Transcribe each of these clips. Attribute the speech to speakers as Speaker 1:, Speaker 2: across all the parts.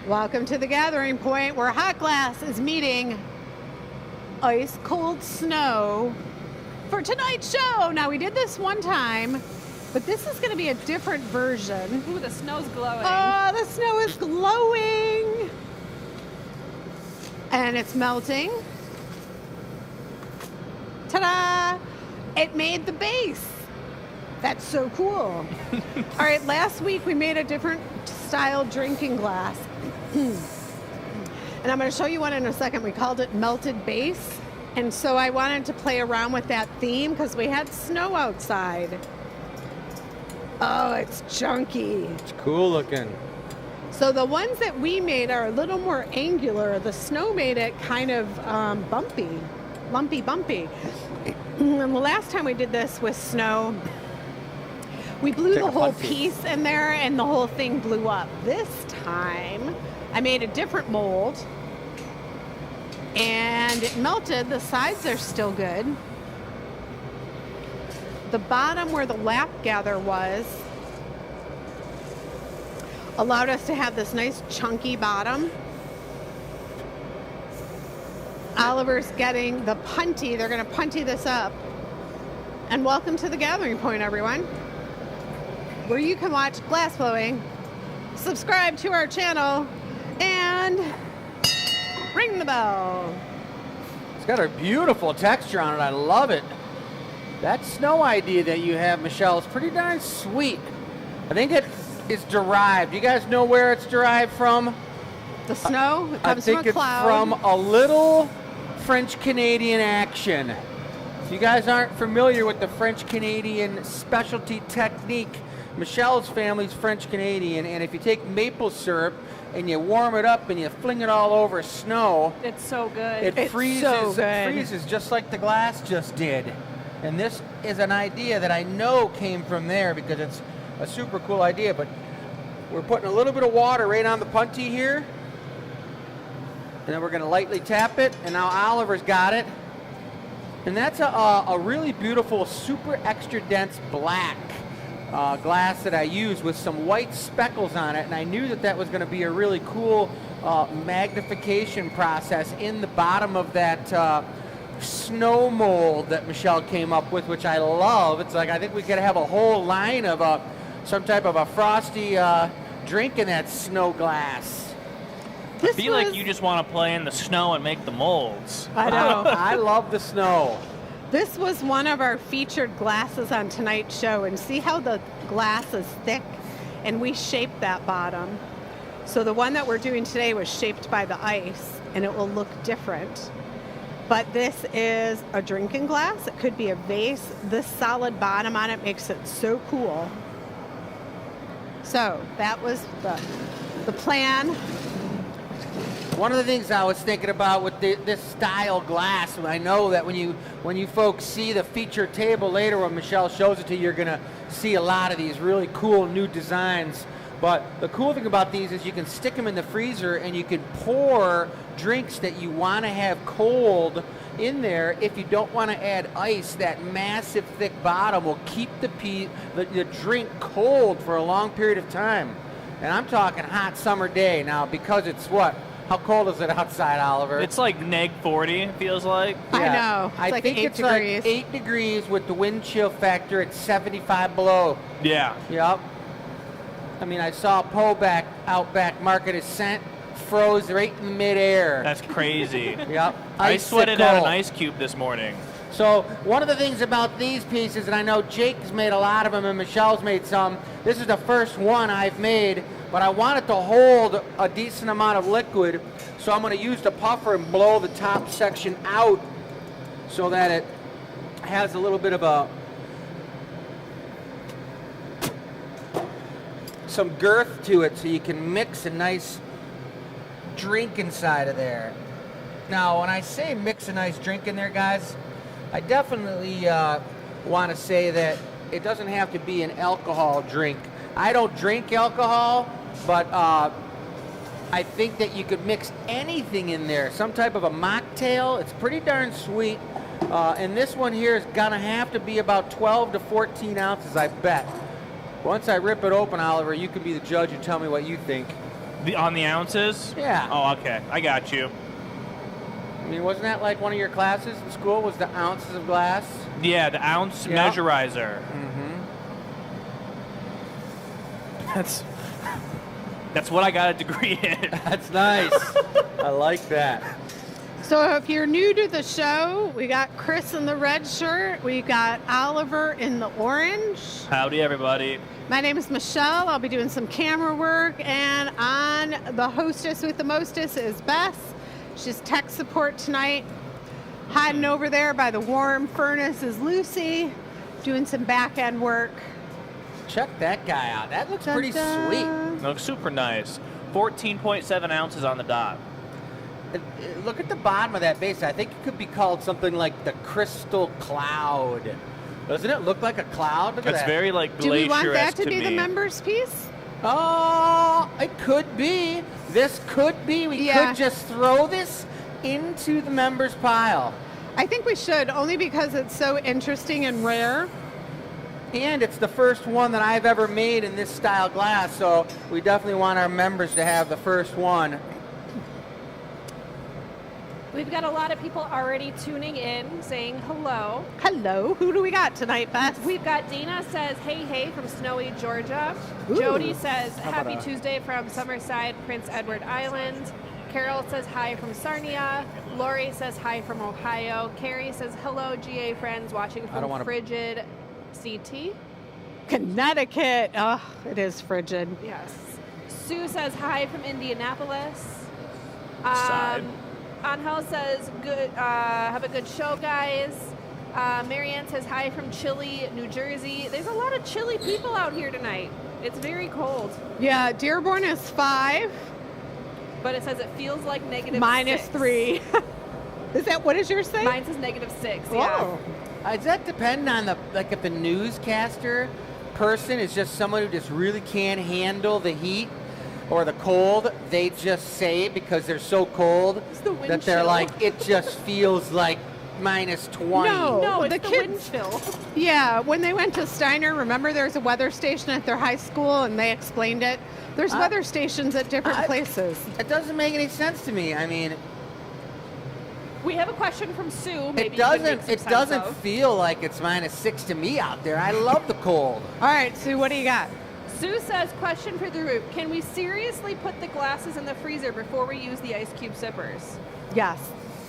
Speaker 1: Welcome to the gathering point where hot glass is meeting ice cold snow for tonight's show. Now, we did this one time, but this is going to be a different version.
Speaker 2: Ooh, the snow's glowing.
Speaker 1: Oh, the snow is glowing. And it's melting. Ta-da! It made the base. That's so cool. All right, last week we made a different style drinking glass. And I'm going to show you one in a second. We called it melted base. And so I wanted to play around with that theme because we had snow outside. Oh, it's chunky.
Speaker 3: It's cool looking.
Speaker 1: So the ones that we made are a little more angular. The snow made it kind of bumpy, bumpy. And the last time we did this with snow, we blew the whole piece in there and the whole thing blew up. This time, I made a different mold and it melted. The sides are still good. The bottom where the lap gather was allowed us to have this nice chunky bottom. Oliver's getting the punty. They're going to punty this up. And welcome to the gathering point, everyone, where you can watch Glassblowing, subscribe to our channel, and ring the bell.
Speaker 3: It's got a beautiful texture on it. I love it. That snow idea that you have, Michelle, is pretty darn sweet. I think it is derived. You guys know where it's derived from?
Speaker 1: The snow? It comes from a cloud.
Speaker 3: I think it's from a little French-Canadian action. If you guys aren't familiar with the French-Canadian specialty technique, Michelle's family's French-Canadian, and if you take maple syrup and you warm it up and you fling it all over snow,
Speaker 2: it's so good.
Speaker 3: It freezes just like the glass just did. And this is an idea that I know came from there because it's a super cool idea, but we're putting a little bit of water right on the punty here, and then we're going to lightly tap it, and now Oliver's got it. And that's a really beautiful, super extra dense black glass that I used with some white speckles on it, and I knew that that was going to be a really cool magnification process in the bottom of that snow mold that Michelle came up with, which I love. It's like I think we could have a whole line of some type of a frosty drink in that snow glass.
Speaker 4: I feel like you just want to play in the snow and make the molds.
Speaker 1: I know.
Speaker 3: I love the snow.
Speaker 1: This was one of our featured glasses on tonight's show, and see how the glass is thick, and we shaped that bottom. So the one that we're doing today was shaped by the ice, and it will look different. But this is a drinking glass. It could be a vase. This solid bottom on it makes it so cool. So that was the plan.
Speaker 3: One of the things I was thinking about with this style glass, and I know that when you folks see the feature table later when Michelle shows it to you, you're going to see a lot of these really cool new designs. But the cool thing about these is you can stick them in the freezer and you can pour drinks that you want to have cold in there. If you don't want to add ice, that massive thick bottom will keep the drink cold for a long period of time. And I'm talking hot summer day now, because it's what? How cold is it outside, Oliver?
Speaker 4: It's like neg 40, it feels like.
Speaker 1: Yeah. I know. It's like 8 degrees.
Speaker 3: Like 8 degrees with the wind chill factor at 75 below.
Speaker 4: Yeah.
Speaker 3: Yep. I mean, I saw Outback Market Ascent froze right in midair.
Speaker 4: That's crazy.
Speaker 3: Yep.
Speaker 4: I sweated out an ice cube this morning.
Speaker 3: So one of the things about these pieces, and I know Jake's made a lot of them and Michelle's made some, this is the first one I've made, but I want it to hold a decent amount of liquid, so I'm going to use the puffer and blow the top section out so that it has a little bit of some girth to it, so you can mix a nice drink inside of there. Now, when I say mix a nice drink in there, guys, I definitely want to say that it doesn't have to be an alcohol drink. I don't drink alcohol, but I think that you could mix anything in there, some type of a mocktail. It's pretty darn sweet. And this one here is going to have to be about 12 to 14 ounces, I bet. Once I rip it open, Oliver, you can be the judge and tell me what you think.
Speaker 4: On the ounces?
Speaker 3: Yeah.
Speaker 4: Oh, okay. I got you.
Speaker 3: I mean, wasn't that like one of your classes in school? Was the ounces of glass?
Speaker 4: Yeah, the ounce measurizer.
Speaker 3: Mm-hmm.
Speaker 4: That's what I got a degree in.
Speaker 3: That's nice. I like that.
Speaker 1: So if you're new to the show, we got Chris in the red shirt. We got Oliver in the orange.
Speaker 4: Howdy, everybody.
Speaker 1: My name is Michelle. I'll be doing some camera work. And on the hostess with the mostest is Bess. She's tech support tonight. Hiding over there by the warm furnace is Lucy, doing some back end work.
Speaker 3: Check that guy out. That looks pretty sweet.
Speaker 4: It looks super nice. 14.7 ounces on the dot.
Speaker 3: Look at the bottom of that base. I think it could be called something like the crystal cloud. Doesn't it look like a cloud? Look at
Speaker 4: It's
Speaker 3: that.
Speaker 4: very like
Speaker 1: Do we
Speaker 4: glacier-esque
Speaker 1: want that to be
Speaker 4: me.
Speaker 1: the members piece?
Speaker 3: Oh, it could be. This could be. We could just throw this into the members pile.
Speaker 1: I think we should, only because it's so interesting and rare.
Speaker 3: And it's the first one that I've ever made in this style glass, so we definitely want our members to have the first one.
Speaker 2: We've got a lot of people already tuning in, saying hello.
Speaker 1: Hello, who do we got tonight, Beth?
Speaker 2: We've got Dana says, hey from snowy Georgia.
Speaker 1: Ooh.
Speaker 2: Jody says,
Speaker 3: How
Speaker 2: happy
Speaker 3: about
Speaker 2: Tuesday from Summerside, Prince Edward Island. Carol says hi from Sarnia. Lori says hi from Ohio. Carrie says, hello, GA friends watching from frigid CT.
Speaker 1: Connecticut. Oh, it is frigid.
Speaker 2: Yes. Sue says hi from Indianapolis.
Speaker 4: Side.
Speaker 2: Angel says, "Good. Have a good show, guys." Marianne says, "Hi from chilly New Jersey." There's a lot of chilly people out here tonight. It's very cold,
Speaker 1: Yeah, Dearborn is 5.
Speaker 2: but it says it feels like negative
Speaker 1: Minus
Speaker 2: 6.
Speaker 1: 3. Is that, what does yours say?
Speaker 2: Mine says negative 6. Yeah.
Speaker 1: Oh.
Speaker 3: Does that depend on if the newscaster person is just someone who just really can't handle the heat or the cold? They just say it because they're so cold
Speaker 2: the wind
Speaker 3: that they're
Speaker 2: chill.
Speaker 3: like, it just feels like minus 20.
Speaker 2: No, it's
Speaker 1: the
Speaker 2: the
Speaker 1: kids.
Speaker 2: wind chill.
Speaker 1: Yeah, when they went to Steiner, remember there's a weather station at their high school and they explained it? There's weather stations at different places.
Speaker 3: It doesn't make any sense to me. I mean,
Speaker 2: We have a question from Sue. Maybe
Speaker 3: it
Speaker 2: you could make some
Speaker 3: doesn't
Speaker 2: sense
Speaker 3: doesn't
Speaker 2: of.
Speaker 3: feel like it's minus 6 to me out there. I love the cold.
Speaker 1: All right, Sue, what do you got?
Speaker 2: Sue says, question for the group. Can we seriously put the glasses in the freezer before we use the ice cube sippers?
Speaker 1: Yes,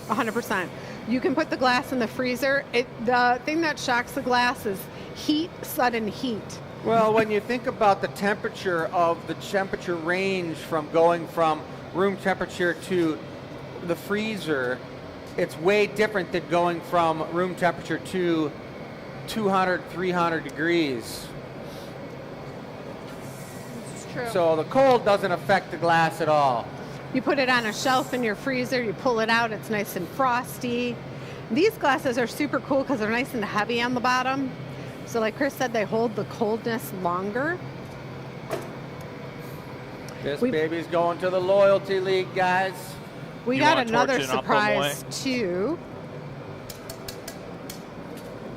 Speaker 1: 100%. You can put the glass in the freezer. The thing that shocks the glass is heat, sudden heat.
Speaker 3: Well, when you think about the temperature range from going from room temperature to the freezer, it's way different than going from room temperature to 200, 300 degrees.
Speaker 2: This is true.
Speaker 3: So the cold doesn't affect the glass at all.
Speaker 1: You put it on a shelf in your freezer, you pull it out, it's nice and frosty. These glasses are super cool because they're nice and heavy on the bottom. So like Chris said, they hold the coldness longer.
Speaker 3: This baby's going to the Loyalty League, guys.
Speaker 1: We
Speaker 4: You
Speaker 1: got
Speaker 4: wanna
Speaker 1: another
Speaker 4: torch it up,
Speaker 1: surprise too.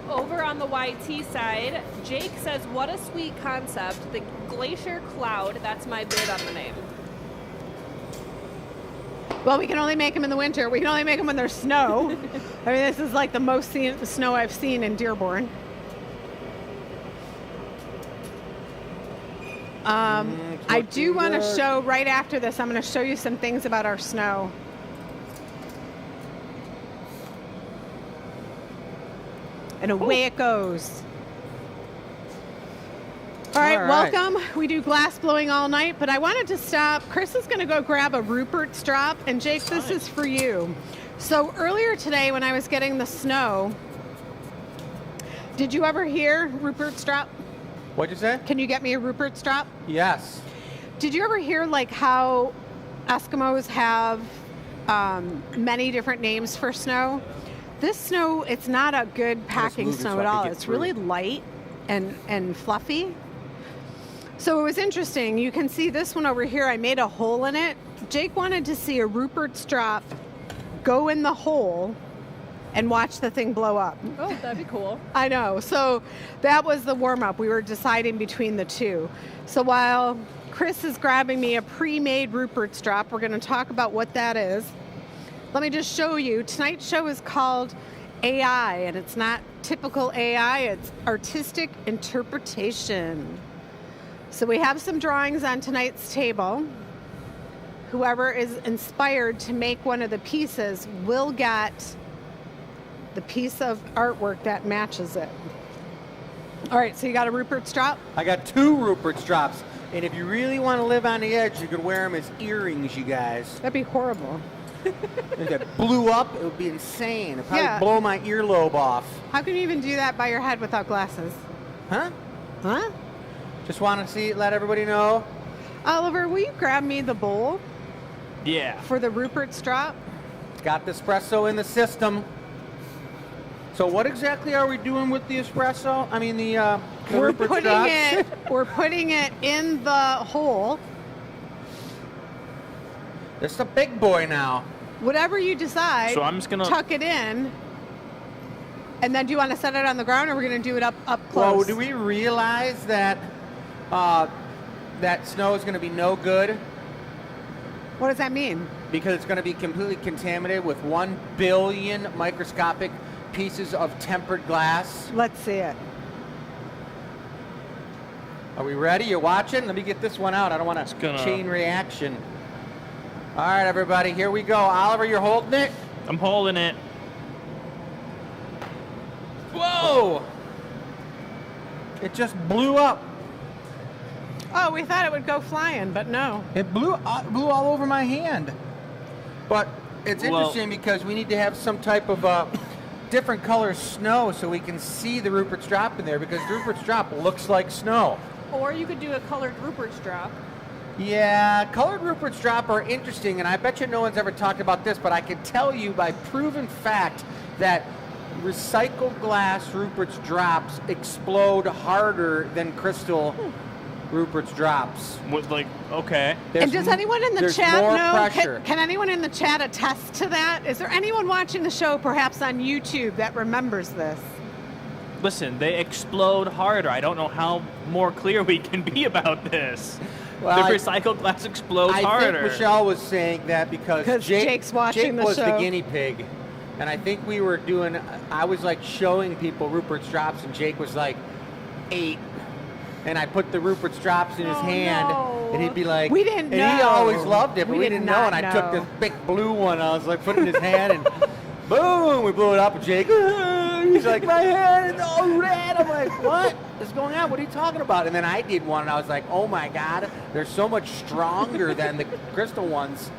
Speaker 2: Over on the YT side, Jake says, what a sweet concept. The Glacier Cloud, that's my bid on the name.
Speaker 1: Well, we can only make them in the winter. We can only make them when there's snow. I mean, this is like the most snow I've seen in Dearborn. I do want to show, right after this, I'm going to show you some things about our snow. And away it goes. All right, welcome. We do glass blowing all night, but I wanted to stop. Chris is going to go grab a Rupert's drop, and Jake, this is for you. So earlier today when I was getting the snow, did you ever hear Rupert's drop?
Speaker 3: What'd you say?
Speaker 1: Can you get me a Rupert's drop?
Speaker 3: Yes.
Speaker 1: Did you ever hear like how Eskimos have many different names for snow? This snow, it's not a good packing
Speaker 3: moving
Speaker 1: snow
Speaker 3: so I
Speaker 1: at
Speaker 3: can
Speaker 1: all.
Speaker 3: get
Speaker 1: It's
Speaker 3: through.
Speaker 1: really light and fluffy. So it was interesting. You can see this one over here. I made a hole in it. Jake wanted to see a Rupert's drop go in the hole and watch the thing blow up.
Speaker 2: Oh, that'd be cool.
Speaker 1: I know. So that was the warm-up. We were deciding between the two. So while Chris is grabbing me a pre-made Rupert's drop. We're going to talk about what that is. Let me just show you. Tonight's show is called AI, and it's not typical AI, it's artistic interpretation. So we have some drawings on tonight's table. Whoever is inspired to make one of the pieces will get the piece of artwork that matches it. All right, so you got a Rupert's drop?
Speaker 3: I got 2 Rupert's drops. And if you really want to live on the edge, you could wear them as earrings, you guys.
Speaker 1: That'd be horrible.
Speaker 3: If it blew up, it would be insane. It'd probably
Speaker 1: Yeah.
Speaker 3: blow my earlobe off.
Speaker 1: How can you even do that by your head without glasses?
Speaker 3: Huh?
Speaker 1: Huh?
Speaker 3: Just want to see, let everybody know.
Speaker 1: Oliver, will you grab me the bowl
Speaker 4: Yeah.
Speaker 1: for the Rupert's drop?
Speaker 3: Got the espresso in the system. So what exactly are we doing with the espresso? I mean the Rupert's drops?
Speaker 1: We're putting it in the hole.
Speaker 3: This is a big boy now.
Speaker 1: Whatever you decide,
Speaker 4: So I'm just gonna-
Speaker 1: tuck it in. And then do you want to set it on the ground, or we're going to do it up close?
Speaker 3: Well, do we realize that that snow is going to be no good
Speaker 1: What does that mean?
Speaker 3: because it's going to be completely contaminated with 1 billion microscopic pieces of tempered glass?
Speaker 1: Let's see it.
Speaker 3: Are we ready? You're watching? Let me get this one out. I don't want
Speaker 4: It's
Speaker 3: a
Speaker 4: gonna-
Speaker 3: chain reaction. All right, everybody, here we go. Oliver, you're holding it?
Speaker 4: I'm holding it.
Speaker 3: Whoa! It just blew up.
Speaker 1: Oh, we thought it would go flying, but no.
Speaker 3: It blew all over my hand. But it's
Speaker 4: Well-
Speaker 3: interesting because we need to have some type of different color snow so we can see the Rupert's drop in there, because Rupert's drop looks like snow.
Speaker 2: Or you could do a colored Rupert's drop.
Speaker 3: Yeah, colored Rupert's drop are interesting, and I bet you no one's ever talked about this, but I can tell you by proven fact that recycled glass Rupert's drops explode harder than crystal Rupert's drops.
Speaker 4: Okay.
Speaker 1: And does anyone in the
Speaker 3: there's
Speaker 1: chat
Speaker 3: more
Speaker 1: know?
Speaker 3: pressure.
Speaker 1: Can anyone in the chat attest to that? Is there anyone watching the show, perhaps on YouTube, that remembers this?
Speaker 4: Listen, they explode harder. I don't know how more clear we can be about this.
Speaker 3: Well,
Speaker 4: the recycled glass explodes
Speaker 3: I
Speaker 4: harder.
Speaker 3: think Michelle was saying that because
Speaker 1: 'Cause Jake's watching
Speaker 3: Jake
Speaker 1: the
Speaker 3: was the
Speaker 1: show.
Speaker 3: guinea pig. And I think we were doing, I was like showing people Rupert's drops, and Jake was like 8. And I put the Rupert's drops in his
Speaker 2: Oh,
Speaker 3: hand,
Speaker 2: no.
Speaker 3: and he'd be like,
Speaker 1: We didn't
Speaker 3: and he
Speaker 1: know.
Speaker 3: always loved it, but
Speaker 1: We
Speaker 3: we
Speaker 1: did
Speaker 3: didn't know.
Speaker 1: not
Speaker 3: And I took
Speaker 1: know.
Speaker 3: this big blue one, I was like, put it in his hand, and boom, we blew it up, and Jake, he's like, my hand is all red. I'm like, what is going on? What are you talking about? And then I did one, and I was like, oh my God, they're so much stronger than the crystal ones.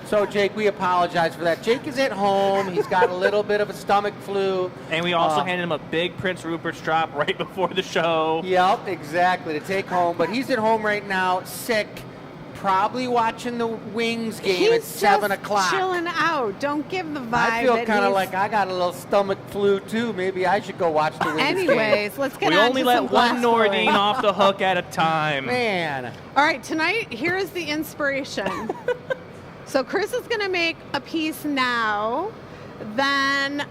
Speaker 3: So, Jake, we apologize for that. Jake is at home. He's got a little bit of a stomach flu.
Speaker 4: And we also handed him a big Prince Rupert's drop right before the show.
Speaker 3: Yep, exactly, to take home. But he's at home right now, sick, probably watching the Wings game at 7 o'clock.
Speaker 1: Chilling out. Don't give the vibe.
Speaker 3: I feel
Speaker 1: that
Speaker 3: kind of
Speaker 1: he's-
Speaker 3: like I got a little stomach flu, too. Maybe I should go watch the Wings game.
Speaker 1: Anyways, let's get
Speaker 4: We
Speaker 1: on
Speaker 4: only
Speaker 1: to
Speaker 4: let
Speaker 1: some
Speaker 4: one
Speaker 1: glassblowing.
Speaker 4: Nordine off the hook at a time.
Speaker 3: Man.
Speaker 1: All right, tonight, here is the inspiration. So Chris is going to make a piece now. Then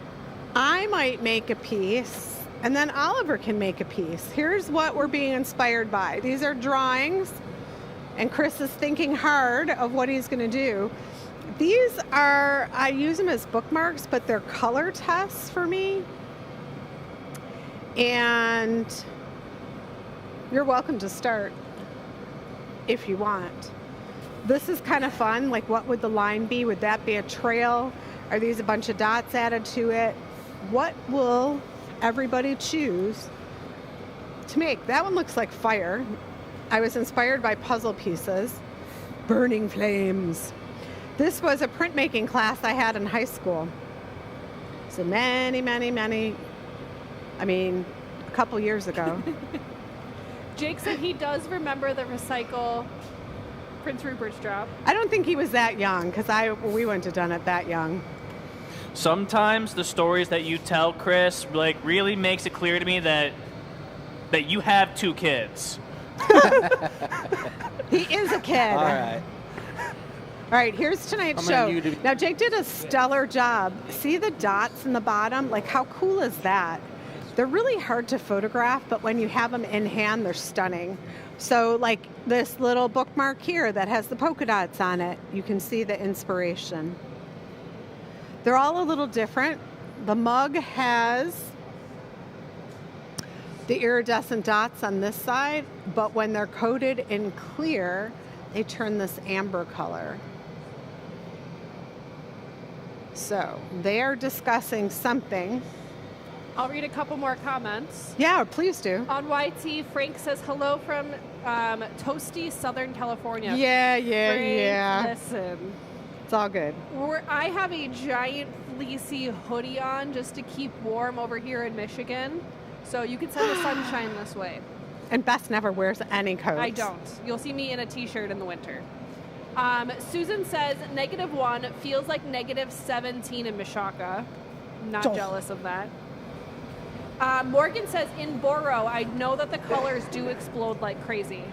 Speaker 1: I might make a piece. And then Oliver can make a piece. Here's what we're being inspired by. These are drawings. And Chris is thinking hard of what he's going to do. These are, I use them as bookmarks, but they're color tests for me. And you're welcome to start if you want. This is kind of fun. Like, what would the line be? Would that be a trail? Are these a bunch of dots added to it? What will everybody choose to make? That one looks like fire. I was inspired by puzzle pieces. Burning flames. This was a printmaking class I had in high school. So many, a couple years ago.
Speaker 2: Jake said he does remember the recycle Prince Rupert's drop.
Speaker 1: I don't think he was that young, because we wouldn't have done it that young.
Speaker 4: Sometimes the stories that you tell, Chris, like really makes it clear to me that you have 2 kids.
Speaker 1: He is a kid.
Speaker 3: All right.
Speaker 1: All right, here's tonight's
Speaker 3: I'm
Speaker 1: show.
Speaker 3: gonna need to-
Speaker 1: Now, Jake did a stellar job. See the dots in the bottom? Like, how cool is that? They're really hard to photograph, but when you have them in hand, they're stunning. So like this little bookmark here that has the polka dots on it, you can see the inspiration. They're all a little different. The mug has the iridescent dots on this side, but when they're coated in clear, they turn this amber color. So they are discussing something.
Speaker 2: I'll read a couple more comments.
Speaker 1: Yeah, please do.
Speaker 2: On YT, Frank says hello from toasty Southern California.
Speaker 1: Yeah,
Speaker 2: Frank, listen.
Speaker 1: It's all good.
Speaker 2: I have a giant fleecy hoodie on just to keep warm over here in Michigan. So you can send the sunshine this way.
Speaker 1: And Beth never wears any coats.
Speaker 2: I don't. You'll see me in a t-shirt in the winter. Susan says, -1 feels like -17 in Mishawka. Not jealous of that. Morgan says, in Boro, I know that the colors do explode like crazy.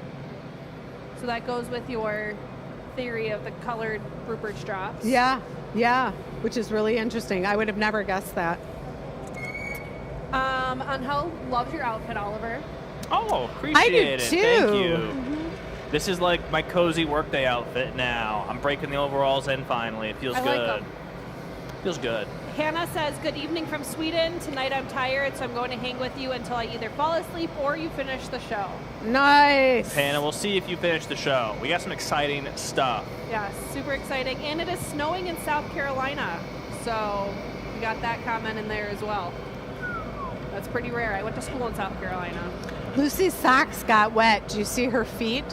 Speaker 2: So that goes with your theory of the colored Rupert straps.
Speaker 1: Yeah, which is really interesting. I would have never guessed that.
Speaker 2: Angel loves your outfit, Oliver.
Speaker 4: Oh, appreciate it.
Speaker 1: too.
Speaker 4: Thank you. This is like my cozy workday outfit now. I'm breaking the overalls in finally. It feels
Speaker 2: I
Speaker 4: good.
Speaker 2: like 'em.
Speaker 4: Feels good.
Speaker 2: Hannah says, good evening from Sweden. Tonight I'm tired, so I'm going to hang with you until I either fall asleep or you finish the show.
Speaker 1: Nice.
Speaker 4: Hannah, we'll see if you finish the show. We got some exciting stuff.
Speaker 2: Yeah, super exciting. And it is snowing in South Carolina. So we got that comment in there as well. That's pretty rare. I went to school in South Carolina.
Speaker 1: Lucy's socks got wet. Do you see her feet?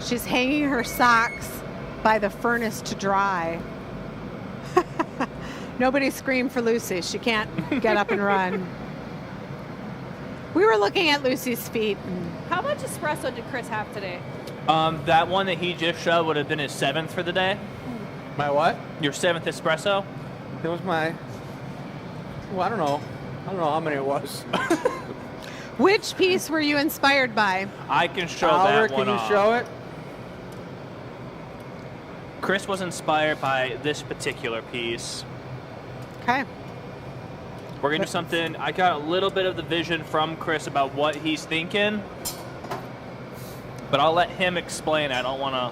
Speaker 1: She's hanging her socks by the furnace to dry. Nobody scream for Lucy. She can't get up and run. We were looking at Lucy's feet.
Speaker 2: How much espresso did Chris have today?
Speaker 4: That one that he just showed would have been his 7th for the day.
Speaker 3: My what?
Speaker 4: Your 7th espresso?
Speaker 3: It was my, well, I don't know how many it was.
Speaker 1: Which piece were you inspired by?
Speaker 4: I can show
Speaker 3: Oliver,
Speaker 4: that one
Speaker 3: can you
Speaker 4: off.
Speaker 3: show it?
Speaker 4: Chris was inspired by this particular piece.
Speaker 1: Okay.
Speaker 4: We're going to do something. I got a little bit of the vision from Chris about what he's thinking, but I'll let him explain. I don't want to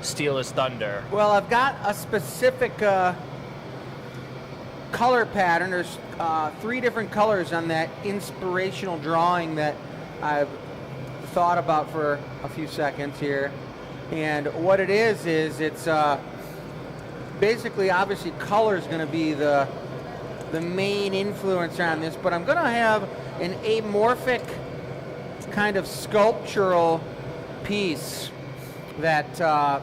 Speaker 4: steal his thunder.
Speaker 3: Well, I've got a specific color pattern. There's 3 different colors on that inspirational drawing that I've thought about for a few seconds here. And what it is it's basically, obviously, color is going to be the main influencer on this, but I'm going to have an amorphic kind of sculptural piece that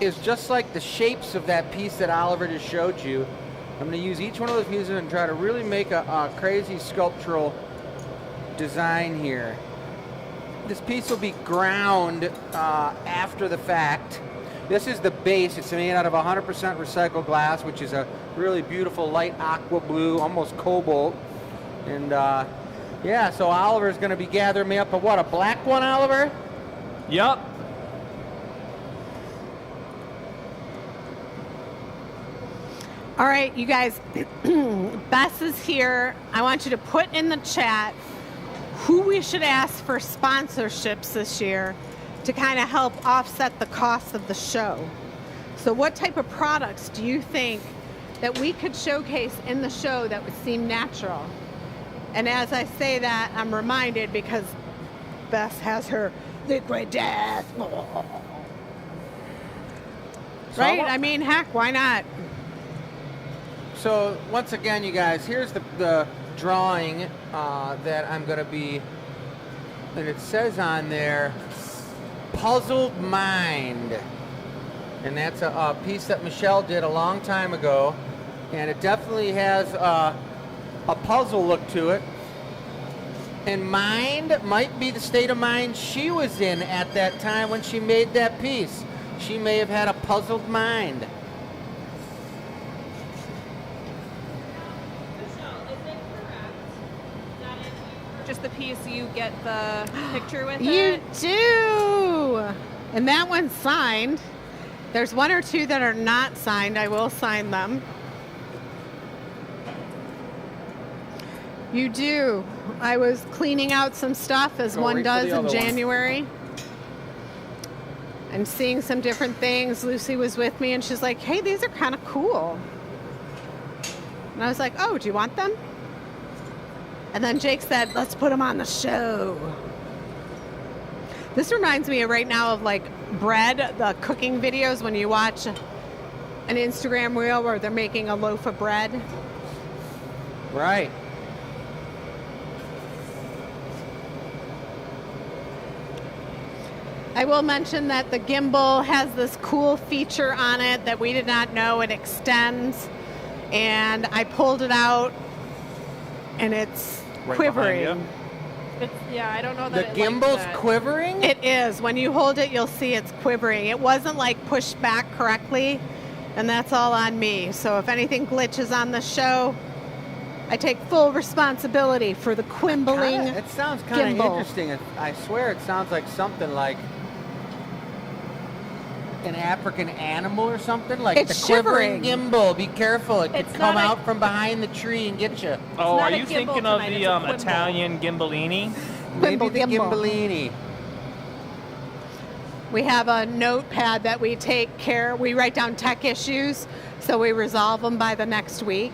Speaker 3: is just like the shapes of that piece that Oliver just showed you. I'm going to use each one of those pieces and try to really make a crazy sculptural design here. This piece will be ground after the fact. This is the base. It's made out of 100% recycled glass, which is a really beautiful light aqua blue, almost cobalt. And yeah, so Oliver's going to be gathering me up a what, a black one, Oliver?
Speaker 4: Yup.
Speaker 1: All right, you guys, Bess is here. I want you to put in the chat who we should ask for sponsorships this year to kind of help offset the cost of the show. So what type of products do you think that we could showcase in the show that would seem natural? And as I say that, I'm reminded because Bess has her liquid death. Right? I mean, heck, why not?
Speaker 3: So once again, you guys, here's the drawing that I'm going to be, and it says on there, Puzzled Mind. And that's a piece that Michelle did a long time ago. And it definitely has a puzzle look to it. And mind might be the state of mind she was in at that time when she made that piece. She may have had a puzzled mind.
Speaker 2: Just the piece you get the picture with
Speaker 1: You
Speaker 2: it?
Speaker 1: do. And that one's signed. There's 1 or 2 that are not signed. I will sign them. You do. I was cleaning out some stuff as
Speaker 3: Go
Speaker 1: one
Speaker 3: reach for
Speaker 1: does
Speaker 3: the
Speaker 1: in
Speaker 3: other one.
Speaker 1: January. and seeing some different things. Lucy was with me and she's like, hey, these are kind of cool. And I was like, oh, do you want them? And then Jake said, let's put them on the show. This reminds me right now of like bread, the cooking videos when you watch an Instagram reel where they're making a loaf of bread.
Speaker 3: Right.
Speaker 1: I will mention that the gimbal has this cool feature on it that we did not know. It extends, and I pulled it out, and it's
Speaker 4: Right
Speaker 1: quivering.
Speaker 2: Yeah, I don't know
Speaker 3: The
Speaker 2: that it likes
Speaker 3: gimbal's
Speaker 2: that.
Speaker 3: quivering?
Speaker 1: It is. When you hold it, you'll see it's quivering. It wasn't like pushed back correctly, and that's all on me. So if anything glitches on the show, I take full responsibility for the quimbling.
Speaker 3: It sounds kind of
Speaker 1: gimbal.
Speaker 3: interesting. I swear it sounds like something like an African animal or something. Like
Speaker 1: It's
Speaker 3: the quivering
Speaker 1: shivering.
Speaker 3: gimbal. Be careful. It could
Speaker 2: It's
Speaker 3: come
Speaker 2: not a-
Speaker 3: out from behind the tree and get you.
Speaker 4: Oh,
Speaker 2: not
Speaker 4: are
Speaker 2: a
Speaker 4: you
Speaker 2: gimbal
Speaker 4: thinking of
Speaker 2: tonight,
Speaker 4: the
Speaker 2: it's a quimble.
Speaker 4: Italian gimbalini?
Speaker 3: Maybe the
Speaker 1: gimbal.
Speaker 3: gimbalini.
Speaker 1: We have a notepad that we take care. We write down tech issues, so we resolve them by the next week.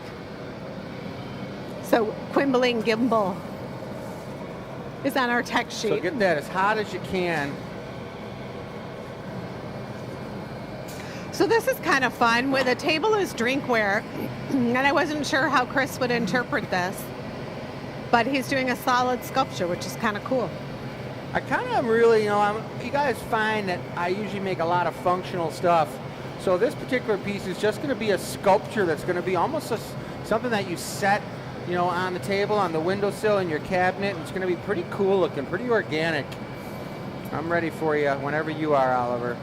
Speaker 1: So quimbling gimbal is on our tech sheet.
Speaker 3: So get that as hot as you can.
Speaker 1: So this is kind of fun. Where the table is drinkware, and I wasn't sure how Chris would interpret this, but he's doing a solid sculpture, which is kind of cool.
Speaker 3: I kind of really, you guys find that I usually make a lot of functional stuff. So this particular piece is just going to be a sculpture that's going to be almost something that you set, on the table, on the windowsill in your cabinet. It's going to be pretty cool looking, pretty organic. I'm ready for you whenever you are, Oliver.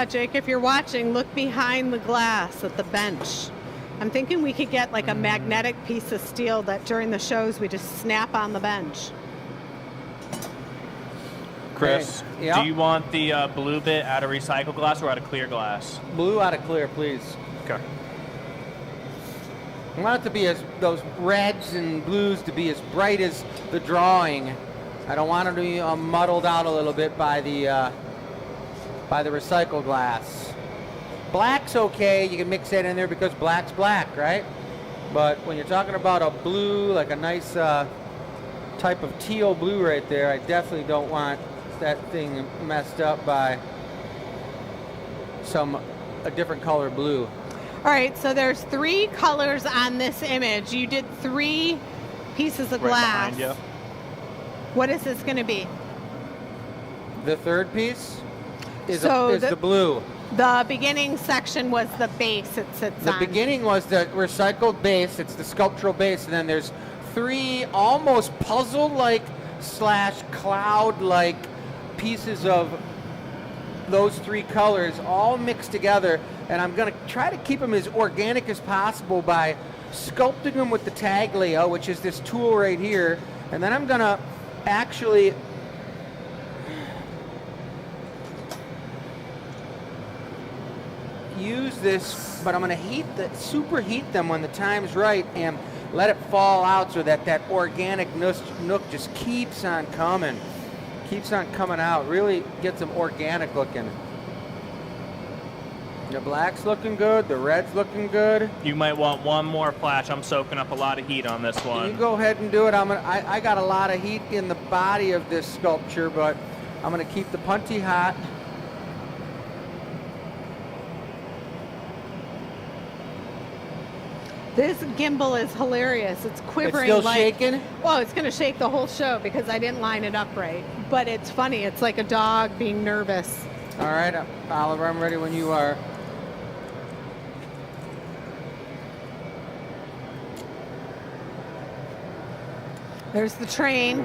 Speaker 1: Jake, if you're watching, look behind the glass at the bench. I'm thinking we could get like a magnetic piece of steel that during the shows we just snap on the bench.
Speaker 4: Chris,
Speaker 3: Hey, yeah.
Speaker 4: do you want the blue bit out of recycled glass or out of clear glass?
Speaker 3: Blue out of clear, please.
Speaker 4: Okay.
Speaker 3: I want it to be those reds and blues to be as bright as the drawing. I don't want it to be muddled out a little bit by the recycled glass. Black's okay, you can mix that in there because black's black, right? But when you're talking about a blue, like a nice type of teal blue right there, I definitely don't want that thing messed up by a different color blue.
Speaker 1: All right, so there's 3 colors on this image. You did 3 pieces of
Speaker 4: Right
Speaker 1: glass.
Speaker 4: behind you.
Speaker 1: What is this going to be?
Speaker 3: The third piece is
Speaker 1: So
Speaker 3: the blue.
Speaker 1: The beginning section was the base it sits
Speaker 3: The
Speaker 1: on.
Speaker 3: beginning was the recycled base. It's the sculptural base, and then there's 3 almost puzzle-like / cloud-like pieces of those 3 colors all mixed together. And I'm going to try to keep them as organic as possible by sculpting them with the Taglio, which is this tool right here. And then I'm going to actually use this, but I'm going to superheat them when the time's right and let it fall out so that organic nook just keeps on coming out. Really gets them organic looking. The black's looking good, the red's looking good.
Speaker 4: You might want one more flash. I'm soaking up a lot of heat on this one.
Speaker 3: You go ahead and do it. I got a lot of heat in the body of this sculpture, but I'm going to keep the punty hot.
Speaker 1: This gimbal is hilarious. It's quivering.
Speaker 3: It's still shaking?
Speaker 1: Well, it's going to shake the whole show because I didn't line it up right. But it's funny. It's like a dog being nervous.
Speaker 3: All right, Oliver, I'm ready when you are.
Speaker 1: There's the train.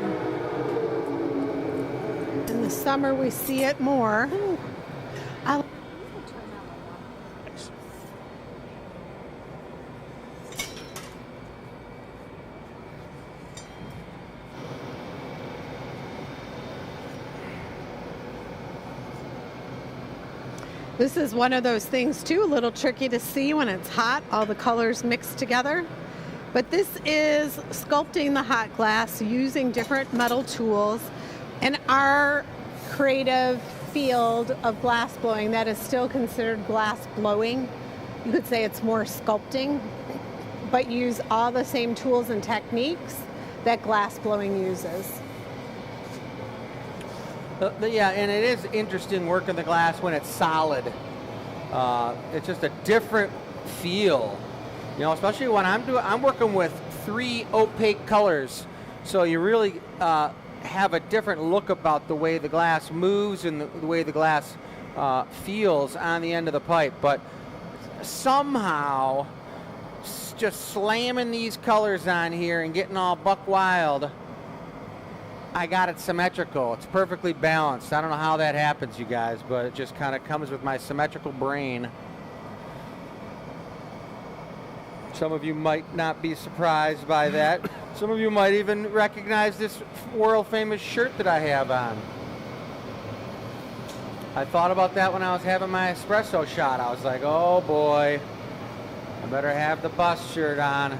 Speaker 1: In the summer, we see it more. I This is one of those things too, a little tricky to see when it's hot, all the colors mixed together. But this is sculpting the hot glass using different metal tools. In our creative field of glass blowing, that is still considered glass blowing. You could say it's more sculpting, but use all the same tools and techniques that glass blowing uses.
Speaker 3: Yeah, and it is interesting working the glass when it's solid. It's just a different feel, you know, especially when I'm working with 3 opaque colors, so you really have a different look about the way the glass moves and the way the glass feels on the end of the pipe. But somehow, just slamming these colors on here and getting all buck wild, I got it symmetrical. It's perfectly balanced. I don't know how that happens, you guys, but it just kind of comes with my symmetrical brain. Some of you might not be surprised by that. Some of you might even recognize this world-famous shirt that I have on. I thought about that when I was having my espresso shot. I was like, oh boy, I better have the bus shirt on.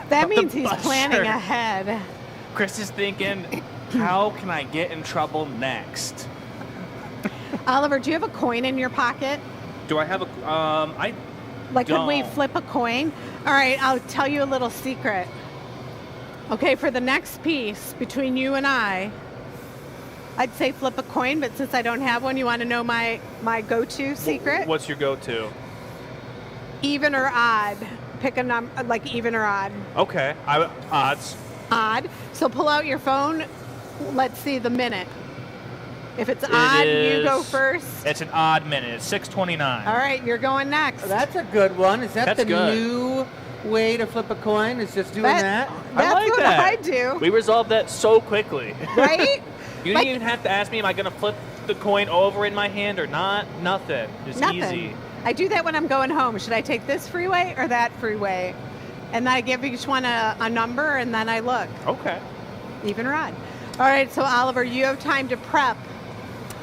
Speaker 1: That means he's planning ahead.
Speaker 4: Chris is thinking, how can I get in trouble next?
Speaker 1: Oliver, do you have a coin in your pocket?
Speaker 4: Do I have a, I
Speaker 1: Like,
Speaker 4: don't.
Speaker 1: could we flip a coin? All right, I'll tell you a little secret. Okay, for the next piece, between you and I'd say flip a coin, but since I don't have one, you want to know my go-to secret?
Speaker 4: What's your go-to?
Speaker 1: Even or odd. Pick a number, like even or odd.
Speaker 4: Okay, odds.
Speaker 1: Odd. So pull out your phone. Let's see the minute. If it's odd, you go first.
Speaker 4: It's an odd minute. It's 6:29.
Speaker 1: All right, you're going next.
Speaker 3: That's a good one. Is that
Speaker 4: That's
Speaker 3: the
Speaker 4: good.
Speaker 3: new way to flip a coin? Is just doing that?
Speaker 1: That's
Speaker 4: I like
Speaker 1: what
Speaker 4: that.
Speaker 1: I do.
Speaker 4: We resolved that so quickly.
Speaker 1: Right?
Speaker 4: You didn't even have to ask me, am I going to flip the coin over in my hand or not? Nothing. Just
Speaker 1: Nothing.
Speaker 4: easy.
Speaker 1: I do that when I'm going home. Should I take this freeway or that freeway? And then I give each one a number, and then I look.
Speaker 4: Okay.
Speaker 1: Even or odd. All right, so Oliver, you have time to prep.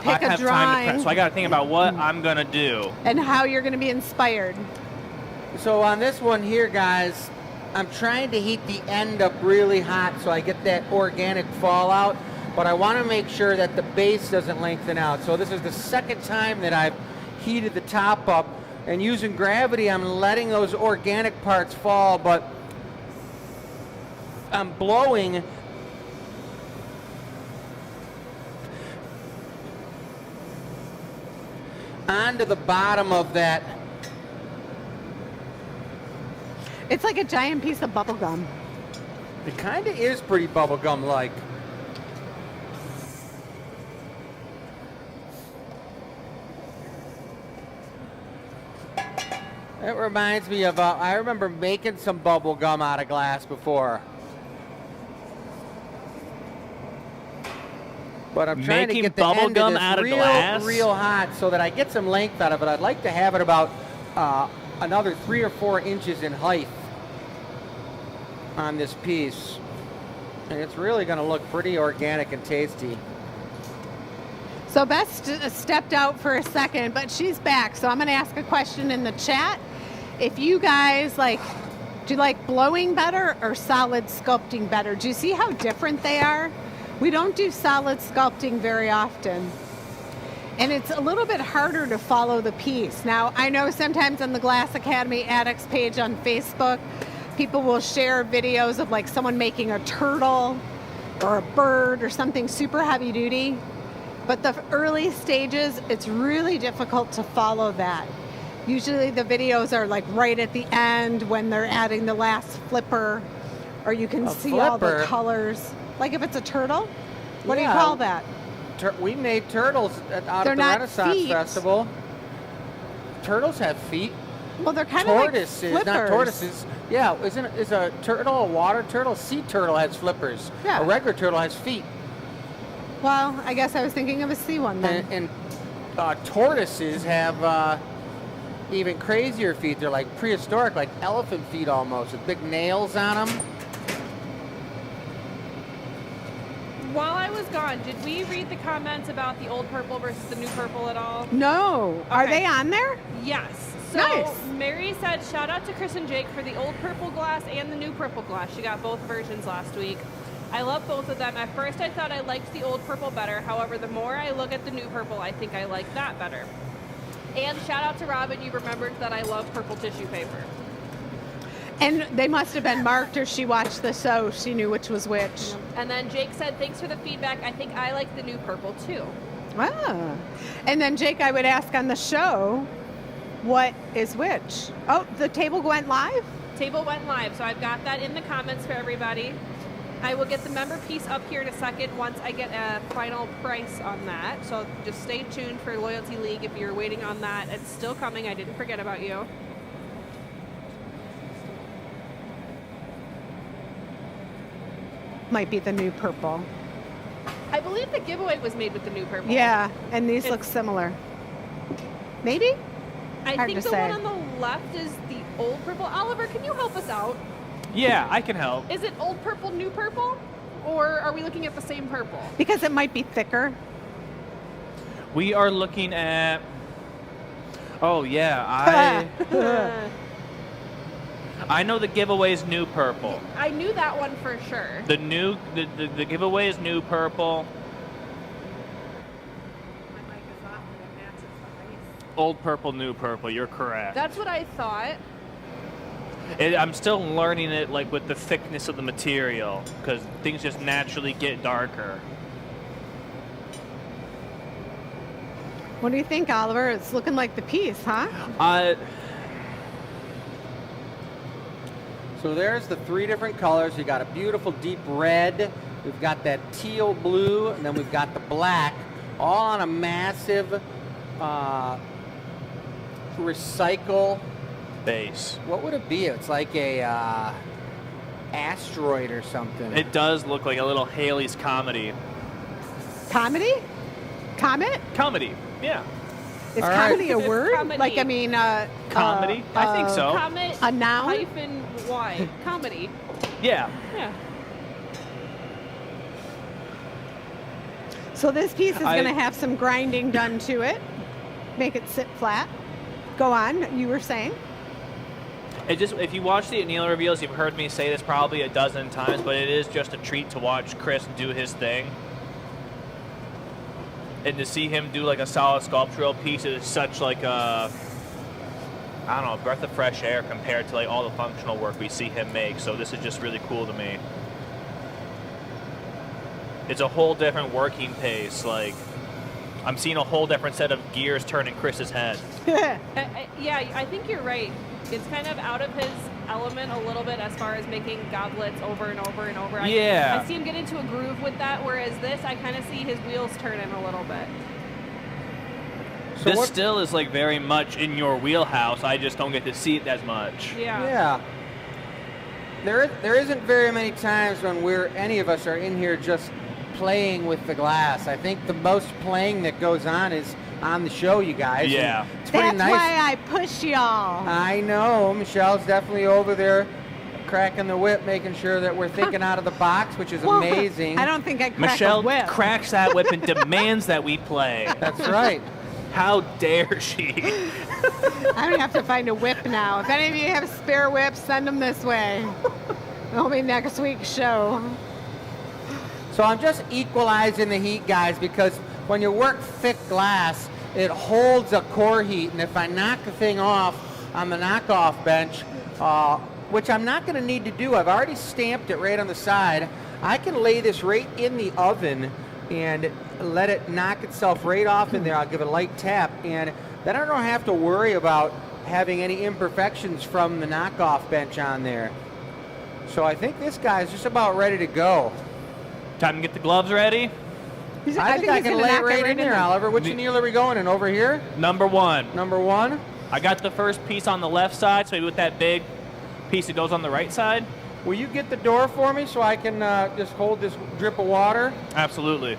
Speaker 1: Pick
Speaker 4: I
Speaker 1: a
Speaker 4: have
Speaker 1: drawing.
Speaker 4: time to prep, so I got to think about what I'm going to do.
Speaker 1: And how you're going to be inspired.
Speaker 3: So on this one here, guys, I'm trying to heat the end up really hot so I get that organic fallout, but I want to make sure that the base doesn't lengthen out. So this is the second time that I've heated the top up, and using gravity, I'm letting those organic parts fall, but I'm blowing onto the bottom of that.
Speaker 1: It's like a giant piece of bubble gum.
Speaker 3: It kind of is pretty bubblegum-like. It reminds me of, I remember making some bubble gum out of glass before. But I'm trying
Speaker 4: Making
Speaker 3: to get the
Speaker 4: bubble
Speaker 3: end
Speaker 4: gum
Speaker 3: of this
Speaker 4: out of glass?
Speaker 3: real hot so that I get some length out of it. I'd like to have it about another 3 or 4 inches in height on this piece. And it's really going to look pretty organic and tasty.
Speaker 1: So Beth stepped out for a second, but she's back. So I'm going to ask a question in the chat. If you guys do you like blowing better or solid sculpting better? Do you see how different they are? We don't do solid sculpting very often. And it's a little bit harder to follow the piece. Now, I know sometimes on the Glass Academy Addicts page on Facebook, people will share videos of like someone making a turtle or a bird or something super heavy duty. But the early stages, it's really difficult to follow that. Usually the videos are like right at the end when they're adding the last flipper, or you can see all the colors. Like if it's a turtle, what do you call that?
Speaker 3: We made turtles out of the Renaissance Festival. Turtles have feet.
Speaker 1: Well, they're kind of like
Speaker 3: tortoises, not tortoises. Yeah, is a turtle a water turtle? A sea turtle has flippers.
Speaker 1: Yeah.
Speaker 3: A regular turtle has feet.
Speaker 1: Well, I guess I was thinking of a sea one then.
Speaker 3: And tortoises have even crazier feet. They're like prehistoric, like elephant feet almost, with big nails on them.
Speaker 2: while I was gone, did we read the comments about the old purple versus the new purple at all?
Speaker 1: No. Are
Speaker 2: Okay.
Speaker 1: they on there?
Speaker 2: Yes. So
Speaker 1: Nice.
Speaker 2: Mary said, shout out to Chris and Jake for the old purple glass and the new purple glass. She got both versions last week. I love both of them. At first, I thought I liked the old purple better. However, the more I look at the new purple, I think I like that better. And shout out to Robin, you remembered that I love purple tissue paper.
Speaker 1: And they must have been marked, or she watched the show. She knew which was which.
Speaker 2: And then Jake said, thanks for the feedback. I think I like the new purple too.
Speaker 1: Ah. And then Jake, I would ask on the show, what is which? Oh, the table went live?
Speaker 2: Table went live, so I've got that in the comments for everybody. I will get the member piece up here in a second once I get a final price on that. So just stay tuned for Loyalty League if you're waiting on that. It's still coming. I didn't forget about you.
Speaker 1: Might be the new purple.
Speaker 2: I believe the giveaway was made with the new purple.
Speaker 1: Yeah, and these look similar. Maybe?
Speaker 2: I
Speaker 1: Hard
Speaker 2: think
Speaker 1: to
Speaker 2: the
Speaker 1: say.
Speaker 2: one on the left is the old purple. Oliver, can you help us out?
Speaker 4: Yeah, I can help.
Speaker 2: Is it old purple, new purple? Or are we looking at the same purple?
Speaker 1: Because it might be thicker.
Speaker 4: We are looking at. Oh yeah, I know the giveaway is new purple.
Speaker 2: I knew that one for sure.
Speaker 4: The giveaway is new purple. Old purple, new purple. You're correct.
Speaker 2: That's what I thought.
Speaker 4: I'm still learning it, like with the thickness of the material, because things just naturally get darker.
Speaker 1: What do you think, Oliver? It's looking like the piece, huh?
Speaker 3: So there's the 3 different colors. You got a beautiful deep red. We've got that teal blue, and then we've got the black, all on a massive recycle
Speaker 4: Base.
Speaker 3: What would it be? It's like a asteroid or something.
Speaker 4: It does look like a little Haley's Comedy.
Speaker 1: Comedy? Comet?
Speaker 4: Comedy, yeah.
Speaker 1: Is
Speaker 3: All right.
Speaker 1: comedy a word?
Speaker 2: Comedy.
Speaker 1: Like, I mean,
Speaker 4: Comedy? I think so.
Speaker 2: Comet
Speaker 1: A noun?
Speaker 2: hyphen Y. Comedy.
Speaker 4: Yeah.
Speaker 2: Yeah.
Speaker 1: So this piece is going to have some grinding done to it. Make it sit flat. Go on, you were saying?
Speaker 4: It just, if you watch the annealing reveals, you've heard me say this probably a dozen times, but it is just a treat to watch Chris do his thing. And to see him do like a solid sculptural piece is such like a, I don't know, a breath of fresh air compared to like all the functional work we see him make. So this is just really cool to me. It's a whole different working pace. Like, I'm seeing a whole different set of gears turn in Chris's head.
Speaker 2: Yeah, I think you're right. It's kind of out of his element a little bit as far as making goblets over and over and over.
Speaker 4: Yeah.
Speaker 2: I see him get into a groove with that, whereas this, I kind of see his wheels turning a little bit.
Speaker 3: So
Speaker 4: This still is like very much in your wheelhouse. I just don't get to see it as much.
Speaker 2: Yeah.
Speaker 3: There isn't very many times when any of us are in here just playing with the glass. I think the most playing that goes on is on the show, you guys.
Speaker 4: Yeah.
Speaker 3: And it's pretty
Speaker 1: That's
Speaker 3: nice.
Speaker 1: why I push y'all.
Speaker 3: I know. Michelle's definitely over there cracking the whip, making sure that we're thinking out of the box, which is
Speaker 1: Well,
Speaker 3: amazing.
Speaker 1: I don't think I crack
Speaker 4: Michelle
Speaker 1: a whip.
Speaker 4: cracks that whip and demands that we play.
Speaker 3: That's right.
Speaker 4: How dare she?
Speaker 1: I'm gonna have to find a whip now. If any of you have spare whips, send them this way. It'll be next week's show.
Speaker 3: So I'm just equalizing the heat, guys, because when you work thick glass, it holds a core heat. And if I knock the thing off on the knockoff bench, which I'm not going to need to do, I've already stamped it right on the side, I can lay this right in the oven and let it knock itself right off in there. I'll give it a light tap, and then I don't have to worry about having any imperfections from the knockoff bench on there. So I think this guy's just about ready to go.
Speaker 4: Time to get the gloves ready.
Speaker 3: I think I can lay it right in there, Oliver. Which anneal are we going in? Over here?
Speaker 4: Number one.
Speaker 3: Number one?
Speaker 4: I got the first piece on the left side, so maybe with that big piece that goes on the right side.
Speaker 3: Will you get the door for me so I can just hold this drip of water?
Speaker 4: Absolutely.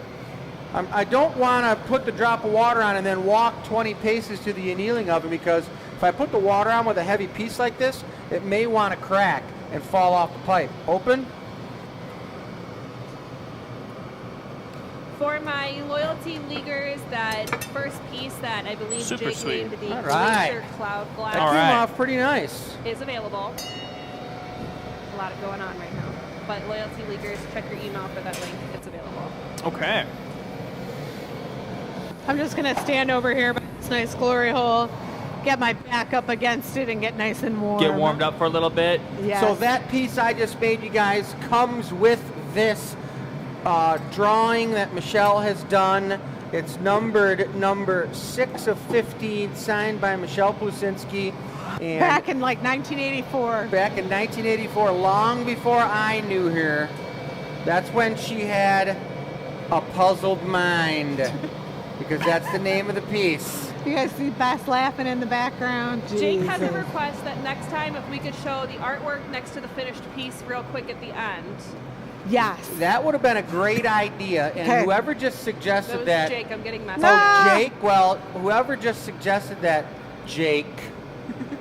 Speaker 3: I don't want to put the drop of water on and then walk 20 paces to the annealing oven, because if I put the water on with a heavy piece like this, it may want to crack and fall off the pipe. Open.
Speaker 2: For my loyalty leaguers, that first piece that I believe
Speaker 4: Super
Speaker 2: Jake
Speaker 4: sweet.
Speaker 2: named the
Speaker 3: All right.
Speaker 2: Glacier Cloud Glass
Speaker 3: That
Speaker 4: All
Speaker 3: came
Speaker 4: right.
Speaker 3: off pretty nice.
Speaker 2: is available. A lot going on right now. But loyalty leaguers, check your email for that link. It's available.
Speaker 4: Okay.
Speaker 1: I'm just going to stand over here by this nice glory hole, get my back up against it, and get nice and warm.
Speaker 4: Get warmed up for a little bit.
Speaker 1: Yes.
Speaker 3: So that piece I just made you guys comes with this drawing that Michelle has done. It's numbered number 6 of 15, signed by Michelle Plusinski. And
Speaker 1: back in like 1984.
Speaker 3: back in 1984, long before I knew her. That's when she had a puzzled mind, because that's the name of the piece.
Speaker 1: You guys see Bess laughing in the background?
Speaker 2: Jake has a
Speaker 1: Jesus.
Speaker 2: request that next time if we could show the artwork next to the finished piece real quick at the end.
Speaker 1: Yes.
Speaker 3: That would have been a great idea, and
Speaker 1: Okay.
Speaker 3: whoever just
Speaker 2: That
Speaker 3: suggested
Speaker 2: was
Speaker 3: that.
Speaker 2: Jake. I'm getting messaged.
Speaker 1: No.
Speaker 3: Oh, Jake. Well, whoever just suggested that, Jake,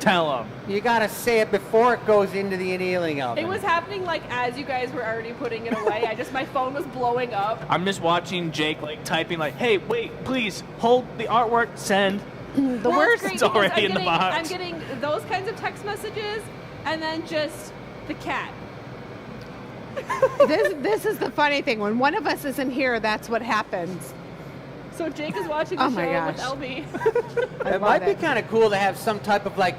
Speaker 4: Tell him.
Speaker 3: you gotta say it before it goes into the annealing oven.
Speaker 2: It was happening like as you guys were already putting it away. My phone was blowing up.
Speaker 4: I'm just watching Jake like typing like, hey, wait, please hold the artwork, send.
Speaker 1: The
Speaker 2: Well,
Speaker 1: worst.
Speaker 2: great
Speaker 4: It's
Speaker 2: because
Speaker 4: already
Speaker 2: I'm
Speaker 4: in the
Speaker 2: getting-
Speaker 4: box.
Speaker 2: I'm getting those kinds of text messages, and then just the cat.
Speaker 1: This is the funny thing. When one of us isn't here, that's what happens.
Speaker 2: So Jake is watching the
Speaker 1: Oh my
Speaker 2: show with
Speaker 1: gosh.
Speaker 2: LB.
Speaker 3: It might be kind of cool to have some type of like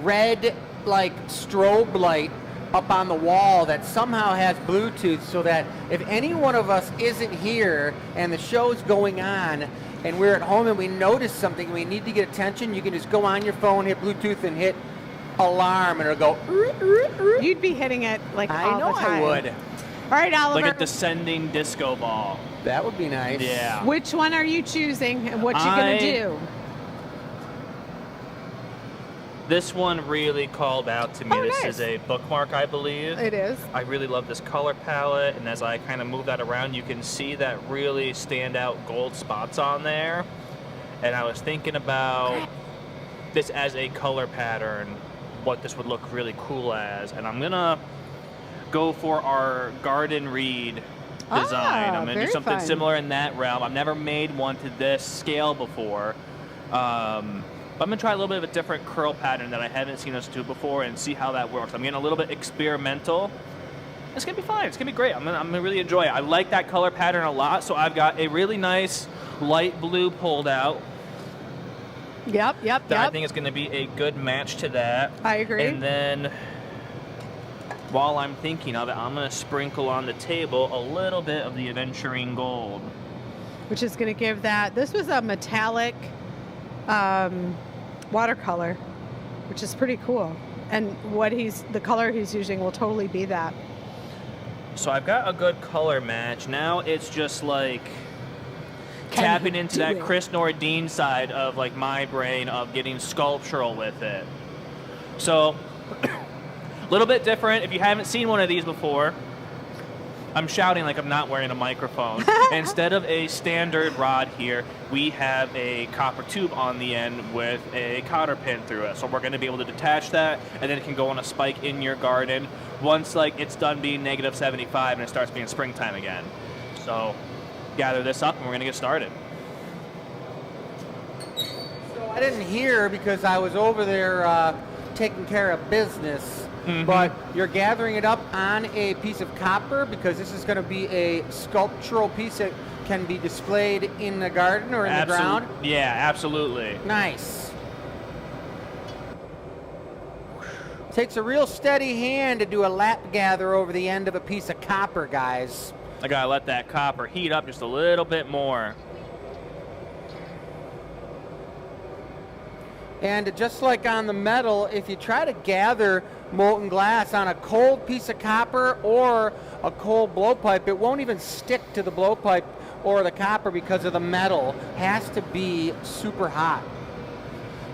Speaker 3: red like strobe light up on the wall that somehow has Bluetooth, so that if any one of us isn't here and the show's going on and we're at home and we notice something and we need to get attention, you can just go on your phone, hit Bluetooth, and hit alarm, and it'll go.
Speaker 1: You'd be hitting it like
Speaker 3: I
Speaker 1: all
Speaker 3: know
Speaker 1: the time.
Speaker 3: I would.
Speaker 1: All right, Oliver.
Speaker 4: Like a descending disco ball.
Speaker 3: That would be nice.
Speaker 4: Yeah.
Speaker 1: Which one are you choosing, and what you gonna
Speaker 4: I-
Speaker 1: do?
Speaker 4: This one really called out to me.
Speaker 1: Oh,
Speaker 4: This
Speaker 1: nice.
Speaker 4: is a bookmark, I believe.
Speaker 1: It is.
Speaker 4: I really love this color palette, and as I kind of move that around, you can see that really stand out gold spots on there. And I was thinking about this as a color pattern, what this would look really cool as. And I'm gonna go for our garden reed design. I'm gonna do
Speaker 1: very
Speaker 4: something
Speaker 1: fun.
Speaker 4: similar in that realm. I've never made one to this scale before. But I'm gonna try a little bit of a different curl pattern that I haven't seen us do before and see how that works. I'm getting a little bit experimental. It's gonna be fine. It's gonna be great. I'm gonna really enjoy it. I like that color pattern a lot. So I've got a really nice light blue pulled out
Speaker 1: Yep.
Speaker 4: that I think is gonna be a good match to that.
Speaker 1: I agree.
Speaker 4: And then while I'm thinking of it, I'm gonna sprinkle on the table a little bit of the aventurine gold.
Speaker 1: Which is gonna give that. This was a metallic watercolor, which is pretty cool. And the color he's using will totally be that.
Speaker 4: So I've got a good color match. Now it's just like
Speaker 1: Can
Speaker 4: tapping
Speaker 1: you
Speaker 4: into
Speaker 1: do
Speaker 4: that
Speaker 1: it?
Speaker 4: Chris Nordine side of like my brain of getting sculptural with it. So a little bit different. If you haven't seen one of these before, I'm shouting like I'm not wearing a microphone. Instead of a standard rod here, we have a copper tube on the end with a cotter pin through it. So we're going to be able to detach that, and then it can go on a spike in your garden once like it's done being negative 75 and it starts being springtime again. So gather this up and we're going to get started.
Speaker 3: So I didn't hear because I was over there taking care of business. But you're gathering it up on a piece of copper because this is going to be a sculptural piece that can be displayed in the garden or in the ground.
Speaker 4: Yeah, absolutely.
Speaker 3: Nice. Takes a real steady hand to do a lap gather over the end of a piece of copper, guys.
Speaker 4: I gotta let that copper heat up just a little bit more.
Speaker 3: And just like on the metal, if you try to gather molten glass on a cold piece of copper or a cold blowpipe, it won't even stick to the blowpipe or the copper because of the metal. Has to be super hot.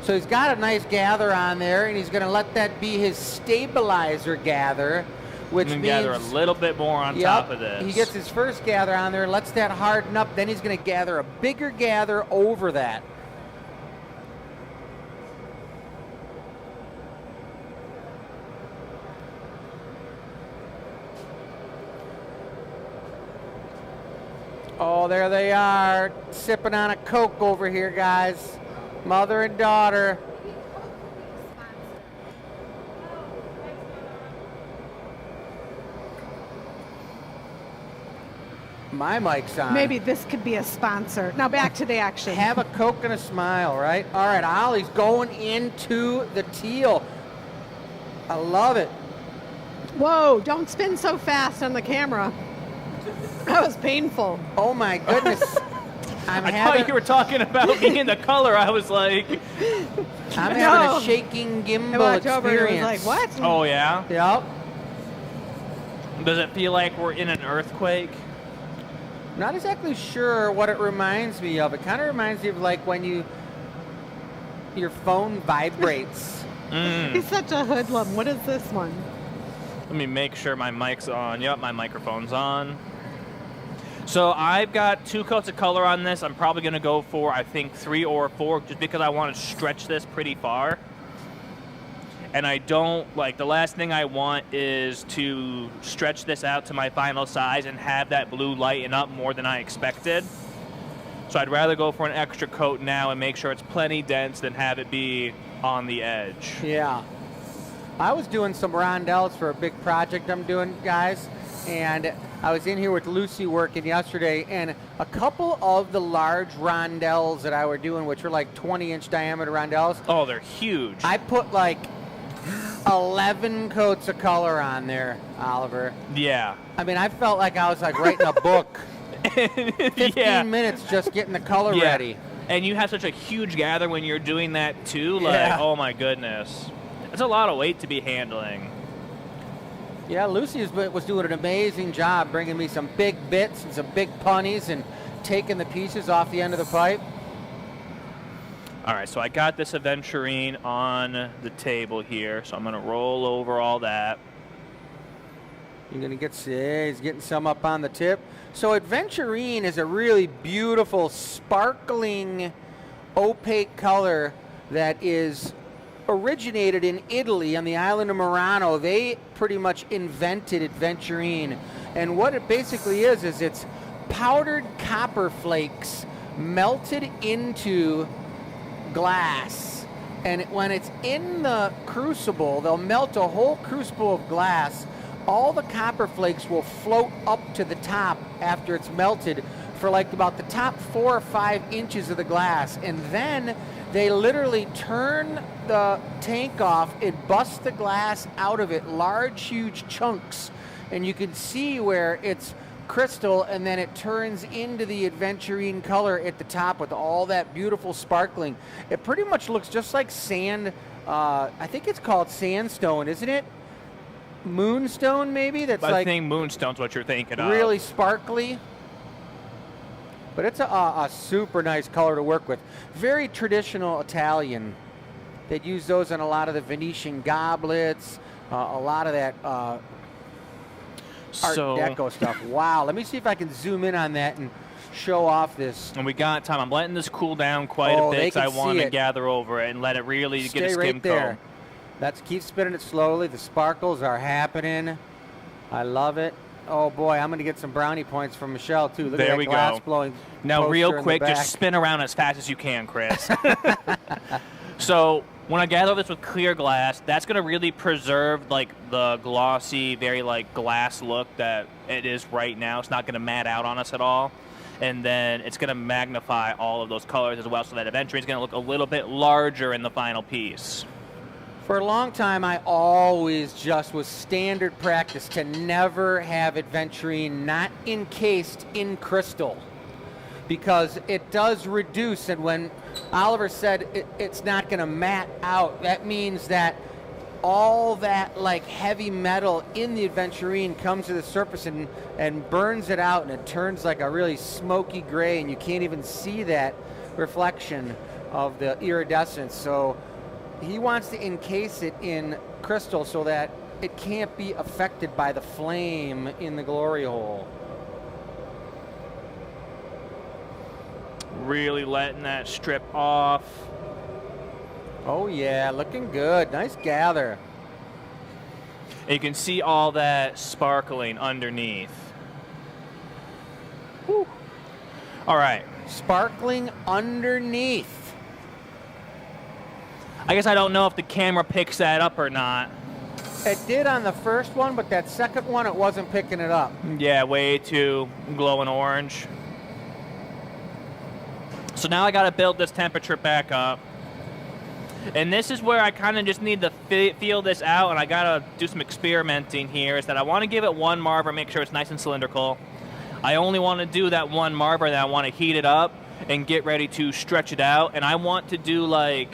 Speaker 3: So he's got a nice gather on there, and he's going to let that be his stabilizer gather, which
Speaker 4: You can
Speaker 3: means
Speaker 4: gather a little bit more on top of this.
Speaker 3: he gets his first gather on there, lets that harden up, then he's going to gather a bigger gather over that. Oh, there they are, sipping on a Coke over here, guys. Mother and daughter. My mic's on.
Speaker 1: Maybe this could be a sponsor. Now back to the action.
Speaker 3: Have a Coke and a smile, right? All right, Ollie's going into the teal. I love it.
Speaker 1: Whoa, don't spin so fast on the camera. That was painful.
Speaker 3: Oh my goodness.
Speaker 4: I thought you were talking about me in the color. I was like...
Speaker 3: I'm having a shaking gimbal experience.
Speaker 1: Over and was like, what?
Speaker 4: Oh, yeah?
Speaker 3: Yep.
Speaker 4: Does it feel like we're in an earthquake?
Speaker 3: Not exactly sure what it reminds me of. It kind of reminds me of like when your phone vibrates.
Speaker 1: He's such a hoodlum. What is this one?
Speaker 4: Let me make sure my mic's on. Yep, my microphone's on. So I've got 2 coats of color on this. I'm probably going to go for, I think, 3 or 4, just because I want to stretch this pretty far. And I don't, like, the last thing I want is to stretch this out to my final size and have that blue lighten up more than I expected. So I'd rather go for an extra coat now and make sure it's plenty dense than have it be on the edge.
Speaker 3: Yeah. I was doing some rondelles for a big project I'm doing, guys, and I was in here with Lucy working yesterday, and a couple of the large rondelles that I were doing, which were like 20-inch diameter rondelles.
Speaker 4: Oh, they're huge.
Speaker 3: I put like 11 coats of color on there, Oliver.
Speaker 4: Yeah.
Speaker 3: I mean, I felt like I was like writing a book. 15 minutes just getting the color ready.
Speaker 4: And you have such a huge gather when you're doing that too. Like, oh my goodness. It's a lot of weight to be handling.
Speaker 3: Yeah, Lucy was doing an amazing job bringing me some big bits and some big punnies and taking the pieces off the end of the pipe.
Speaker 4: All right, so I got this aventurine on the table here, so I'm going to roll over all that.
Speaker 3: You're going to get, he's getting some up on the tip. So aventurine is a really beautiful, sparkling, opaque color that is originated in Italy on the island of Murano. They pretty much invented aventurine. And what it basically is it's powdered copper flakes melted into glass. And when it's in the crucible, they'll melt a whole crucible of glass. All the copper flakes will float up to the top after it's melted for like about the top 4 or 5 inches of the glass. And then they literally turn the tank off and bust the glass out of it, large, huge chunks. And you can see where it's crystal, and then it turns into the aventurine color at the top with all that beautiful sparkling. It pretty much looks just like sand. I think it's called sandstone, isn't it? Moonstone, maybe?
Speaker 4: I think moonstone's what you're thinking of.
Speaker 3: Really sparkly. But it's a super nice color to work with. Very traditional Italian. They'd use those on a lot of the Venetian goblets, a lot of that Art Deco stuff. Wow, let me see if I can zoom in on that and show off this.
Speaker 4: And we got time. I'm letting this cool down quite a bit, so I want to gather over it and let it really get a skim coat.
Speaker 3: Let's keep spinning it slowly. The sparkles are happening. I love it. Oh boy, I'm going to get some brownie points from Michelle too. Look at that glass blowing.
Speaker 4: Now, real quick, just spin around as fast as you can, Chris. So when I gather this with clear glass, that's going to really preserve like the glossy, very like glass look that it is right now. It's not going to mat out on us at all. And then it's going to magnify all of those colors as well, so that aventurine is going to look a little bit larger in the final piece.
Speaker 3: For a long time, I always just was standard practice to never have aventurine not encased in crystal, because it does reduce. And when Oliver said it's not going to mat out, that means that all that like heavy metal in the aventurine comes to the surface and burns it out, and it turns like a really smoky gray, and you can't even see that reflection of the iridescence. So he wants to encase it in crystal so that it can't be affected by the flame in the glory hole.
Speaker 4: Really letting that strip off.
Speaker 3: Oh yeah, looking good. Nice gather.
Speaker 4: And you can see all that sparkling underneath.
Speaker 3: Whew.
Speaker 4: All right.
Speaker 3: Sparkling underneath.
Speaker 4: I guess I don't know if the camera picks that up or not.
Speaker 3: It did on the first one, but that second one, it wasn't picking it up.
Speaker 4: Yeah, way too glowing orange. So now I got to build this temperature back up. And this is where I kind of just need to feel this out, and I got to do some experimenting here, is that I want to give it one marver, make sure it's nice and cylindrical. I only want to do that one marver, and then I want to heat it up and get ready to stretch it out. And I want to do like,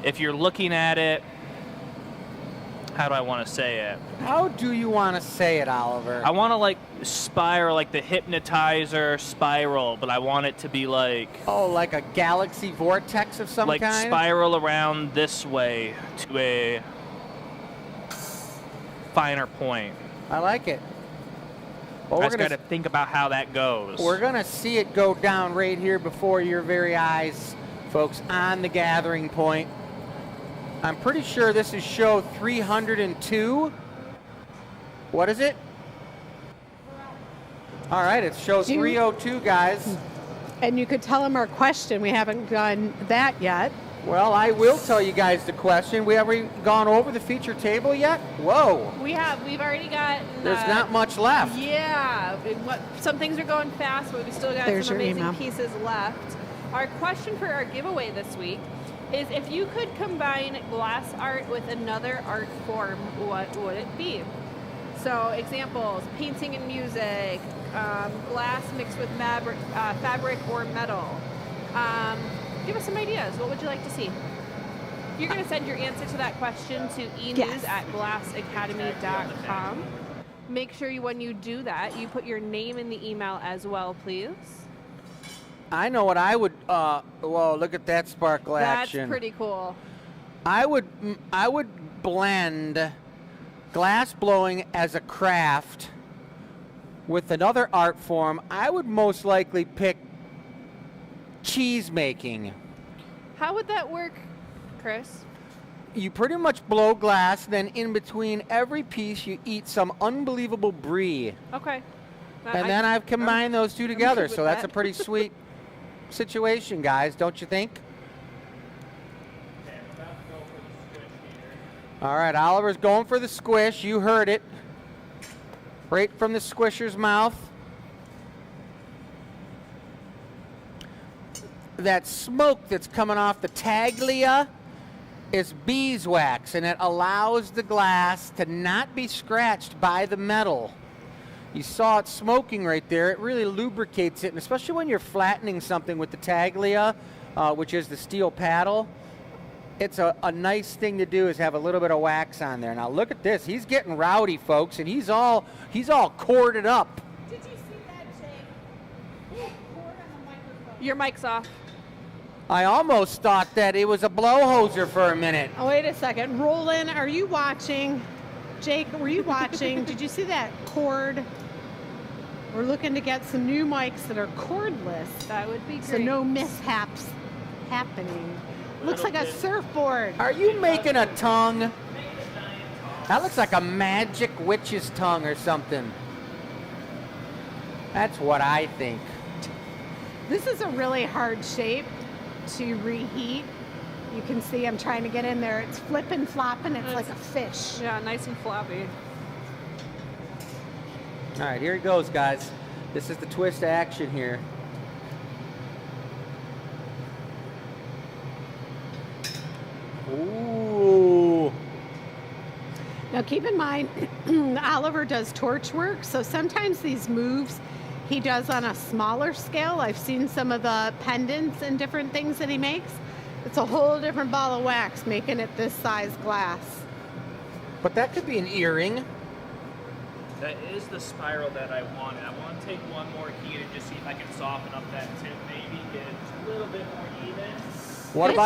Speaker 4: if you're looking at it, how do I want to say it?
Speaker 3: How do you want to say it, Oliver?
Speaker 4: I want to like spiral, like the hypnotizer spiral, but I want it to be like...
Speaker 3: Oh, like a galaxy vortex of some kind?
Speaker 4: Like spiral around this way to a finer point.
Speaker 3: I like it. Well,
Speaker 4: I just got to think about how that goes.
Speaker 3: We're going to see it go down right here before your very eyes, folks, on the gathering point. I'm pretty sure this is show 302. What is it? All right, it's show 302, guys.
Speaker 1: And you could tell them our question. We haven't done that yet.
Speaker 3: Well, I will tell you guys the question. We haven't gone over the feature table yet? Whoa.
Speaker 2: We have. We've already got...
Speaker 3: There's not much left.
Speaker 2: Yeah. Some things are going fast, but we still got some amazing pieces left. Our question for our giveaway this week is, if you could combine glass art with another art form, what would it be? So examples, painting and music, glass mixed with fabric or metal. Give us some ideas. What would you like to see? You're going to send your answer to that question to enews@glassacademy.com. Make sure when you do that, you put your name in the email as well, please.
Speaker 3: I know what I would, whoa, look at that sparkle action.
Speaker 2: That's pretty cool.
Speaker 3: I would blend glass blowing as a craft with another art form. I would most likely pick cheese making.
Speaker 2: How would that work, Chris?
Speaker 3: You pretty much blow glass, then in between every piece you eat some unbelievable brie.
Speaker 2: Okay.
Speaker 3: And then I've combined those two together, so that's a pretty sweet situation, guys, don't you think? All right, Oliver's going for the squish. You heard it. Right from the squisher's mouth. That smoke that's coming off the taglia is beeswax, and it allows the glass to not be scratched by the metal. You saw it smoking right there. It really lubricates it, and especially when you're flattening something with the taglia, which is the steel paddle, it's a nice thing to do is have a little bit of wax on there. Now look at this. He's getting rowdy, folks, and he's all corded up.
Speaker 1: Did you see that, Jake? Cord on the microphone.
Speaker 2: Your mic's off.
Speaker 3: I almost thought that it was a blowhoser for a minute.
Speaker 1: Oh, wait a second. Roland, are you watching? Jake, were you watching? Did you see that cord? We're looking to get some new mics that are cordless.
Speaker 2: That would be great.
Speaker 1: So no mishaps happening. Looks like a surfboard.
Speaker 3: Are you making a tongue? That looks like a magic witch's tongue or something. That's what I think.
Speaker 1: This is a really hard shape to reheat. You can see I'm trying to get in there. It's flipping, flopping. It's like a fish.
Speaker 2: Yeah, nice and floppy.
Speaker 3: All right, here he goes, guys. This is the twist action here. Ooh.
Speaker 1: Now keep in mind, Oliver does torch work, so sometimes these moves he does on a smaller scale. I've seen some of the pendants and different things that he makes. It's a whole different ball of wax making it this size glass.
Speaker 3: But that could be an earring.
Speaker 4: That is the spiral that I wanted. I want to take one more heat and just see if I can soften up that tip, maybe get it a little bit more even.
Speaker 3: What
Speaker 1: Nice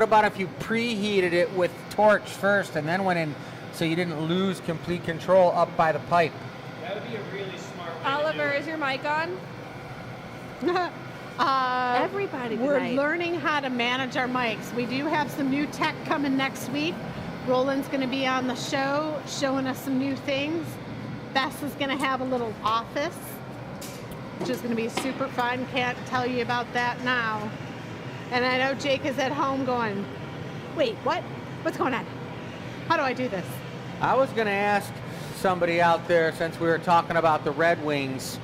Speaker 3: about if you preheated it with torch first and then went in so you didn't lose complete control up by the pipe?
Speaker 4: That would be a really smart way
Speaker 2: Oliver,
Speaker 4: to do it.
Speaker 2: is your mic on? Everybody
Speaker 1: We're
Speaker 2: tonight.
Speaker 1: learning how to manage our mics. We do have some new tech coming next week. Roland's going to be on the show showing us some new things Bess is going to have a little office, which is going to be super fun. Can't tell you about that now. And I know Jake is at home going, wait, what? What's going on? How do I do this?
Speaker 3: I was going to ask somebody out there, since we were talking about the Red Wings.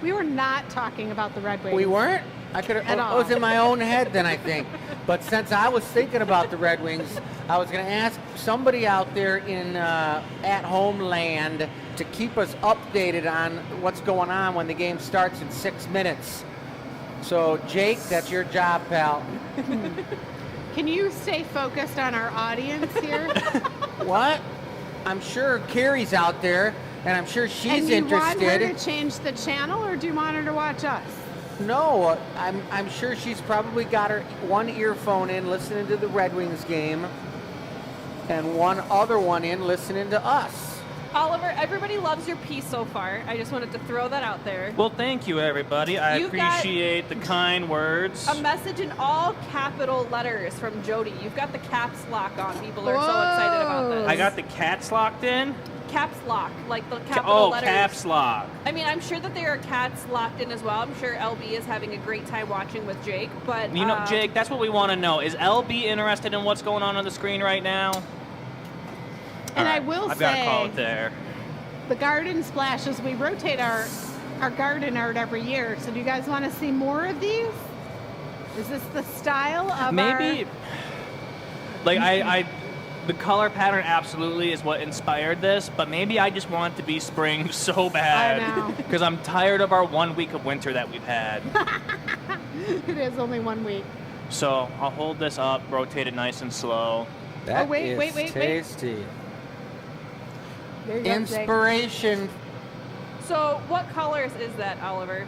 Speaker 1: We were not talking about the Red Wings.
Speaker 3: We weren't? I was in my own head then, I think. But since I was thinking about the Red Wings, I was going to ask somebody out there in at-home land to keep us updated on what's going on when the game starts in 6 minutes. So, Jake, that's your job, pal.
Speaker 1: Can you stay focused on our audience here?
Speaker 3: What? I'm sure Carrie's out there, and I'm sure she's interested.
Speaker 1: And you want her to change the channel, or do you want her to watch us?
Speaker 3: No, I'm sure she's probably got her one earphone in listening to the Red Wings game, and one other one in listening to us.
Speaker 2: Oliver, everybody loves your piece so far. I just wanted to throw that out there.
Speaker 4: Well, thank you, everybody. I appreciate the kind words.
Speaker 2: A message in all capital letters from Jody. You've got the caps lock on. People are so excited about this.
Speaker 4: I got the cats locked in?
Speaker 2: Caps lock, like the capital letters.
Speaker 4: Caps lock.
Speaker 2: I mean, I'm sure that there are cats locked in as well. I'm sure LB is having a great time watching with Jake, but...
Speaker 4: You know, Jake, that's what we want to know. Is LB interested in what's going on the screen right now?
Speaker 1: And I will
Speaker 4: I've
Speaker 1: say...
Speaker 4: got to call it there.
Speaker 1: The garden splashes, we rotate our garden art every year. So do you guys want to see more of these? Is this the style of
Speaker 4: Maybe... Like, the color pattern absolutely is what inspired this, but maybe I just want it to be spring so bad.
Speaker 1: I know.
Speaker 4: Because I'm tired of our 1 week of winter that we've had.
Speaker 1: It is only 1 week.
Speaker 4: So I'll hold this up, rotate it nice and slow.
Speaker 3: That
Speaker 1: wait,
Speaker 3: is
Speaker 1: wait.
Speaker 3: tasty.
Speaker 1: There you go,
Speaker 3: Inspiration.
Speaker 1: Jake.
Speaker 2: So what colors is that, Oliver?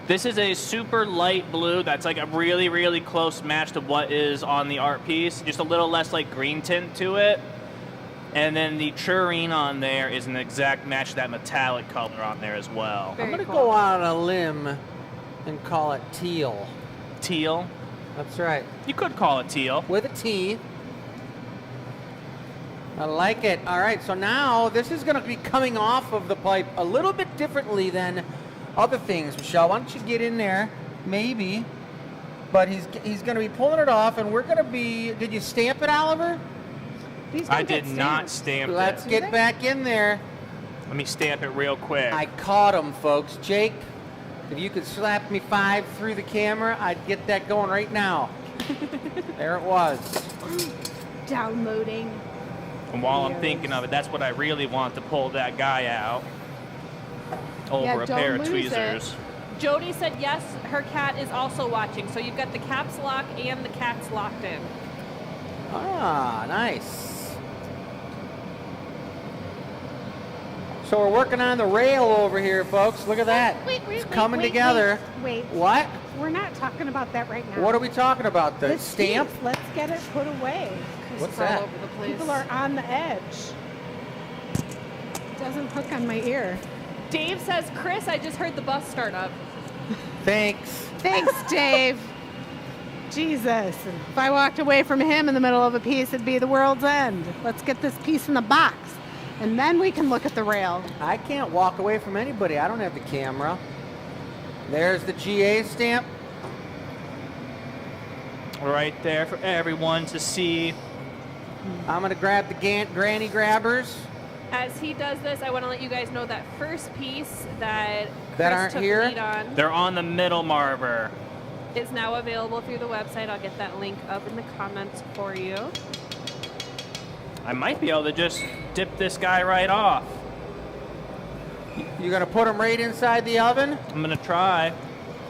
Speaker 4: This is a super light blue that's like a really, really close match to what is on the art piece. Just a little less like green tint to it. And then the tureen on there is an exact match to that metallic color on there as well.
Speaker 3: I'm going to go out on a limb and call it teal.
Speaker 4: Teal?
Speaker 3: That's right.
Speaker 4: You could call it teal.
Speaker 3: With a T. I like it. All right, so now this is going to be coming off of the pipe a little bit differently than other things. Michelle, why don't you get in there? Maybe. But he's going to be pulling it off, and we're going to be... Did you stamp it, Oliver?
Speaker 4: I did not stamp it.
Speaker 3: Let's get back in there.
Speaker 4: Let me stamp it real quick.
Speaker 3: I caught him, folks. Jake, if you could slap me 5 through the camera, I'd get that going right now. There it was.
Speaker 1: Downloading.
Speaker 4: And while I'm thinking of it, that's what I really want to pull that guy out over a pair of tweezers.
Speaker 2: Jody said yes, her cat is also watching. So you've got the caps lock and the cats locked in.
Speaker 3: Ah, nice. So we're working on the rail over here, folks. Look at that. It's coming together.
Speaker 1: Wait.
Speaker 3: What?
Speaker 1: We're not talking about that right now.
Speaker 3: What are we talking about? The stamp?
Speaker 1: Piece, let's get it put away.
Speaker 3: What's that?
Speaker 2: All over the place.
Speaker 1: People are on the edge. It doesn't hook on my ear.
Speaker 2: Dave says, Chris, I just heard the bus start up.
Speaker 3: Thanks.
Speaker 1: Thanks, Dave. Jesus. If I walked away from him in the middle of a piece, it'd be the world's end. Let's get this piece in the box, and then we can look at the rail.
Speaker 3: I can't walk away from anybody. I don't have the camera. There's the GA stamp.
Speaker 4: Right there for everyone to see.
Speaker 3: I'm going to grab the granny grabbers.
Speaker 2: As he does this, I want to let you guys know that first piece that
Speaker 3: That
Speaker 2: Chris
Speaker 3: aren't
Speaker 2: took
Speaker 3: here?
Speaker 2: lead on
Speaker 4: They're on the middle marver.
Speaker 2: is now available through the website. I'll get that link up in the comments for you.
Speaker 4: I might be able to just dip this guy right off.
Speaker 3: You're going to put them right inside the oven?
Speaker 4: I'm going to try.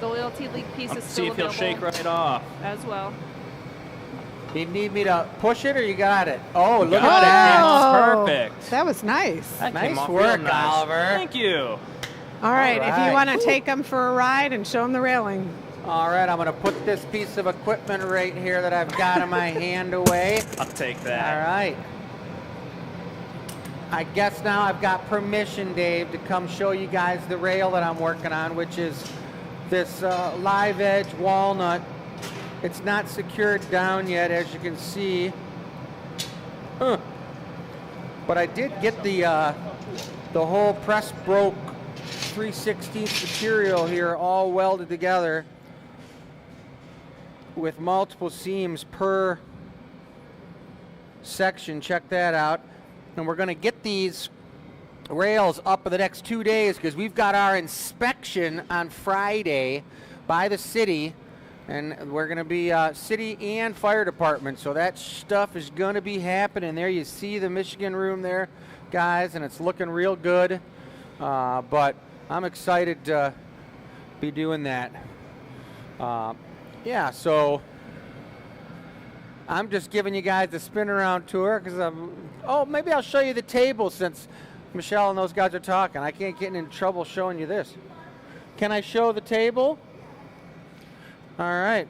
Speaker 2: The Loyalty League piece is
Speaker 4: See
Speaker 2: still
Speaker 4: if he'll
Speaker 2: available
Speaker 4: shake right off.
Speaker 2: as well.
Speaker 3: Do you need me to push it, or you got it? Oh, look
Speaker 4: Got
Speaker 3: at
Speaker 4: it.
Speaker 3: that.
Speaker 4: Came off perfect.
Speaker 1: That was nice.
Speaker 4: That
Speaker 3: Nice
Speaker 4: came off
Speaker 3: work,
Speaker 4: real nice.
Speaker 3: Oliver.
Speaker 4: Thank you.
Speaker 1: All right, if you want to
Speaker 3: Ooh.
Speaker 1: take them for a ride and show them the railing.
Speaker 3: All right, I'm going to put this piece of equipment right here that I've got in my hand away.
Speaker 4: I'll take
Speaker 3: All
Speaker 4: that.
Speaker 3: right. I guess now I've got permission, Dave, to come show you guys the rail that I'm working on, which is this live edge walnut. It's not secured down yet, as you can see. But I did get the the whole press broke 3/16 material here all welded together with multiple seams per section. Check that out. And we're going to get these rails up in the next 2 days because we've got our inspection on Friday by the city, and we're going to be city and fire department, so that stuff is going to be happening there. You see the Michigan room there, guys, and it's looking real good, but I'm excited to be doing that. Yeah, so I'm just giving you guys a spin around tour because maybe I'll show you the table since Michelle and those guys are talking. I can't get in trouble showing you this. Can I show the table? All right.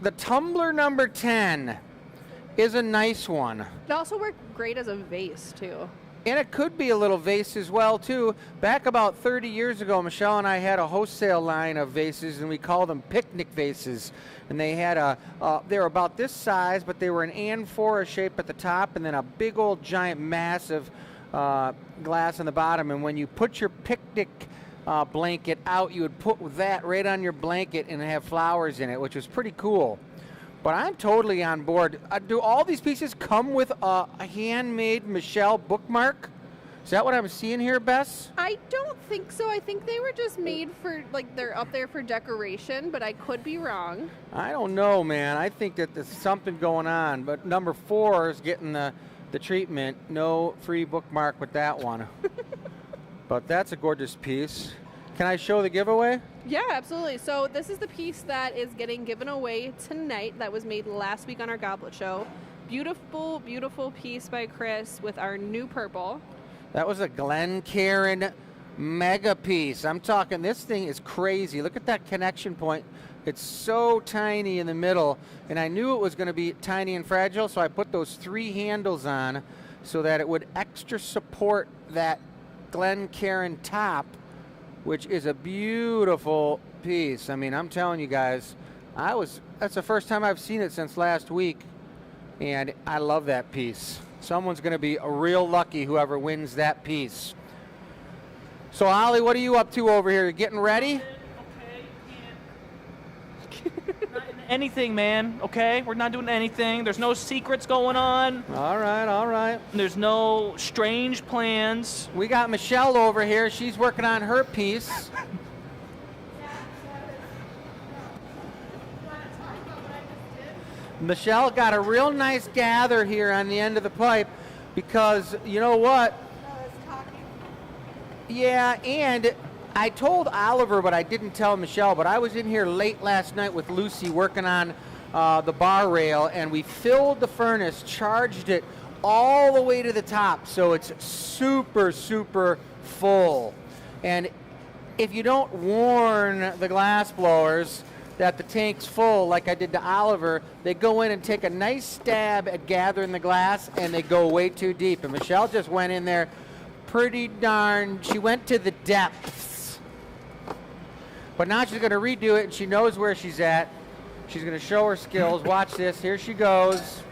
Speaker 3: The tumbler number 10 is a nice one.
Speaker 2: It also worked great as a vase, too.
Speaker 3: And it could be a little vase as well, too. Back about 30 years ago, Michelle and I had a wholesale line of vases, and we called them picnic vases. And they had they were about this size, but they were an amphora shape at the top, and then a big old giant massive glass on the bottom. And when you put your picnic blanket out, you would put that right on your blanket and have flowers in it, which was pretty cool. But I'm totally on board. Do all these pieces come with a handmade Michelle bookmark? Is that what I'm seeing here, Bess?
Speaker 2: I don't think so. I think they were just made for, like, they're up there for decoration, but I could be wrong.
Speaker 3: I don't know, man. I think that there's something going on. But number 4 is getting the treatment. No free bookmark with that one. But that's a gorgeous piece. Can I show the giveaway?
Speaker 2: Yeah, absolutely. So this is the piece that is getting given away tonight that was made last week on our Goblet Show. Beautiful, beautiful piece by Chris with our new purple.
Speaker 3: That was a Glencairn mega piece. I'm talking, this thing is crazy. Look at that connection point. It's so tiny in the middle, and I knew it was going to be tiny and fragile, so I put those 3 handles on so that it would extra support that Glencairn top, which is a beautiful piece. I mean, I'm telling you guys, that's the first time I've seen it since last week, and I love that piece. Someone's going to be real lucky, whoever wins that piece. So, Ollie, what are you up to over here? You getting ready?
Speaker 4: Not into anything, man, okay? We're not doing anything. There's no secrets going on.
Speaker 3: All right, all right.
Speaker 4: There's no strange plans.
Speaker 3: We got Michelle over here. She's working on her piece. Michelle got a real nice gather here on the end of the pipe because, you know what? Yeah, and I told Oliver, but I didn't tell Michelle, but I was in here late last night with Lucy working on the bar rail, and we filled the furnace, charged it all the way to the top, so it's super, super full. And if you don't warn the glass blowers that the tank's full, like I did to Oliver, they go in and take a nice stab at gathering the glass, and they go way too deep. And Michelle just went in there pretty darn, she went to the depths. But now she's going to redo it, and she knows where she's at. She's going to show her skills. Watch this. Here she goes.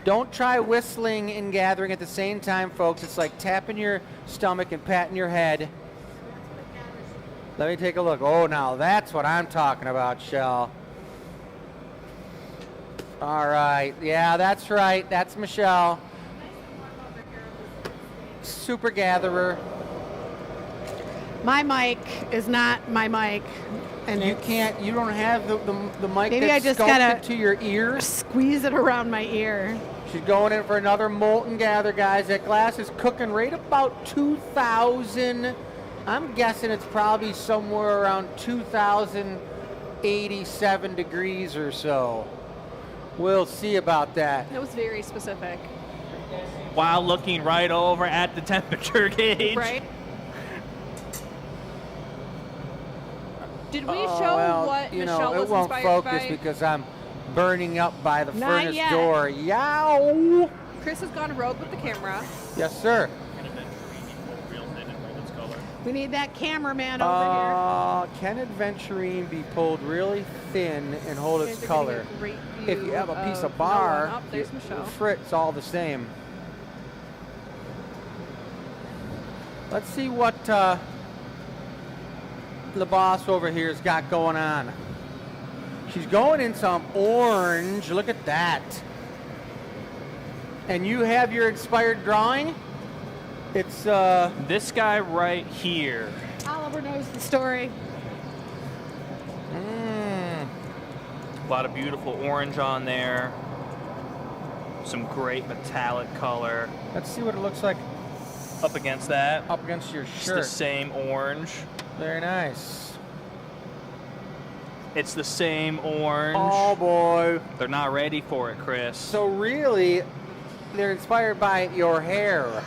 Speaker 3: Don't try whistling and gathering at the same time, folks. It's like tapping your stomach and patting your head. Let me take a look. Oh, now that's what I'm talking about, Shell. All right. Yeah, that's right. That's Michelle. Super gatherer.
Speaker 1: My mic is not my mic. And
Speaker 3: you don't have the mic
Speaker 1: maybe
Speaker 3: that's
Speaker 1: I just
Speaker 3: sculpted
Speaker 1: gotta
Speaker 3: to your ears?
Speaker 1: Squeeze it around my ear.
Speaker 3: She's going in for another molten gather, guys. That glass is cooking right about 2,000. I'm guessing it's probably somewhere around 2,087 degrees or so. We'll see about that.
Speaker 2: That was very specific.
Speaker 4: While looking right over at the temperature gauge.
Speaker 2: Right. Did we show what Michelle was inspired by?
Speaker 3: It won't focus because I'm burning up by the
Speaker 1: Not
Speaker 3: furnace
Speaker 1: yet.
Speaker 3: door. Yow!
Speaker 2: Chris has gone rogue with the camera.
Speaker 3: Yes, sir.
Speaker 1: We need that cameraman over
Speaker 3: Can Adventurine be pulled really thin and hold its color? If you have a piece of bar,
Speaker 2: there's Michelle.
Speaker 3: it's all the same. Let's see what the boss over here has got going on. She's going in some orange. Look at that. And you have your inspired drawing? It's
Speaker 4: this guy right here.
Speaker 1: Oliver knows the story.
Speaker 4: A lot of beautiful orange on there. Some great metallic color.
Speaker 3: Let's see what it looks like
Speaker 4: Up against that.
Speaker 3: up against your
Speaker 4: It's
Speaker 3: shirt.
Speaker 4: the same orange.
Speaker 3: Very nice.
Speaker 4: It's the same orange.
Speaker 3: Oh boy.
Speaker 4: They're not ready for it, Chris.
Speaker 3: So really, they're inspired by your hair.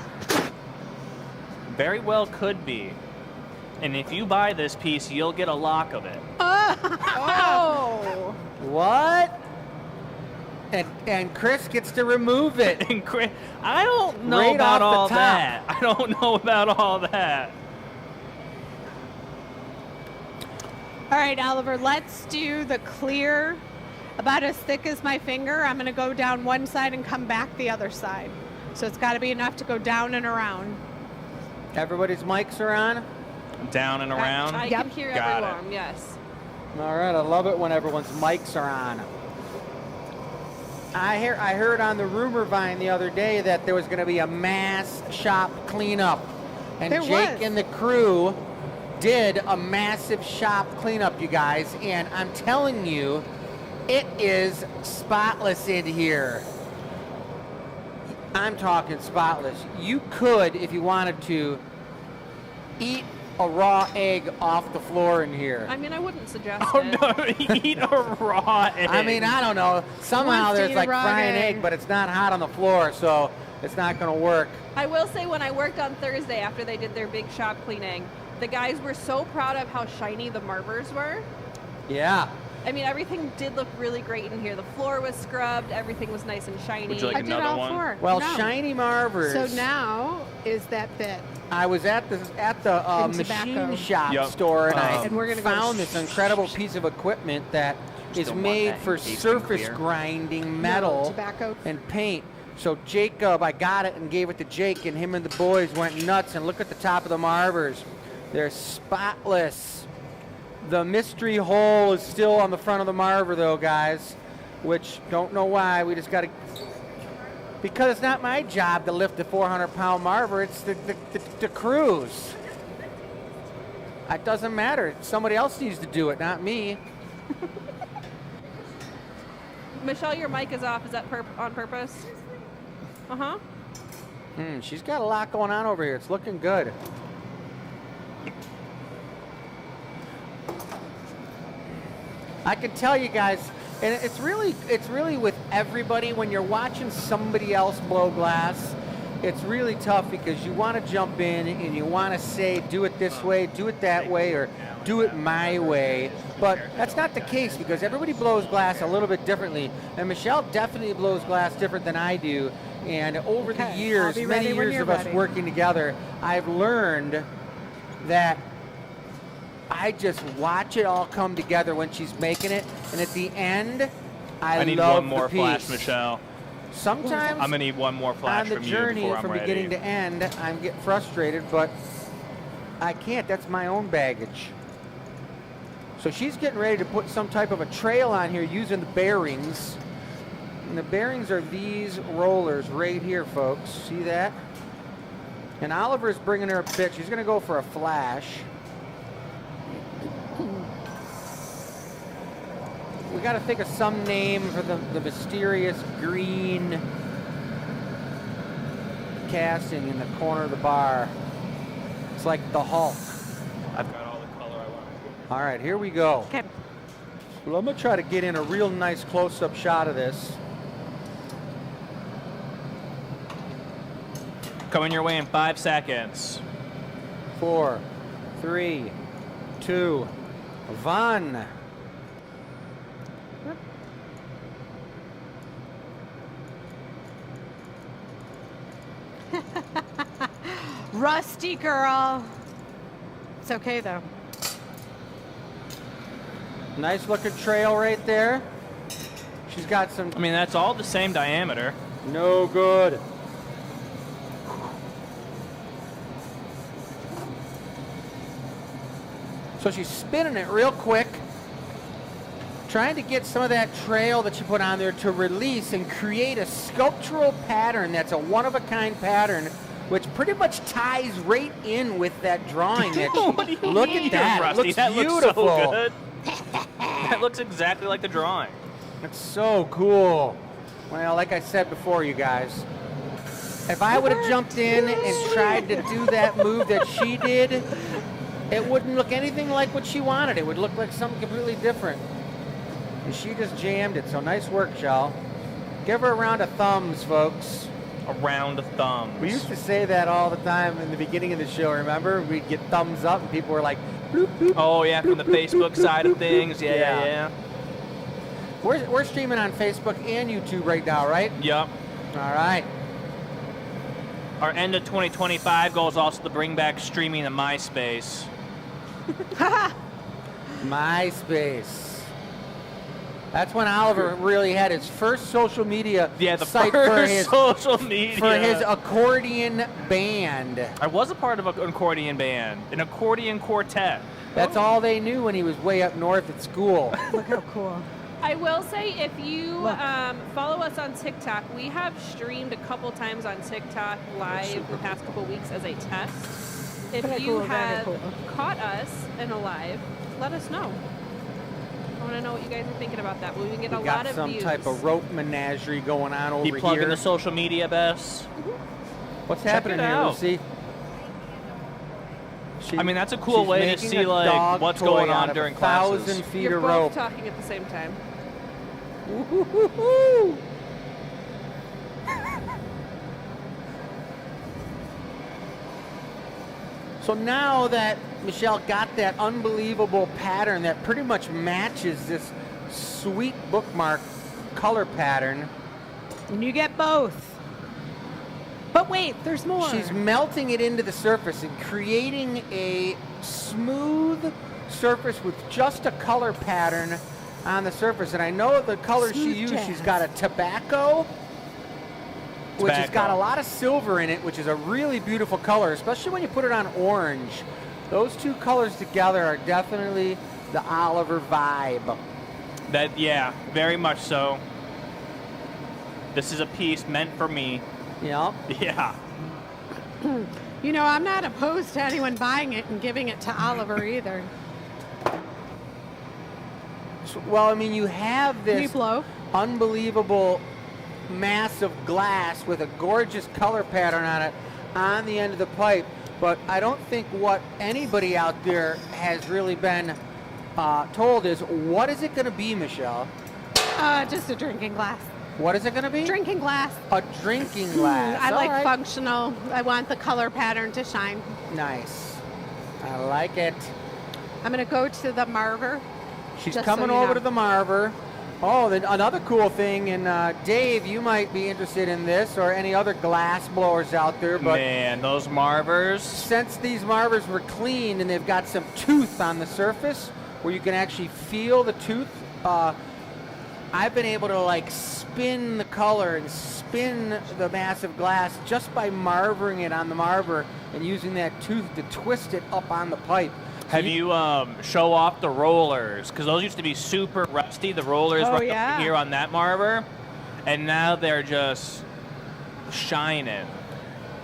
Speaker 4: Very well could be. And if you buy this piece, you'll get a lock of it.
Speaker 2: Oh!
Speaker 3: What? And Chris gets to remove it.
Speaker 4: And Chris, I don't know
Speaker 3: Right
Speaker 4: about
Speaker 3: off
Speaker 4: all
Speaker 3: the top.
Speaker 4: that. I don't know about all that.
Speaker 1: All right, Oliver, let's do the clear, about as thick as my finger. I'm going to go down one side and come back the other side. So it's got to be enough to go down and around.
Speaker 3: Everybody's mics are on.
Speaker 4: Down and around.
Speaker 2: I
Speaker 1: Yep.
Speaker 2: can hear
Speaker 4: Got it.
Speaker 2: everyone, yes.
Speaker 3: All right, I love it when everyone's mics are on. I heard on the rumor vine the other day that there was going to be a mass shop cleanup, and
Speaker 1: There
Speaker 3: Jake
Speaker 1: was.
Speaker 3: and the crew did a massive shop cleanup, you guys, and I'm telling you, it is spotless in here. I'm talking spotless. You could, if you wanted to, eat a raw egg off the floor in here.
Speaker 2: I mean, I wouldn't suggest
Speaker 4: Oh
Speaker 2: it.
Speaker 4: no, eat a raw egg.
Speaker 3: I mean, I don't know. Somehow
Speaker 1: wants to
Speaker 3: there's
Speaker 1: eat a
Speaker 3: like
Speaker 1: raw
Speaker 3: frying
Speaker 1: egg.
Speaker 3: egg, but it's not hot on the floor, so it's not going to work.
Speaker 2: I will say, when I worked on Thursday after they did their big shop cleaning, the guys were so proud of how shiny the marbles were.
Speaker 3: Yeah.
Speaker 2: I mean, everything did look really great in here. The floor was scrubbed. Everything was nice and shiny.
Speaker 4: Would you like
Speaker 1: I did
Speaker 4: another
Speaker 1: all
Speaker 4: one?
Speaker 1: 4.
Speaker 3: Well,
Speaker 1: No.
Speaker 3: shiny marvers.
Speaker 1: So now is that bit.
Speaker 3: I was at the
Speaker 1: And
Speaker 3: machine
Speaker 1: tobacco.
Speaker 3: shop
Speaker 4: Yep.
Speaker 3: store, and I
Speaker 1: And we're gonna go
Speaker 3: found this incredible piece of equipment that is
Speaker 4: don't want
Speaker 3: made
Speaker 4: that
Speaker 3: for
Speaker 4: encased in
Speaker 3: surface
Speaker 4: clear.
Speaker 3: grinding
Speaker 1: No,
Speaker 3: metal
Speaker 1: tobacco.
Speaker 3: and paint. So Jacob, I got it and gave it to Jake, and him and the boys went nuts. And look at the top of the marvers. They're spotless. The mystery hole is still on the front of the marver, though, guys, which don't know why. We just got to... Because it's not my job to lift the 400-pound marver. It's the crew's. It doesn't matter. Somebody else needs to do it, not me.
Speaker 2: Michelle, your mic is off. Is that on purpose? Uh-huh.
Speaker 3: She's got a lot going on over here. It's looking good. I can tell you guys, and it's really with everybody, when you're watching somebody else blow glass, it's really tough because you want to jump in and you want to say, do it this way, do it that way, or do it my way. But that's not the case because everybody blows glass a little bit differently. And Michelle definitely blows glass different than I do. And over the
Speaker 1: Okay,
Speaker 3: years,
Speaker 1: I'll be
Speaker 3: many
Speaker 1: ready when
Speaker 3: years
Speaker 1: you're
Speaker 3: of us
Speaker 1: ready.
Speaker 3: working together, I've learned that I just watch it all come together when she's making it. And at the end, I
Speaker 4: need
Speaker 3: love
Speaker 4: one more
Speaker 3: the
Speaker 4: flash,
Speaker 3: piece.
Speaker 4: Michelle.
Speaker 3: Sometimes
Speaker 4: I'm gonna need one more flash
Speaker 3: on the
Speaker 4: from you
Speaker 3: journey
Speaker 4: before I'm
Speaker 3: from
Speaker 4: ready.
Speaker 3: beginning to end, I'm getting frustrated, but I can't. That's my own baggage. So she's getting ready to put some type of a trail on here using the bearings. And the bearings are these rollers right here, folks. See that? And Oliver's bringing her a bit. She's going to go for a flash. We got to think of some name for the mysterious green casting in the corner of the bar. It's like the Hulk.
Speaker 4: I've got all the color I want.
Speaker 3: All right, here we go.
Speaker 1: Okay.
Speaker 3: Well, I'm going to try to get in a real nice close-up shot of this.
Speaker 4: Coming your way in 5 seconds.
Speaker 3: 4, 3, 2, 1.
Speaker 1: Rusty girl. It's okay though.
Speaker 3: Nice looking trail right there. She's got some
Speaker 4: I mean, that's all the same diameter.
Speaker 3: no good. So she's spinning it real quick, trying to get some of that trail that she put on there to release and create a sculptural pattern that's a one-of-a-kind pattern, which pretty much ties right in with that drawing. Look at that.
Speaker 4: Rusty,
Speaker 3: It looks
Speaker 4: that
Speaker 3: beautiful.
Speaker 4: Looks so good. That looks exactly like the drawing.
Speaker 3: It's so cool. Well, like I said before, you guys, if I would have jumped in and tried to do that move that she did, it wouldn't look anything like what she wanted. It would look like something completely different. And she just jammed it. So nice work, Shell. Give her a round of thumbs, folks.
Speaker 4: A round of thumbs.
Speaker 3: We used to say that all the time in the beginning of the show, remember? We'd get thumbs up and people were like, bloop, bloop.
Speaker 4: Oh, yeah, from the Facebook side of things. Yeah.
Speaker 3: We're streaming on Facebook and YouTube right now, right?
Speaker 4: Yep.
Speaker 3: All right.
Speaker 4: Our end of 2025 goal is also to bring back streaming to MySpace.
Speaker 3: MySpace. That's when Oliver really had his first social media
Speaker 4: the
Speaker 3: site
Speaker 4: first social media.
Speaker 3: for his accordion band.
Speaker 4: I was a part of an accordion band, an accordion quartet.
Speaker 3: That's all they knew when he was way up north at school.
Speaker 1: Look how cool.
Speaker 2: I will say, if you follow us on TikTok, we have streamed a couple times on TikTok live the past couple weeks as a test. If you have caught us in a live, let us know. I want to know what you guys are thinking about that. We get a lot of
Speaker 3: some
Speaker 2: views.
Speaker 3: type of rope menagerie going on over
Speaker 4: You plug
Speaker 3: here.
Speaker 4: in the social media, Bess?
Speaker 3: What's happening
Speaker 4: it
Speaker 3: here,
Speaker 4: out.
Speaker 3: Lucy?
Speaker 4: I mean, that's a cool
Speaker 3: she's
Speaker 4: way to
Speaker 3: making
Speaker 4: see
Speaker 3: a
Speaker 4: like
Speaker 3: dog
Speaker 4: what's
Speaker 3: toy
Speaker 4: going
Speaker 3: out
Speaker 4: on
Speaker 3: of
Speaker 4: during
Speaker 3: 1,000
Speaker 4: classes.
Speaker 3: feet
Speaker 2: You're
Speaker 3: of
Speaker 2: both
Speaker 3: rope.
Speaker 2: talking at the same time.
Speaker 3: Woo-hoo-hoo-hoo. So now that Michelle got that unbelievable pattern that pretty much matches this sweet bookmark color pattern,
Speaker 1: And you get both. But wait, there's more.
Speaker 3: she's melting it into the surface and creating a smooth surface with just a color pattern on the surface. And I know the color she
Speaker 1: Smooth
Speaker 3: used,
Speaker 1: jazz.
Speaker 3: she's got a tobacco, which has got a lot of silver in it, which is a really beautiful color, especially when you put it on orange. Those two colors together are definitely the Oliver vibe.
Speaker 4: Yeah, very much so. This is a piece meant for me.
Speaker 3: Yeah.
Speaker 4: Yeah.
Speaker 1: You know, I'm not opposed to anyone buying it and giving it to Oliver either.
Speaker 3: So, well, I mean, you have
Speaker 1: Can you
Speaker 3: this
Speaker 1: blow?
Speaker 3: unbelievable mass of glass with a gorgeous color pattern on it on the end of the pipe, but I don't think what anybody out there has really been told is, what is it going to be, Michelle?
Speaker 1: Just a drinking glass.
Speaker 3: What is it going to be?
Speaker 1: Drinking glass.
Speaker 3: A drinking glass.
Speaker 1: I
Speaker 3: All
Speaker 1: like
Speaker 3: right.
Speaker 1: functional. I want the color pattern to shine.
Speaker 3: Nice. I like it.
Speaker 1: I'm going to go to the Marver.
Speaker 3: She's
Speaker 1: Just
Speaker 3: coming
Speaker 1: so you
Speaker 3: over
Speaker 1: know.
Speaker 3: to the Marver. Oh, then another cool thing, and Dave, you might be interested in this, or any other glass blowers out there, but
Speaker 4: Man, those Marvers.
Speaker 3: since these Marvers were cleaned and they've got some tooth on the surface where you can actually feel the tooth, I've been able to like spin the color and spin the massive glass just by marvering it on the Marver and using that tooth to twist it up on the pipe. So
Speaker 4: Have you show off the rollers? Because those used to be super rusty, the rollers
Speaker 1: Oh,
Speaker 4: right
Speaker 1: yeah.
Speaker 4: up here on that Marver. And now they're just shining.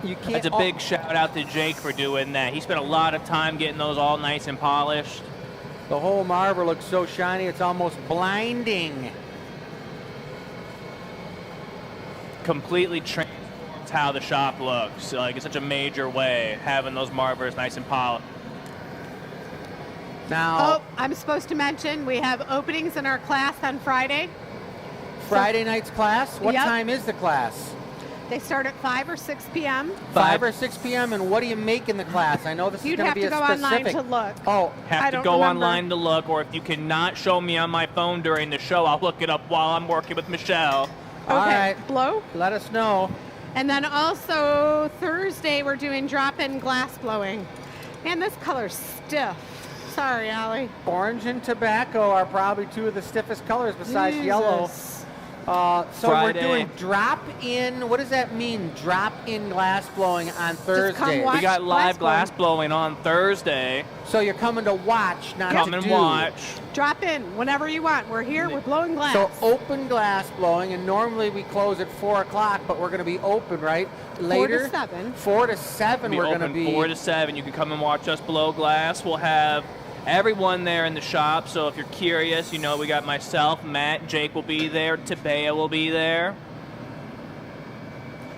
Speaker 3: You can't.
Speaker 4: That's a big shout out to Jake for doing that. He spent a lot of time getting those all nice and polished.
Speaker 3: The whole Marver looks so shiny, it's almost blinding.
Speaker 4: Completely transforms how the shop looks. Like, it's such a major way, having those Marvers nice and polished.
Speaker 3: Now,
Speaker 1: Oh, I'm supposed to mention we have openings in our class on Friday.
Speaker 3: Friday night's class. What
Speaker 1: Yep.
Speaker 3: time is the class?
Speaker 1: They start at 5 or 6 p.m.
Speaker 3: 5 or 6 p.m. And what do you make in the class? I know this is
Speaker 1: You'd
Speaker 3: going
Speaker 1: have
Speaker 3: to be
Speaker 1: to
Speaker 3: a
Speaker 1: go
Speaker 3: specific.
Speaker 1: online to look.
Speaker 3: Oh,
Speaker 4: Have
Speaker 1: I
Speaker 4: to
Speaker 1: don't
Speaker 4: go
Speaker 1: remember.
Speaker 4: online to look, or if you cannot show me on my phone during the show, I'll look it up while I'm working with Michelle.
Speaker 3: all
Speaker 1: Okay,
Speaker 3: right.
Speaker 1: blow.
Speaker 3: Let us know.
Speaker 1: And then also Thursday we're doing drop-in glass blowing. Man, this color's stiff. Sorry, Allie.
Speaker 3: Orange and tobacco are probably two of the stiffest colors besides yellow.
Speaker 1: Jesus.
Speaker 3: So
Speaker 4: Friday.
Speaker 3: we're doing drop-in. What does that mean? Drop-in glass blowing on Thursday.
Speaker 1: come watch
Speaker 4: We got live
Speaker 1: glass
Speaker 4: glass blowing on Thursday.
Speaker 3: So you're coming to watch, not
Speaker 4: Come
Speaker 3: to
Speaker 4: and
Speaker 3: do.
Speaker 4: watch.
Speaker 1: Drop in whenever you want. We're here. We're blowing glass.
Speaker 3: So open glass blowing, and normally we close at 4 o'clock, but we're going to be open, right? Later.
Speaker 1: 4 to 7.
Speaker 3: 4 to 7 we're going to
Speaker 4: open
Speaker 3: be.
Speaker 4: 4 to 7. You can come and watch us blow glass. We'll have everyone there in the shop. So if you're curious, we got myself, Matt, Jake will be there, Tabea will be there.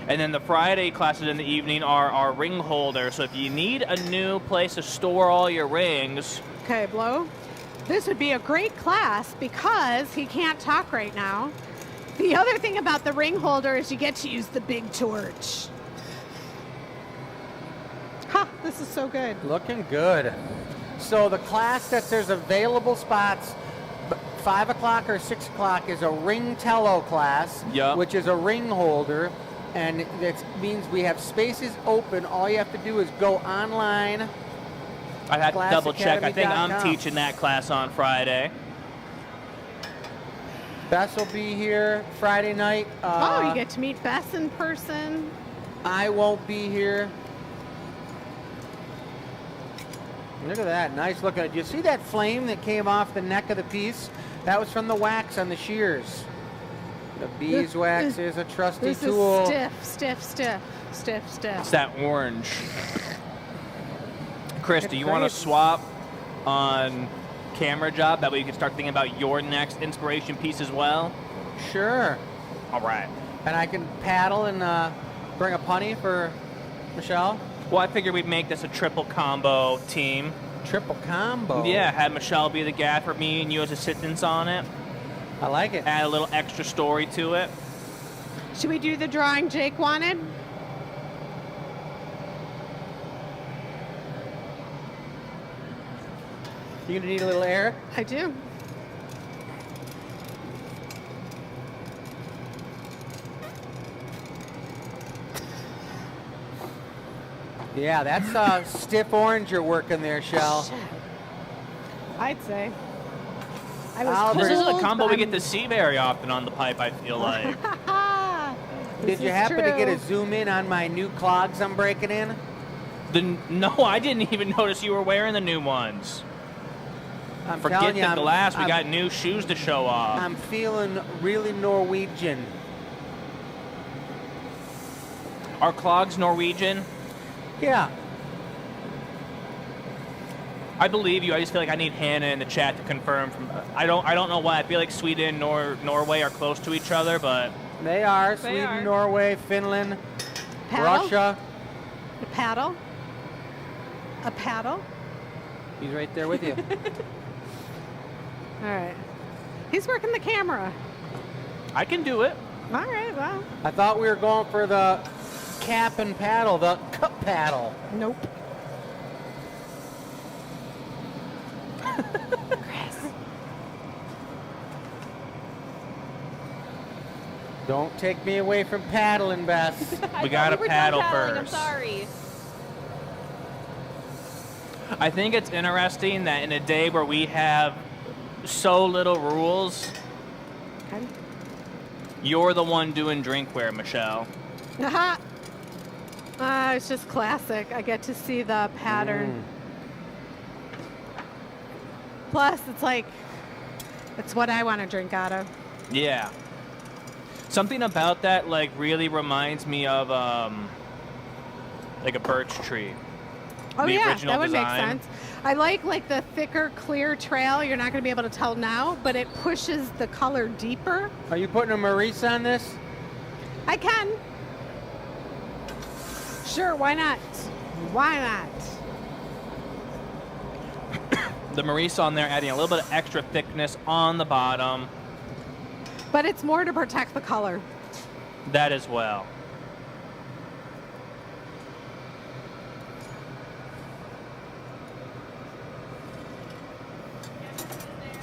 Speaker 4: And then the Friday classes in the evening are our ring holder. So if you need a new place to store all your rings,
Speaker 1: Okay, Blow. This would be a great class because he can't talk right now. The other thing about the ring holder is you get to use the big torch. Ha, this is so good.
Speaker 3: Looking good. So the class that there's available spots, 5 o'clock or 6 o'clock, is a ring tello class,
Speaker 4: Yup.
Speaker 3: which is a ring holder, and that means we have spaces open. All you have to do is go online.
Speaker 4: I had to double check. I think I'm
Speaker 3: glassacademy.com.
Speaker 4: teaching that class on Friday.
Speaker 3: Bess will be here Friday night.
Speaker 1: You get to meet Bess in person.
Speaker 3: I won't be here. Look at that, nice looking. Did you see that flame that came off the neck of the piece? That was from the wax on the shears. The beeswax is a trusty
Speaker 1: This
Speaker 3: tool.
Speaker 1: is stiff.
Speaker 4: It's that orange. Chris, do you want to
Speaker 3: great.
Speaker 4: swap on camera job? That way you can start thinking about your next inspiration piece as well.
Speaker 3: Sure.
Speaker 4: All right.
Speaker 3: And I can paddle and bring a punny for Michelle.
Speaker 4: Well, I figured we'd make this a triple combo team.
Speaker 3: Triple combo.
Speaker 4: Yeah, had Michelle be the gaffer, me and you as assistants on it.
Speaker 3: I like it.
Speaker 4: Add a little extra story to it.
Speaker 1: Should we do the drawing Jake wanted?
Speaker 3: You gonna need a little air?
Speaker 1: I do.
Speaker 3: Yeah, that's stiff orange you're working there, Shell.
Speaker 1: I'd say.
Speaker 3: Albert-
Speaker 4: This isn't a
Speaker 1: told
Speaker 4: combo we
Speaker 1: by-
Speaker 4: get to see very often on the pipe, I feel like.
Speaker 3: Did you happen to get a zoom in on my new clogs I'm breaking in?
Speaker 4: No, I didn't even notice you were wearing the new ones.
Speaker 3: I'm
Speaker 4: Forget
Speaker 3: telling
Speaker 4: the
Speaker 3: you,
Speaker 4: glass, we
Speaker 3: I'm-
Speaker 4: got new shoes to show off.
Speaker 3: I'm feeling really Norwegian.
Speaker 4: Are clogs Norwegian?
Speaker 3: Yeah.
Speaker 4: I believe you. I just feel like I need Hannah in the chat to confirm. I don't know why. I feel like Sweden and Norway are close to each other, but
Speaker 3: They are.
Speaker 2: They
Speaker 3: Sweden,
Speaker 2: are.
Speaker 3: Norway, Finland,
Speaker 1: Paddle?
Speaker 3: Russia.
Speaker 1: A paddle? A paddle?
Speaker 3: He's right there with you.
Speaker 1: All right. He's working the camera.
Speaker 4: I can do it.
Speaker 1: All right, well,
Speaker 3: I thought we were going for the cap and paddle, the cup paddle.
Speaker 1: nope.
Speaker 3: Don't take me away from paddling, Bess.
Speaker 2: I
Speaker 4: We
Speaker 2: thought
Speaker 4: gotta
Speaker 2: were done
Speaker 4: paddle
Speaker 2: paddling, I'm
Speaker 4: first.
Speaker 2: sorry.
Speaker 4: I think it's interesting that in a day where we have so little rules,
Speaker 1: Okay.
Speaker 4: you're the one doing drinkware, Michelle.
Speaker 1: Aha. It's just classic. I get to see the pattern. Plus, it's like, it's what I want to drink out of.
Speaker 4: Yeah. Something about that like really reminds me of like a birch tree.
Speaker 1: Oh
Speaker 4: The
Speaker 1: yeah,
Speaker 4: original
Speaker 1: that would
Speaker 4: design.
Speaker 1: make sense. I like the thicker, clear trail. You're not going to be able to tell now, but it pushes the color deeper.
Speaker 3: Are you putting a Maurice on this?
Speaker 1: I can. Sure, why not? Why not?
Speaker 4: The Maurice on there adding a little bit of extra thickness on the bottom.
Speaker 1: But it's more to protect the color.
Speaker 4: That as well.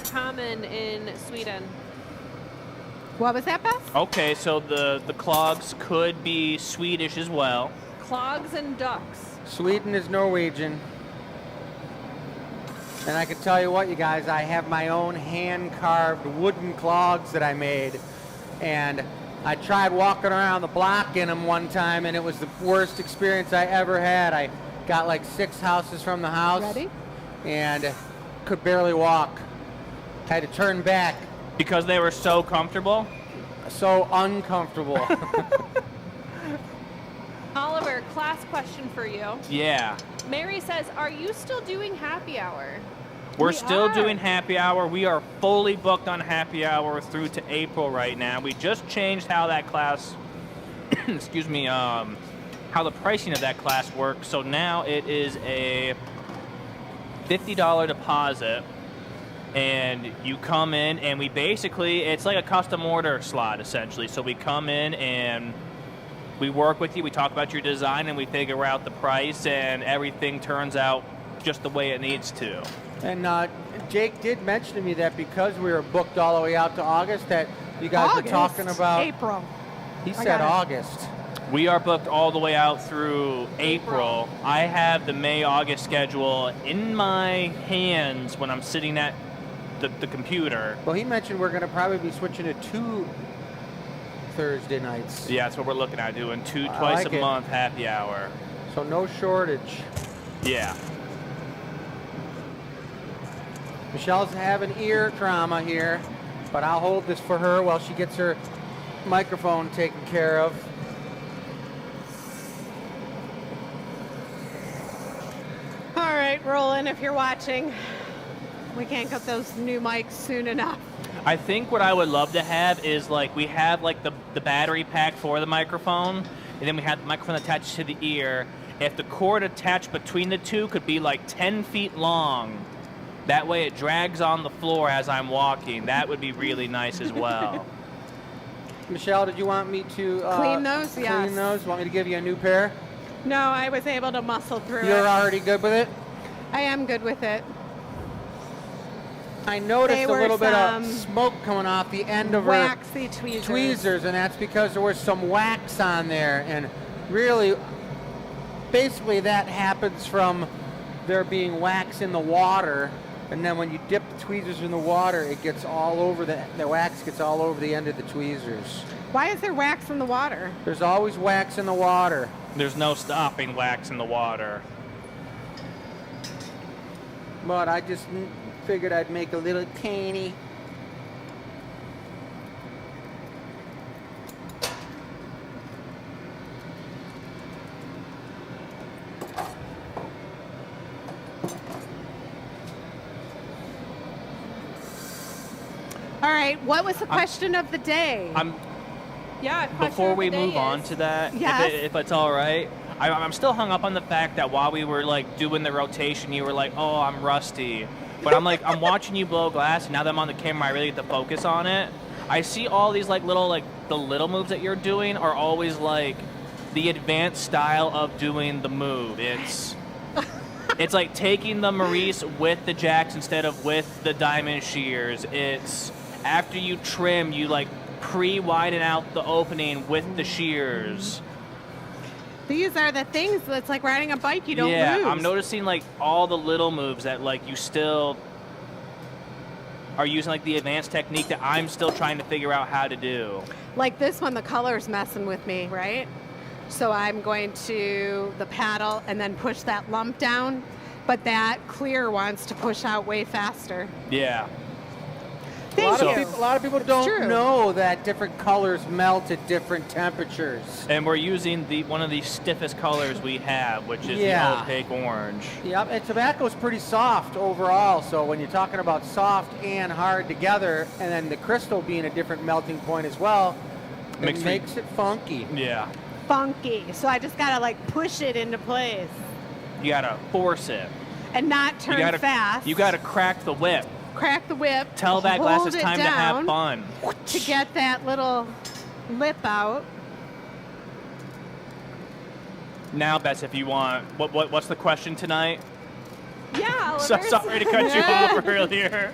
Speaker 2: Common in Sweden.
Speaker 1: What was that, Beth?
Speaker 4: Okay, so the clogs could be Swedish as well.
Speaker 2: Clogs and ducks.
Speaker 3: Sweden is Norwegian. And I can tell you what, you guys, I have my own hand-carved wooden clogs that I made And I tried walking around the block in them one time, and it was the worst experience I ever had. I got like 6 houses from the house.
Speaker 1: Ready?
Speaker 3: And could barely walk. Had to turn back.
Speaker 4: Because they were so comfortable?
Speaker 3: So uncomfortable.
Speaker 2: Oliver, class question for you.
Speaker 4: Yeah.
Speaker 2: Mary says, are you still doing happy hour?
Speaker 4: We're still doing happy hour. We are fully booked on happy hour through to April right now. We just changed how that class, excuse me, how the pricing of that class works. So now it is a $50 deposit, and you come in, and we basically, it's like a custom order slot essentially. So we come in and we work with you, we talk about your design, and we figure out the price, and everything turns out just the way it needs to.
Speaker 3: And Jake did mention to me that because we were booked all the way out to August, that you guys were talking about
Speaker 1: April.
Speaker 3: He said August.
Speaker 4: We are booked all the way out through April. I have the May-August schedule in my hands when I'm sitting at the computer.
Speaker 3: Well, he mentioned we're going to probably be switching to 2 Thursday nights.
Speaker 4: Yeah, that's what we're looking at, doing twice a month happy hour.
Speaker 3: So no shortage.
Speaker 4: Yeah.
Speaker 3: Michelle's having ear trauma here, but I'll hold this for her while she gets her microphone taken care of.
Speaker 1: All right, Roland, if you're watching, we can't get those new mics soon enough.
Speaker 4: I think what I would love to have is like we have like the battery pack for the microphone, and then we have the microphone attached to the ear. If the cord attached between the two could be like 10 feet long, that way it drags on the floor as I'm walking. That would be really nice as well.
Speaker 3: Michelle, did you want me to
Speaker 1: clean those? Yes.
Speaker 3: Clean those? Want me to give you a new pair?
Speaker 1: No, I was able to muscle through it.
Speaker 3: You're already good with it?
Speaker 1: I am good with it.
Speaker 3: I noticed a little bit of smoke coming off the end of
Speaker 1: waxy
Speaker 3: her tweezers, and that's because there was some wax on there. And really, basically that happens from there being wax in the water, and then when you dip the tweezers in the water, it gets all over the wax gets all over the end of the tweezers.
Speaker 1: Why is there wax in the water?
Speaker 3: There's always wax in the water.
Speaker 4: There's no stopping wax in the water.
Speaker 3: But I just figured I'd make a little tiny.
Speaker 1: All right, what was the question of the day?
Speaker 4: Before we move on to that,
Speaker 1: yes.
Speaker 4: if it's all right, I'm still hung up on the fact that while we were like doing the rotation, you were like, "Oh, I'm rusty," but I'm like, I'm watching you blow glass, and now that I'm on the camera, I really get to focus on it. I see all these like the little moves that you're doing are always like the advanced style of doing the move. It's like taking the Maurice with the jacks instead of with the diamond shears. It's after you trim, you like pre-widen out the opening with the shears.
Speaker 1: These are the things that's like riding a bike, you don't lose.
Speaker 4: Yeah, I'm noticing like all the little moves that like you still are using like the advanced technique that I'm still trying to figure out how to do.
Speaker 1: Like this one, the color's messing with me, right? So I'm going to the paddle and then push that lump down, but that clear wants to push out way faster.
Speaker 4: Yeah.
Speaker 1: Thank you.
Speaker 3: A lot of people don't know that different colors melt at different temperatures.
Speaker 4: And we're using one of the stiffest colors we have, which is the opaque orange.
Speaker 3: Yep, and tobacco's pretty soft overall, so when you're talking about soft and hard together, and then the crystal being a different melting point as well, it makes it funky.
Speaker 4: Yeah.
Speaker 1: Funky. So I just gotta like push it into place.
Speaker 4: You gotta force it.
Speaker 1: And not turn fast.
Speaker 4: You gotta crack the whip.
Speaker 1: Crack the whip.
Speaker 4: Tell that glass it's time to have fun.
Speaker 1: To get that little lip out.
Speaker 4: Now, Bess, if you want, what's the question tonight?
Speaker 2: Yeah,
Speaker 4: so sorry to cut you off earlier.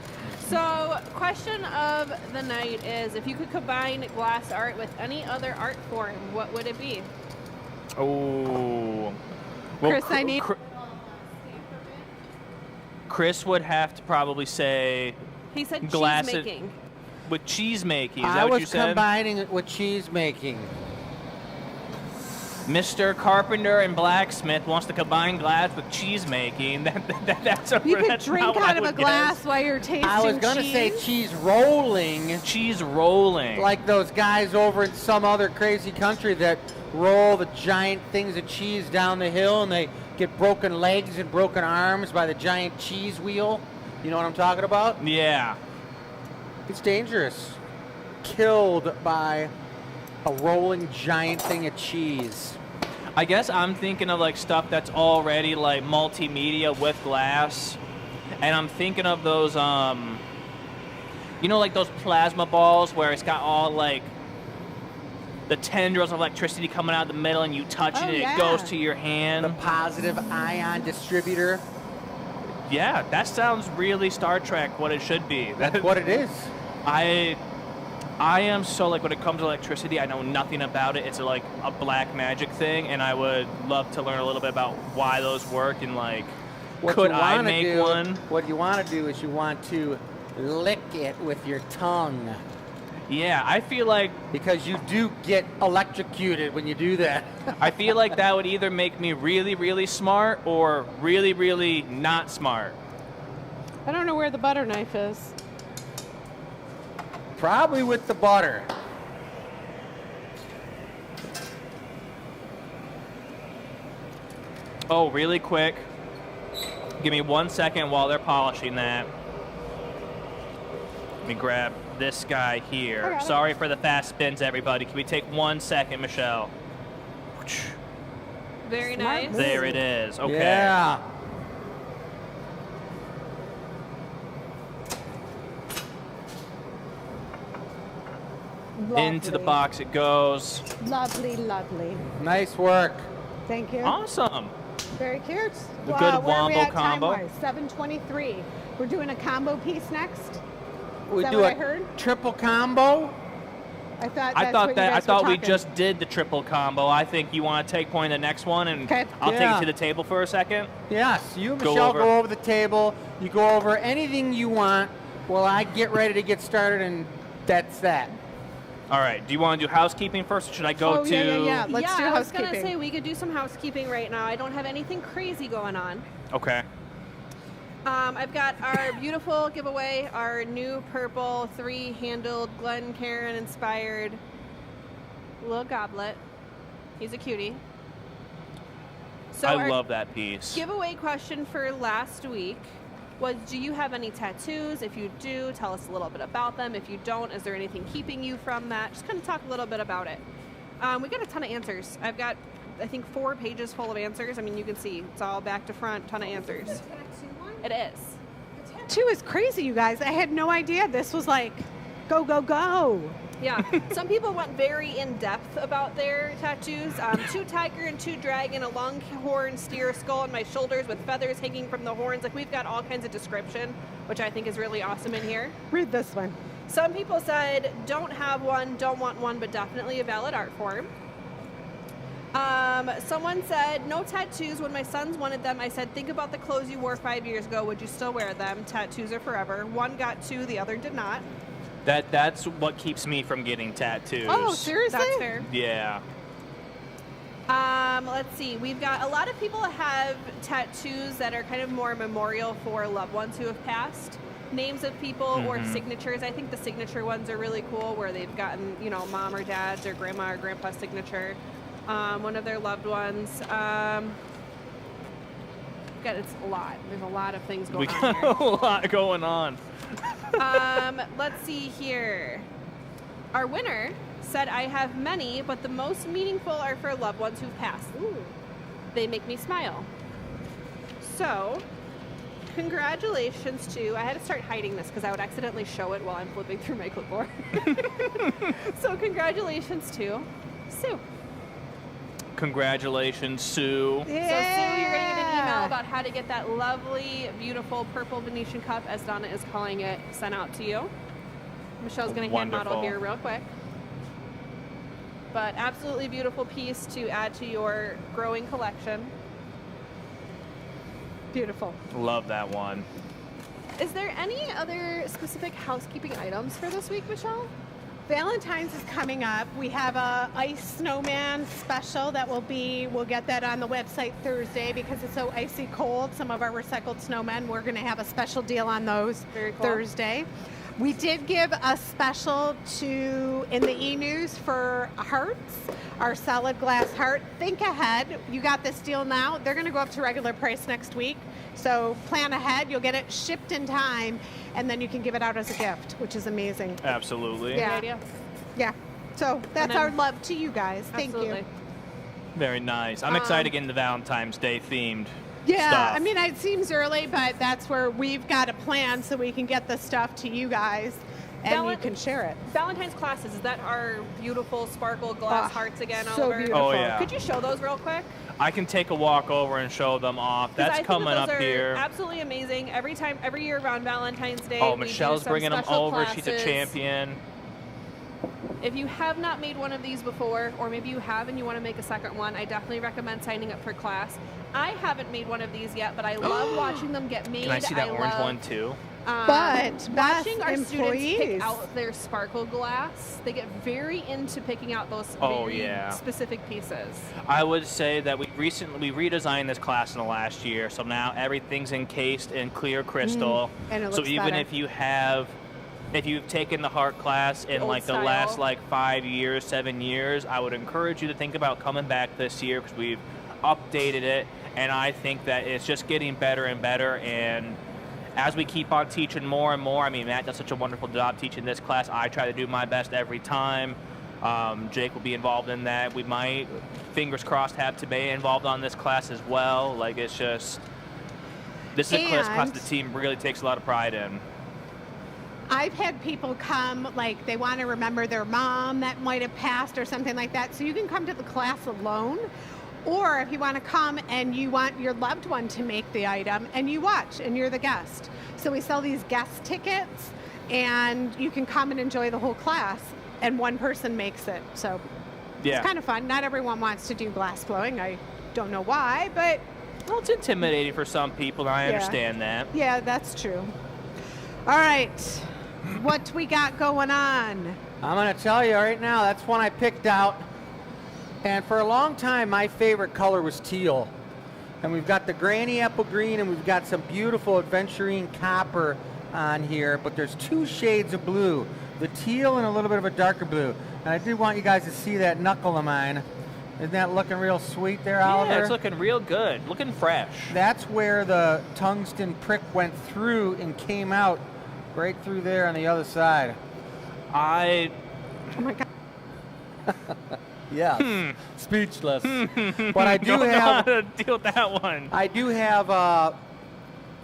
Speaker 2: So, question of the night is, if you could combine glass art with any other art form, what would it be?
Speaker 4: Oh. Well,
Speaker 1: Chris, I need...
Speaker 4: Chris would have to probably say...
Speaker 2: He said
Speaker 4: glass
Speaker 2: cheese making.
Speaker 4: with cheese making. Is that what you said?
Speaker 3: I was combining it with cheese making.
Speaker 4: Mr. Carpenter and Blacksmith wants to combine glass with cheese making. That's
Speaker 1: You could drink out of a glass while you're tasting cheese.
Speaker 3: I was going to say cheese rolling.
Speaker 4: Cheese rolling.
Speaker 3: Like those guys over in some other crazy country that roll the giant things of cheese down the hill and they get broken legs and broken arms by the giant cheese wheel. You know what I'm talking about?
Speaker 4: Yeah.
Speaker 3: It's dangerous. Killed by a rolling giant thing of cheese.
Speaker 4: I guess I'm thinking of like stuff that's already like multimedia with glass. And I'm thinking of those, you know, like those plasma balls where it's got all like the tendrils of electricity coming out of the middle and you touch it and it goes to your hand.
Speaker 3: The positive ion distributor.
Speaker 4: Yeah, that sounds really Star Trek, what it should be.
Speaker 3: That's what it is.
Speaker 4: I am so, like, when it comes to electricity, I know nothing about it. It's like a black magic thing, and I would love to learn a little bit about why those work and, like, could I make one?
Speaker 3: What you want to do is you want to lick it with your tongue.
Speaker 4: Yeah, I feel like...
Speaker 3: Because you do get electrocuted when you do that.
Speaker 4: I feel like that would either make me really, really smart or really, really not smart.
Speaker 1: I don't know where the butter knife is.
Speaker 3: Probably with the butter.
Speaker 4: Oh, really quick. Give me 1 second while they're polishing that. Let me grab this guy here. Sorry for the fast spins, everybody. Can we take 1 second, Michelle?
Speaker 2: Very nice.
Speaker 4: There it is. Okay.
Speaker 3: Yeah.
Speaker 1: Lovely.
Speaker 4: Into the box it goes.
Speaker 1: Lovely, lovely.
Speaker 3: Nice work.
Speaker 1: Thank you.
Speaker 4: Awesome.
Speaker 1: Very cute.
Speaker 4: The good
Speaker 1: where are we
Speaker 4: wombo
Speaker 1: at
Speaker 4: combo.
Speaker 1: time-wise? 7:23. We're doing a combo piece next.
Speaker 3: We
Speaker 1: that
Speaker 3: do
Speaker 1: what
Speaker 3: a
Speaker 1: I heard?
Speaker 3: triple combo.
Speaker 1: I thought
Speaker 4: I thought we just did the triple combo. I think you want to take point of the next one, and I'll take it to the table for a second.
Speaker 3: Yes, you and Michelle go over the table. You go over anything you want while I get ready to get started, and that's that.
Speaker 4: All right. Do you want to do housekeeping first, or should I go to...
Speaker 1: Yeah. Let's do housekeeping.
Speaker 2: I was going to say we could do some housekeeping right now. I don't have anything crazy going on.
Speaker 4: Okay.
Speaker 2: I've got our beautiful giveaway, our new purple 3-handled Glencairn-inspired little goblet. He's a cutie. So
Speaker 4: I love that piece.
Speaker 2: Giveaway question for last week was, do you have any tattoos? If you do, tell us a little bit about them. If you don't, is there anything keeping you from that? Just kind of talk a little bit about it. We got a ton of answers. I've got, I think, 4 pages full of answers. I mean, you can see it's all back to front, ton of answers. It is.
Speaker 1: The tattoo is crazy, you guys. I had no idea this was like, go, go, go.
Speaker 2: Yeah. Some people went very in-depth about their tattoos. 2 tiger and 2 dragon, a longhorn steer skull on my shoulders with feathers hanging from the horns. Like, we've got all kinds of description, which I think is really awesome in here.
Speaker 1: Read this one.
Speaker 2: Some people said, don't have one, don't want one, but definitely a valid art form. Someone said, no tattoos. When my sons wanted them, I said, think about the clothes you wore 5 years ago. Would you still wear them? Tattoos are forever. One got 2, the other did not.
Speaker 4: That's what keeps me from getting tattoos.
Speaker 1: Oh, seriously?
Speaker 2: That's fair.
Speaker 4: Yeah.
Speaker 2: Let's see. We've got a lot of people have tattoos that are kind of more memorial for loved ones who have passed. Names of people or signatures. I think the signature ones are really cool, where they've gotten, you know, mom or dad's or grandma or grandpa's signature. One of their loved ones. It's a lot. There's a lot of things going on here.
Speaker 4: A lot going on.
Speaker 2: Let's see here. Our winner said, I have many, but the most meaningful are for loved ones who've passed. Ooh. They make me smile. So, congratulations to, I had to start hiding this because I would accidentally show it while I'm flipping through my clipboard. So congratulations to Sue.
Speaker 4: Congratulations, Sue.
Speaker 2: Yeah. So Sue, you're going to get an email about how to get that lovely, beautiful purple Venetian cup, as Donna is calling it, sent out to you. Michelle's going to hand model here real quick. But absolutely beautiful piece to add to your growing collection.
Speaker 1: Beautiful.
Speaker 4: Love that one.
Speaker 2: Is there any other specific housekeeping items for this week, Michelle?
Speaker 1: Valentine's is coming up. We have a ice snowman special that we'll get that on the website Thursday because it's so icy cold. Some of our recycled snowmen, we're going to have a special deal on those Thursday. We did give a special in the e-news for hearts, our solid glass heart. Think ahead. You got this deal now. They're going to go up to regular price next week. So plan ahead. You'll get it shipped in time, and then you can give it out as a gift, which is amazing.
Speaker 4: Absolutely.
Speaker 1: Yeah.
Speaker 2: Good idea.
Speaker 1: Yeah. So that's our love to you guys. Thank you.
Speaker 4: Very nice. I'm excited to get into Valentine's Day themed
Speaker 1: stuff.
Speaker 4: I
Speaker 1: mean, it seems early, but that's where we've got a plan so we can get the stuff to you guys and you can share it.
Speaker 2: Valentine's classes, is that our beautiful sparkle glass hearts again,
Speaker 1: so
Speaker 2: Oliver?
Speaker 1: beautiful.
Speaker 4: Oh, yeah.
Speaker 2: Could you show those real quick?
Speaker 4: I can take a walk over and show them off. That's coming up here.
Speaker 2: Absolutely amazing. Every year around Valentine's Day.
Speaker 4: Oh, Michelle's bringing them over.
Speaker 2: Classes.
Speaker 4: She's a champion.
Speaker 2: If you have not made one of these before, or maybe you have and you want to make a second one, I definitely recommend signing up for class. I haven't made one of these yet, but I love watching them get made.
Speaker 4: Can I see that orange one too?
Speaker 1: But
Speaker 2: watching our
Speaker 1: employees.
Speaker 2: students pick out their sparkle glass, they get very into picking out those specific pieces.
Speaker 4: I would say that we redesigned this class in the last year, so now everything's encased in clear crystal.
Speaker 1: And it
Speaker 4: so
Speaker 1: looks
Speaker 4: even
Speaker 1: better.
Speaker 4: if you've taken the heart class in
Speaker 2: Old
Speaker 4: like
Speaker 2: style.
Speaker 4: the last 5 years, 7 years, I would encourage you to think about coming back this year because we've updated it, and I think that it's just getting better and better. And as we keep on teaching more and more, I mean, Matt does such a wonderful job teaching this class. I try to do my best every time. Jake will be involved in that. We might, fingers crossed, have Tibet involved on this class as well. This is a class the team really takes a lot of pride in.
Speaker 1: I've had people come, they want to remember their mom that might have passed or something like that. So you can come to the class alone, or if you want to come and you want your loved one to make the item and you watch and you're the guest. So we sell these guest tickets and you can come and enjoy the whole class and one person makes it. So it's kind of fun. Not everyone wants to do glass blowing. I don't know why, but...
Speaker 4: Well, it's intimidating for some people, and I understand that.
Speaker 1: Yeah, that's true. All right. What we got going on?
Speaker 3: I'm going to tell you right now, that's one I picked out. And for a long time, my favorite color was teal. And we've got the granny apple green, and we've got some beautiful aventurine copper on here. But there's two shades of blue, the teal and a little bit of a darker blue. And I did want you guys to see that knuckle of mine. Isn't that looking real sweet there, Oliver?
Speaker 4: Yeah, it's looking real good, looking fresh.
Speaker 3: That's where the tungsten prick went through and came out right through there on the other side.
Speaker 1: Oh my God.
Speaker 3: Yeah. Speechless.
Speaker 4: But I do have how to deal with that one.
Speaker 3: I do have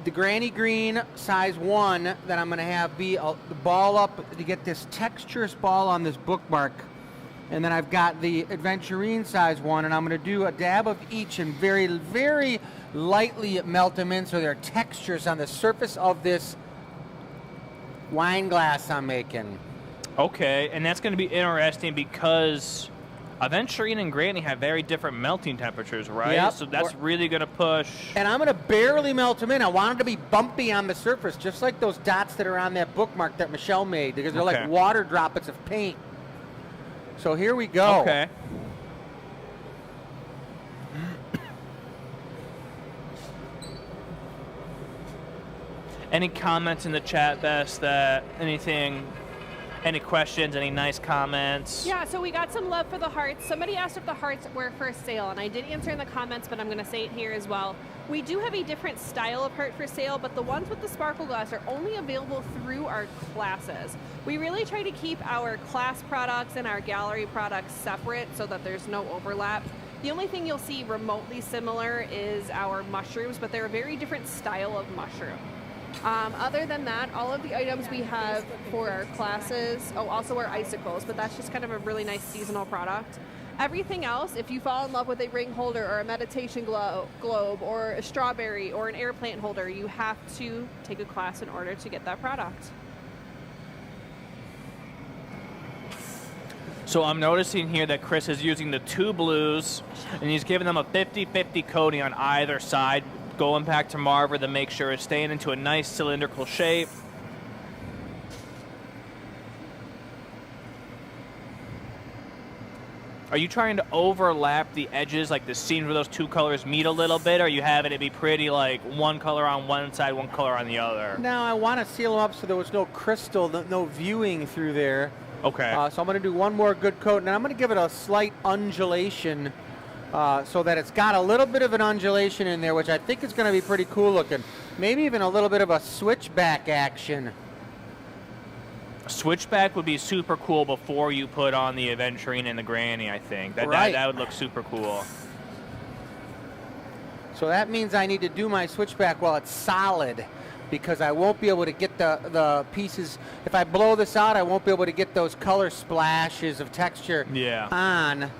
Speaker 3: the granny green size 1 that I'm going to have be the ball up to get this texturous ball on this bookmark. And then I've got the aventurine size 1, and I'm going to do a dab of each and very, very lightly melt them in so they're textures on the surface of this wine glass I'm making.
Speaker 4: Okay, and that's going to be interesting because aventurine and granny have very different melting temperatures, right?
Speaker 3: Yep.
Speaker 4: So that's really going to push.
Speaker 3: And I'm going to barely melt them in. I want them to be bumpy on the surface, just like those dots that are on that bookmark that Michelle made, because they're like water droplets of paint. So here we go.
Speaker 4: Okay. Any comments in the chat, Bess, any questions, any nice comments?
Speaker 2: Yeah, so we got some love for the hearts. Somebody asked if the hearts were for sale, and I did answer in the comments, but I'm going to say it here as well. We do have a different style of heart for sale, but the ones with the sparkle glass are only available through our classes. We really try to keep our class products and our gallery products separate so that there's no overlap. The only thing you'll see remotely similar is our mushrooms, but they're a very different style of mushroom. Other than that, all of the items we have for our classes, also our icicles, but that's just kind of a really nice seasonal product. Everything else, if you fall in love with a ring holder or a meditation globe or a strawberry or an air plant holder, you have to take a class in order to get that product.
Speaker 4: So I'm noticing here that Chris is using the two blues, and he's giving them a 50-50 coating on either side. Going back to Marva to make sure it's staying into a nice cylindrical shape. Are you trying to overlap the edges, like the seams where those two colors meet a little bit, or are you having it be pretty like one color on one side, one color on the other?
Speaker 3: No, I want to seal them up so there was no crystal, no viewing through there.
Speaker 4: Okay.
Speaker 3: So I'm going to do one more good coat, and I'm going to give it a slight undulation so that it's got a little bit of an undulation in there, which I think is going to be pretty cool looking. Maybe even a little bit of a switchback action.
Speaker 4: Switchback would be super cool before you put on the Aventurine and the Granny, I think. That would look super cool.
Speaker 3: So that means I need to do my switchback while it's solid, because I won't be able to get the pieces. If I blow this out, I won't be able to get those color splashes of texture on.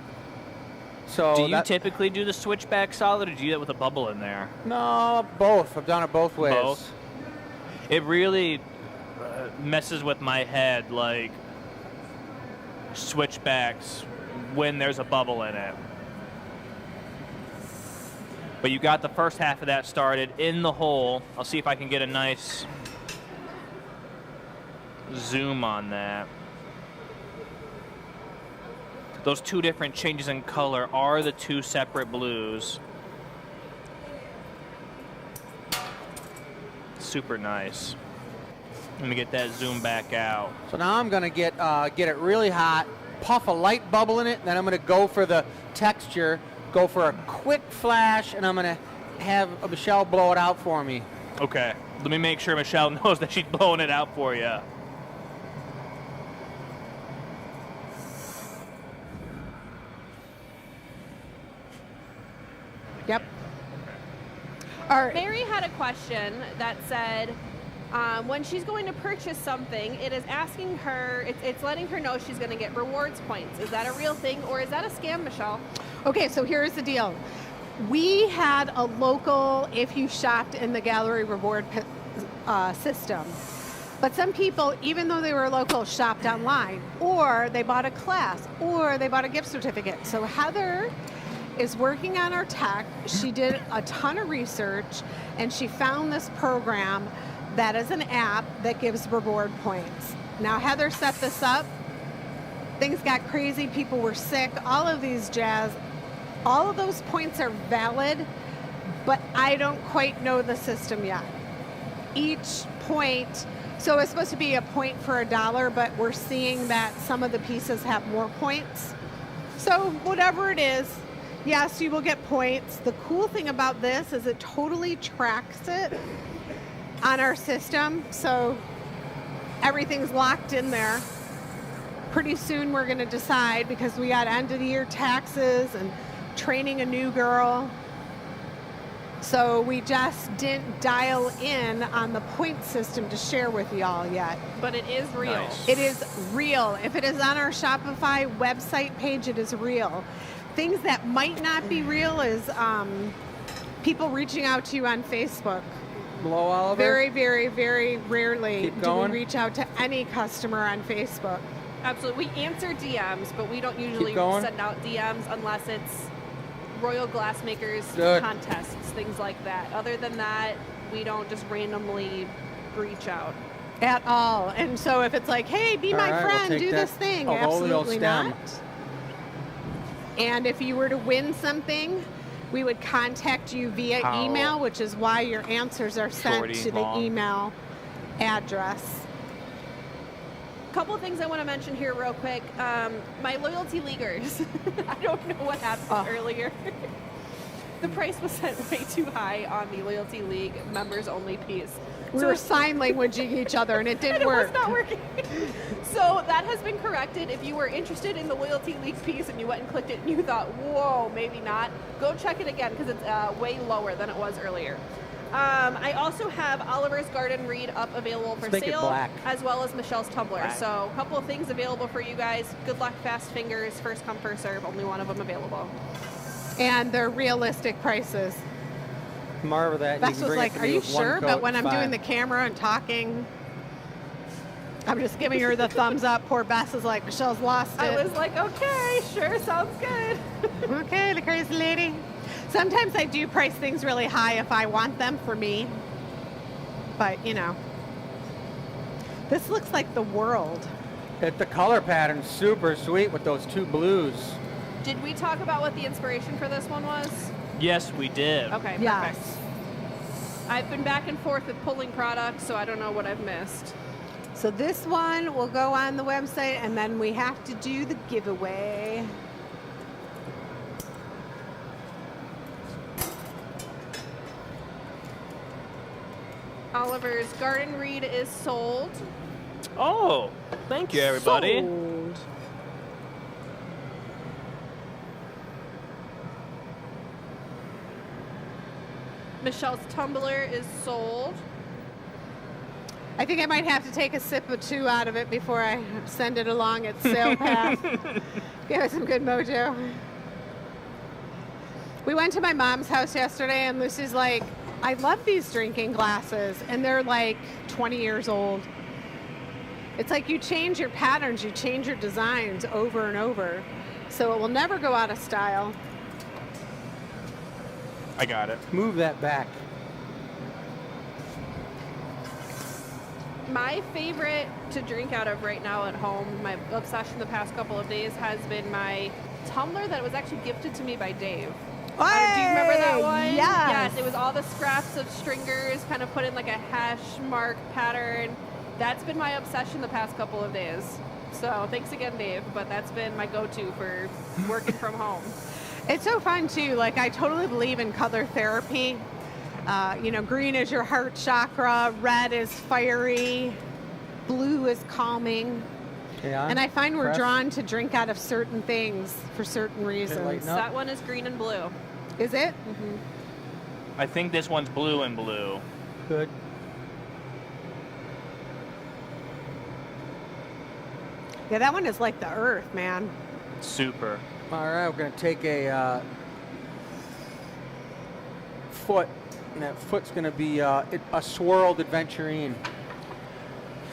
Speaker 3: So
Speaker 4: do you typically do the switchback solid, or do you do that with a bubble in there?
Speaker 3: No, both. I've done it both ways.
Speaker 4: Both? It really messes with my head, like switchbacks when there's a bubble in it. But you got the first half of that started in the hole. I'll see if I can get a nice zoom on that. Those two different changes in color are the two separate blues. Super nice. Let me get that zoom back out.
Speaker 3: So now I'm going to get it really hot, puff a light bubble in it, then I'm going to go for the texture, go for a quick flash, and I'm going to have Michelle blow it out for me.
Speaker 4: Okay. Let me make sure Michelle knows that she's blowing it out for you.
Speaker 1: Yep. All right.
Speaker 2: Mary had a question that said, when she's going to purchase something, it is asking her, it's letting her know she's going to get rewards points. Is that a real thing, or is that a scam, Michelle?
Speaker 1: Okay, so here's the deal. We had a local, if you shopped in the gallery reward system, but some people, even though they were local, shopped online, or they bought a class, or they bought a gift certificate. So Heather is working on our tech. She did a ton of research, and she found this program that is an app that gives reward points. Now, Heather set this up. Things got crazy. People were sick. All of these jazz. All of those points are valid, but I don't quite know the system yet. Each point, so it's supposed to be a point for $1, but we're seeing that some of the pieces have more points. So whatever it is, yes, you will get points. The cool thing about this is it totally tracks it on our system, so everything's locked in there. Pretty soon we're going to decide, because we got end of the year taxes and training a new girl, so we just didn't dial in on the point system to share with y'all yet.
Speaker 2: But it is real.
Speaker 4: Nice.
Speaker 1: It is real. If it is on our Shopify website page, it is real. Things that might not be real is people reaching out to you on Facebook.
Speaker 3: Blow Oliver?
Speaker 1: Very, very, very rarely
Speaker 3: Keep
Speaker 1: do
Speaker 3: going.
Speaker 1: we reach out to any customer on Facebook.
Speaker 2: Absolutely. We answer DMs, but we don't usually send out DMs unless it's Royal Glassmakers contests, things like that. Other than that, we don't just randomly reach out.
Speaker 1: At all. And so if it's like, hey, be my friend,
Speaker 3: we'll
Speaker 1: do this thing. Absolutely not. And if you were to win something, we would contact you via email, which is why your answers are sent to the email address.
Speaker 2: Couple of things I want to mention here real quick. My loyalty leaguers. I don't know what happened earlier. The price was set way too high on the loyalty league members only piece.
Speaker 1: We were sign languaging each other, and it didn't work.
Speaker 2: It was not working. So that has been corrected. If you were interested in the loyalty league piece and you went and clicked it and you thought, whoa, maybe not, go check it again, because it's way lower than it was earlier. I also have Oliver's Garden Read up available for sale, as well as Michelle's Tumblr. So a couple of things available for you guys. Good luck, fast fingers, first come, first serve. Only one of them available.
Speaker 1: And they're realistic prices.
Speaker 3: Marva, that
Speaker 1: Bex was like, are you sure? But when I'm doing the camera and talking, I'm just giving her the thumbs up. Poor Bess is like, Michelle's lost it.
Speaker 2: I was like, okay, sure, sounds good.
Speaker 1: Okay, the crazy lady. Sometimes I do price things really high if I want them for me. But, you know. This looks like the world.
Speaker 3: The color pattern's super sweet with those two blues.
Speaker 2: Did we talk about what the inspiration for this one was?
Speaker 4: Yes, we did.
Speaker 2: Okay, perfect.
Speaker 1: Yes.
Speaker 2: I've been back and forth with pulling products, so I don't know what I've missed.
Speaker 1: So this one will go on the website, and then we have to do the giveaway.
Speaker 2: Oliver's garden reed is sold.
Speaker 4: Oh, thank you, everybody.
Speaker 1: Sold.
Speaker 2: Michelle's tumbler is sold.
Speaker 1: I think I might have to take a sip or two out of it before I send it along its sale path. Give it some good mojo. We went to my mom's house yesterday, and Lucy's like, I love these drinking glasses, and they're like 20 years old. It's like you change your patterns, you change your designs over and over, so it will never go out of style.
Speaker 4: I got it.
Speaker 3: Move that back.
Speaker 2: My favorite to drink out of right now at home, my obsession the past couple of days, has been my tumbler that was actually gifted to me by Dave. Do you remember that one?
Speaker 1: Yes.
Speaker 2: Yes, it was all the scraps of stringers kind of put in like a hash mark pattern. That's been my obsession the past couple of days. So thanks again, Dave, but that's been my go-to for working from home.
Speaker 1: It's so fun too. Like, I totally believe in color therapy. You know, green is your heart chakra, red is fiery, blue is calming.
Speaker 3: Yeah.
Speaker 1: And I find we're
Speaker 3: Press.
Speaker 1: drawn to drink out of certain things for certain reasons.
Speaker 3: lighten up?
Speaker 2: That one is green and blue.
Speaker 1: Is it?
Speaker 2: Mm-hmm.
Speaker 4: I think this one's blue and blue.
Speaker 3: Good.
Speaker 1: Yeah, that one is like the earth, man.
Speaker 4: Super.
Speaker 3: All right, we're going to take a foot, and that foot's going to be a swirled adventurine.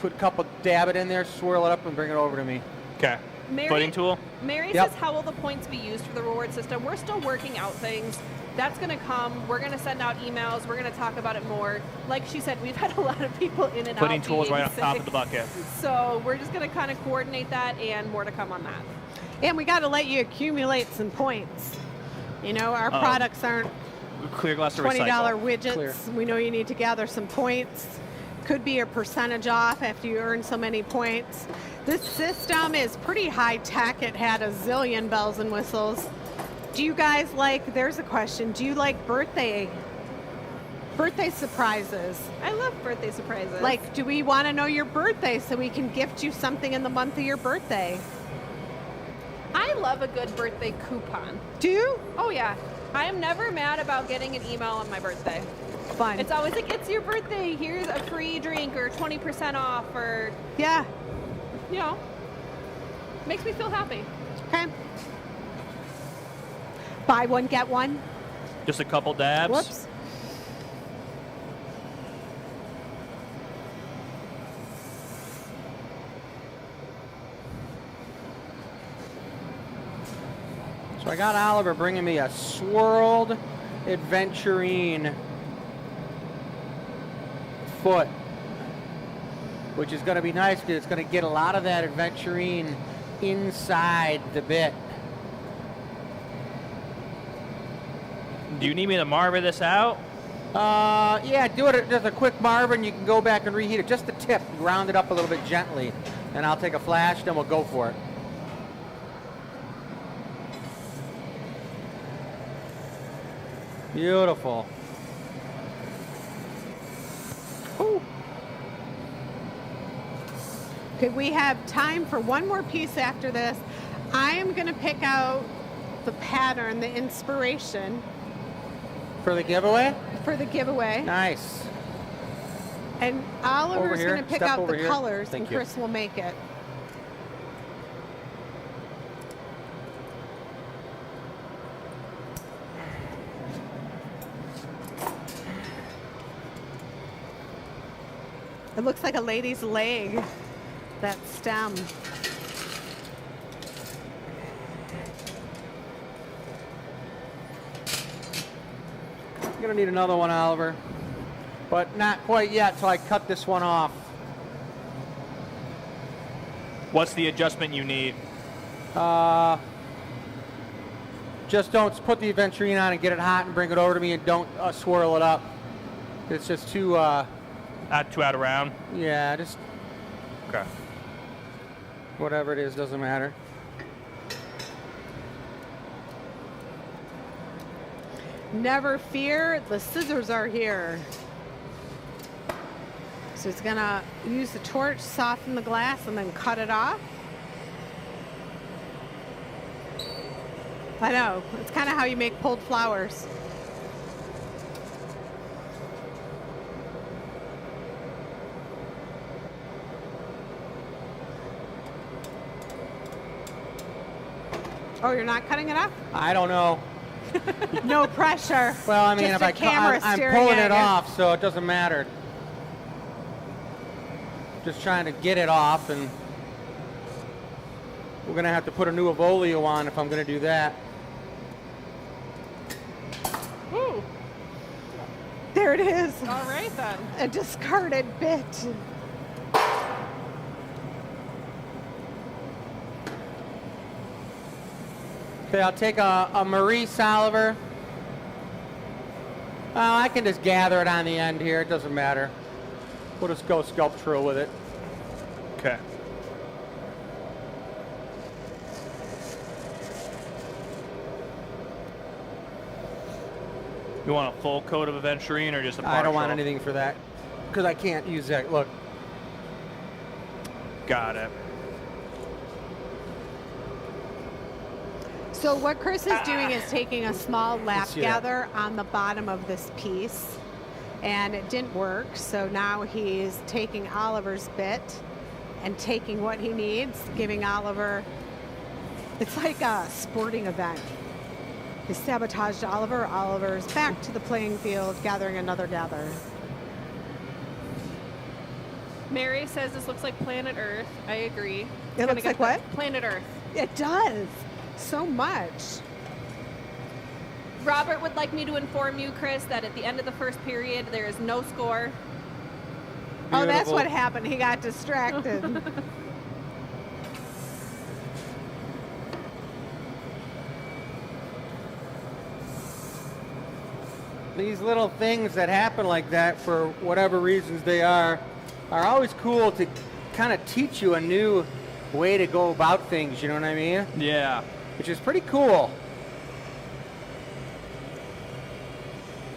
Speaker 3: Put a couple, dab it in there, swirl it up, and bring it over to me.
Speaker 4: Okay.
Speaker 2: Mary-
Speaker 4: Footing tool?
Speaker 2: Mary
Speaker 3: Yep.
Speaker 2: says, how will the points be used for the reward system? We're still working out things. That's going to come. We're going to send out emails. We're going to talk about it more. Like she said, we've had a lot of people in and
Speaker 4: Footing
Speaker 2: out.
Speaker 4: tools
Speaker 2: being
Speaker 4: right on top
Speaker 2: sick.
Speaker 4: of the bucket.
Speaker 2: So we're just going to kind of coordinate that, and more to come on that.
Speaker 1: And we got to let you accumulate some points. You know, our products aren't
Speaker 4: Clear glass to
Speaker 1: $20
Speaker 4: recycle.
Speaker 1: widgets.
Speaker 3: Clear.
Speaker 1: We know you need to gather some points. Could be a percentage off after you earn so many points. This system is pretty high tech. It had a zillion bells and whistles. Do you guys like, there's a question, do you like birthday surprises?
Speaker 2: I love birthday surprises.
Speaker 1: Like, do we want to know your birthday so we can gift you something in the month of your birthday?
Speaker 2: I love a good birthday coupon.
Speaker 1: Do you?
Speaker 2: Oh, yeah. I am never mad about getting an email on my birthday.
Speaker 1: Fun.
Speaker 2: It's always like, it's your birthday, here's a free drink or 20% off, or,
Speaker 1: Yeah.
Speaker 2: you know, makes me feel happy.
Speaker 1: Okay. Buy one, get one.
Speaker 4: Just a couple dabs.
Speaker 1: Whoops.
Speaker 3: So I got Oliver bringing me a swirled adventurine foot, which is going to be nice because it's going to get a lot of that adventurine inside the bit.
Speaker 4: Do you need me to marble this out?
Speaker 3: Yeah, do it just a quick marble, and you can go back and reheat it. Just the tip, round it up a little bit gently, and I'll take a flash, then we'll go for it. Beautiful.
Speaker 1: Ooh. Okay, we have time for one more piece after this. I am going to pick out the pattern, the inspiration
Speaker 3: For the giveaway?
Speaker 1: for the giveaway.
Speaker 3: Nice.
Speaker 1: And
Speaker 3: Over
Speaker 1: Oliver's
Speaker 3: here.
Speaker 1: going to pick
Speaker 3: Step
Speaker 1: out
Speaker 3: over
Speaker 1: the
Speaker 3: here.
Speaker 1: colors,
Speaker 3: Thank
Speaker 1: and
Speaker 3: you.
Speaker 1: Chris will make it. It looks like a lady's leg, that stem.
Speaker 3: I'm gonna need another one, Oliver, but not quite yet, so I cut this one off.
Speaker 4: What's the adjustment you need?
Speaker 3: Just don't put the aventurine on and get it hot and bring it over to me, and don't swirl it up. It's just too...
Speaker 4: Too out of round?
Speaker 3: Yeah, just...
Speaker 4: Okay.
Speaker 3: Whatever it is, doesn't matter.
Speaker 1: Never fear, the scissors are here. So he's gonna use the torch, soften the glass, and then cut it off. I know, it's kind of how you make pulled flowers. Oh, you're not cutting it off?
Speaker 3: I don't know.
Speaker 1: No pressure.
Speaker 3: Well, I mean,
Speaker 1: Just
Speaker 3: if I'm pulling it off, so it doesn't matter. Just trying to get it off, and we're gonna have to put a new Avolio on if I'm gonna do that.
Speaker 2: Ooh.
Speaker 1: There it is.
Speaker 2: All right then.
Speaker 1: A discarded bit.
Speaker 3: Okay, I'll take a Maurice Oliver. Oh, I can just gather it on the end here. It doesn't matter. We'll just go sculptural with it.
Speaker 4: Okay. You want a full coat of aventurine or just a partial?
Speaker 3: I don't want anything for that because I can't use that. Look.
Speaker 4: Got it.
Speaker 1: So what Chris is doing is taking a small lap
Speaker 3: see that.
Speaker 1: gather on the bottom of this piece, and it didn't work. So now he's taking Oliver's bit and taking what he needs, giving Oliver, it's like a sporting event. He sabotaged Oliver. Oliver's back to the playing field, gathering another gather.
Speaker 2: Mary says this looks like planet Earth. I agree.
Speaker 1: It looks like what?
Speaker 2: Planet Earth.
Speaker 1: It does. So much.
Speaker 2: Robert would like me to inform you, Chris, that at the end of the first period, there is no score.
Speaker 1: Oh, that's
Speaker 3: Beautiful.
Speaker 1: what happened. He got distracted.
Speaker 3: These little things that happen like that, for whatever reasons they are always cool to kind of teach you a new way to go about things, you know what I mean?
Speaker 4: Yeah.
Speaker 3: Which is pretty cool.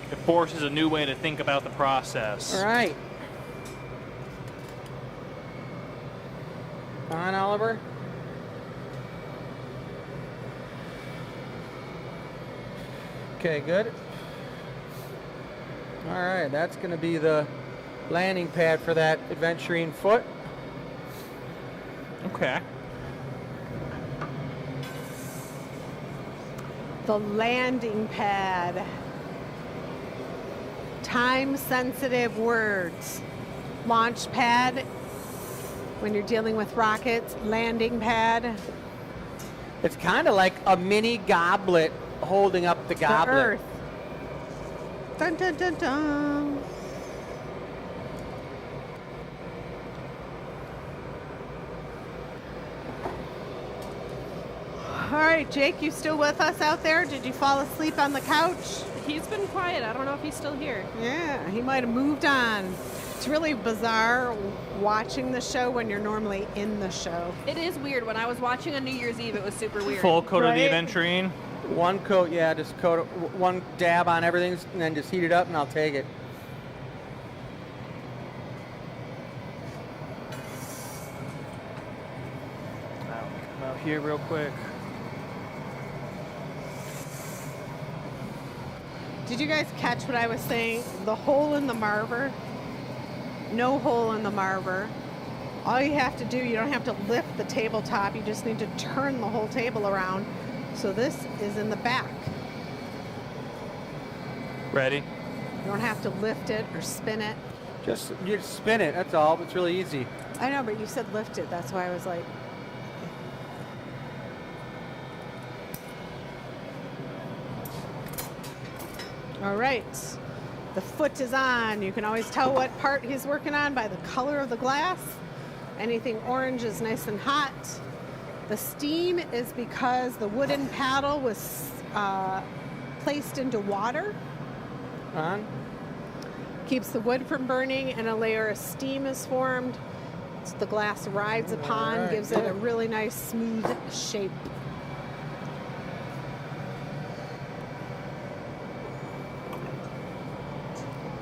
Speaker 4: It forces a new way to think about the process.
Speaker 3: All right. On, Oliver. Okay, good. All right, that's going to be the landing pad for that aventurine foot.
Speaker 4: Okay.
Speaker 1: The landing pad. Time-sensitive words. Launch pad, when you're dealing with rockets. Landing pad.
Speaker 3: It's kind of like a mini goblet holding up the
Speaker 1: The
Speaker 3: goblet.
Speaker 1: Earth. Dun, dun, dun, dun. All right, Jake, you still with us out there? Did you fall asleep on the couch?
Speaker 2: He's been quiet. I don't know if he's still here.
Speaker 1: Yeah, he might have moved on. It's really bizarre watching the show when you're normally in the show.
Speaker 2: It is weird. When I was watching on New Year's Eve, it was super weird.
Speaker 4: Full coat of the
Speaker 1: Right?
Speaker 4: aventurine.
Speaker 3: One coat, yeah, just coat it, one dab on everything, and then just heat it up, and I'll take it.
Speaker 4: Come out here real quick.
Speaker 1: Did you guys catch what I was saying? The hole in the marver? No hole in the marver. All you have to do, you don't have to lift the tabletop, you just need to turn the whole table around. So this is in the back.
Speaker 4: Ready?
Speaker 1: You don't have to lift it or spin it.
Speaker 3: You just spin it, that's all. It's really easy.
Speaker 1: I know, but you said lift it. That's why I was like, All right. The foot is on. You can always tell what part he's working on by the color of the glass. Anything orange is nice and hot. The steam is because the wooden paddle was placed into water.
Speaker 3: On.
Speaker 1: Keeps the wood from burning, and a layer of steam is formed. So the glass rides upon,
Speaker 3: right,
Speaker 1: gives it a really nice smooth shape.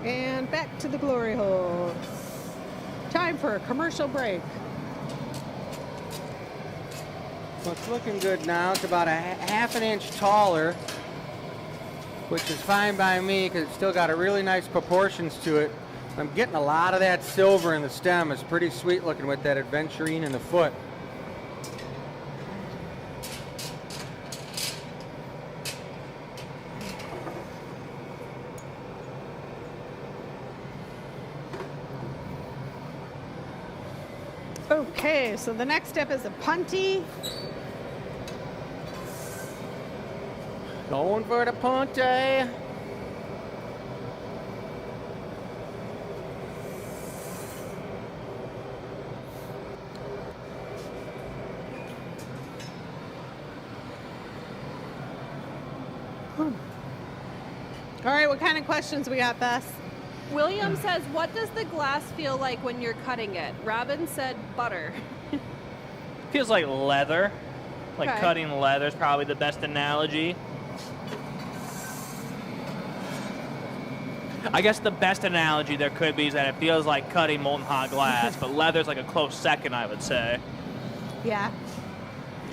Speaker 1: And back to the glory hole. Time for a commercial break.
Speaker 3: Well, it's looking good now. It's about a half an inch taller, which is fine by me because it's still got a really nice proportions to it. I'm getting a lot of that silver in the stem. It's pretty sweet looking with that aventurine in the foot.
Speaker 1: Okay, so the next step is a punty.
Speaker 3: Going for the punte.
Speaker 1: All right, what kind of questions we got, Bess?
Speaker 2: William says, what does the glass feel like when you're cutting it? Robin said butter.
Speaker 4: Feels like leather. Like
Speaker 2: Okay.
Speaker 4: cutting leather is probably the best analogy. I guess the best analogy there could be is that it feels like cutting molten hot glass, but leather's like a close second, I would say.
Speaker 1: Yeah.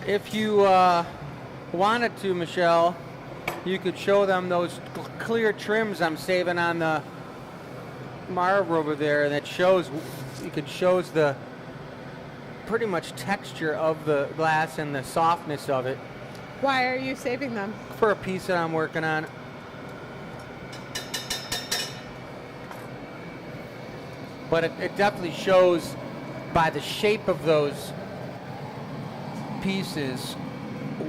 Speaker 3: If you wanted to, Michelle, you could show them those clear trims I'm saving on the Marv over there, and it shows, shows the pretty much texture of the glass and the softness of it
Speaker 1: Why are you saving them?
Speaker 3: for a piece that I'm working on. But it definitely shows by the shape of those pieces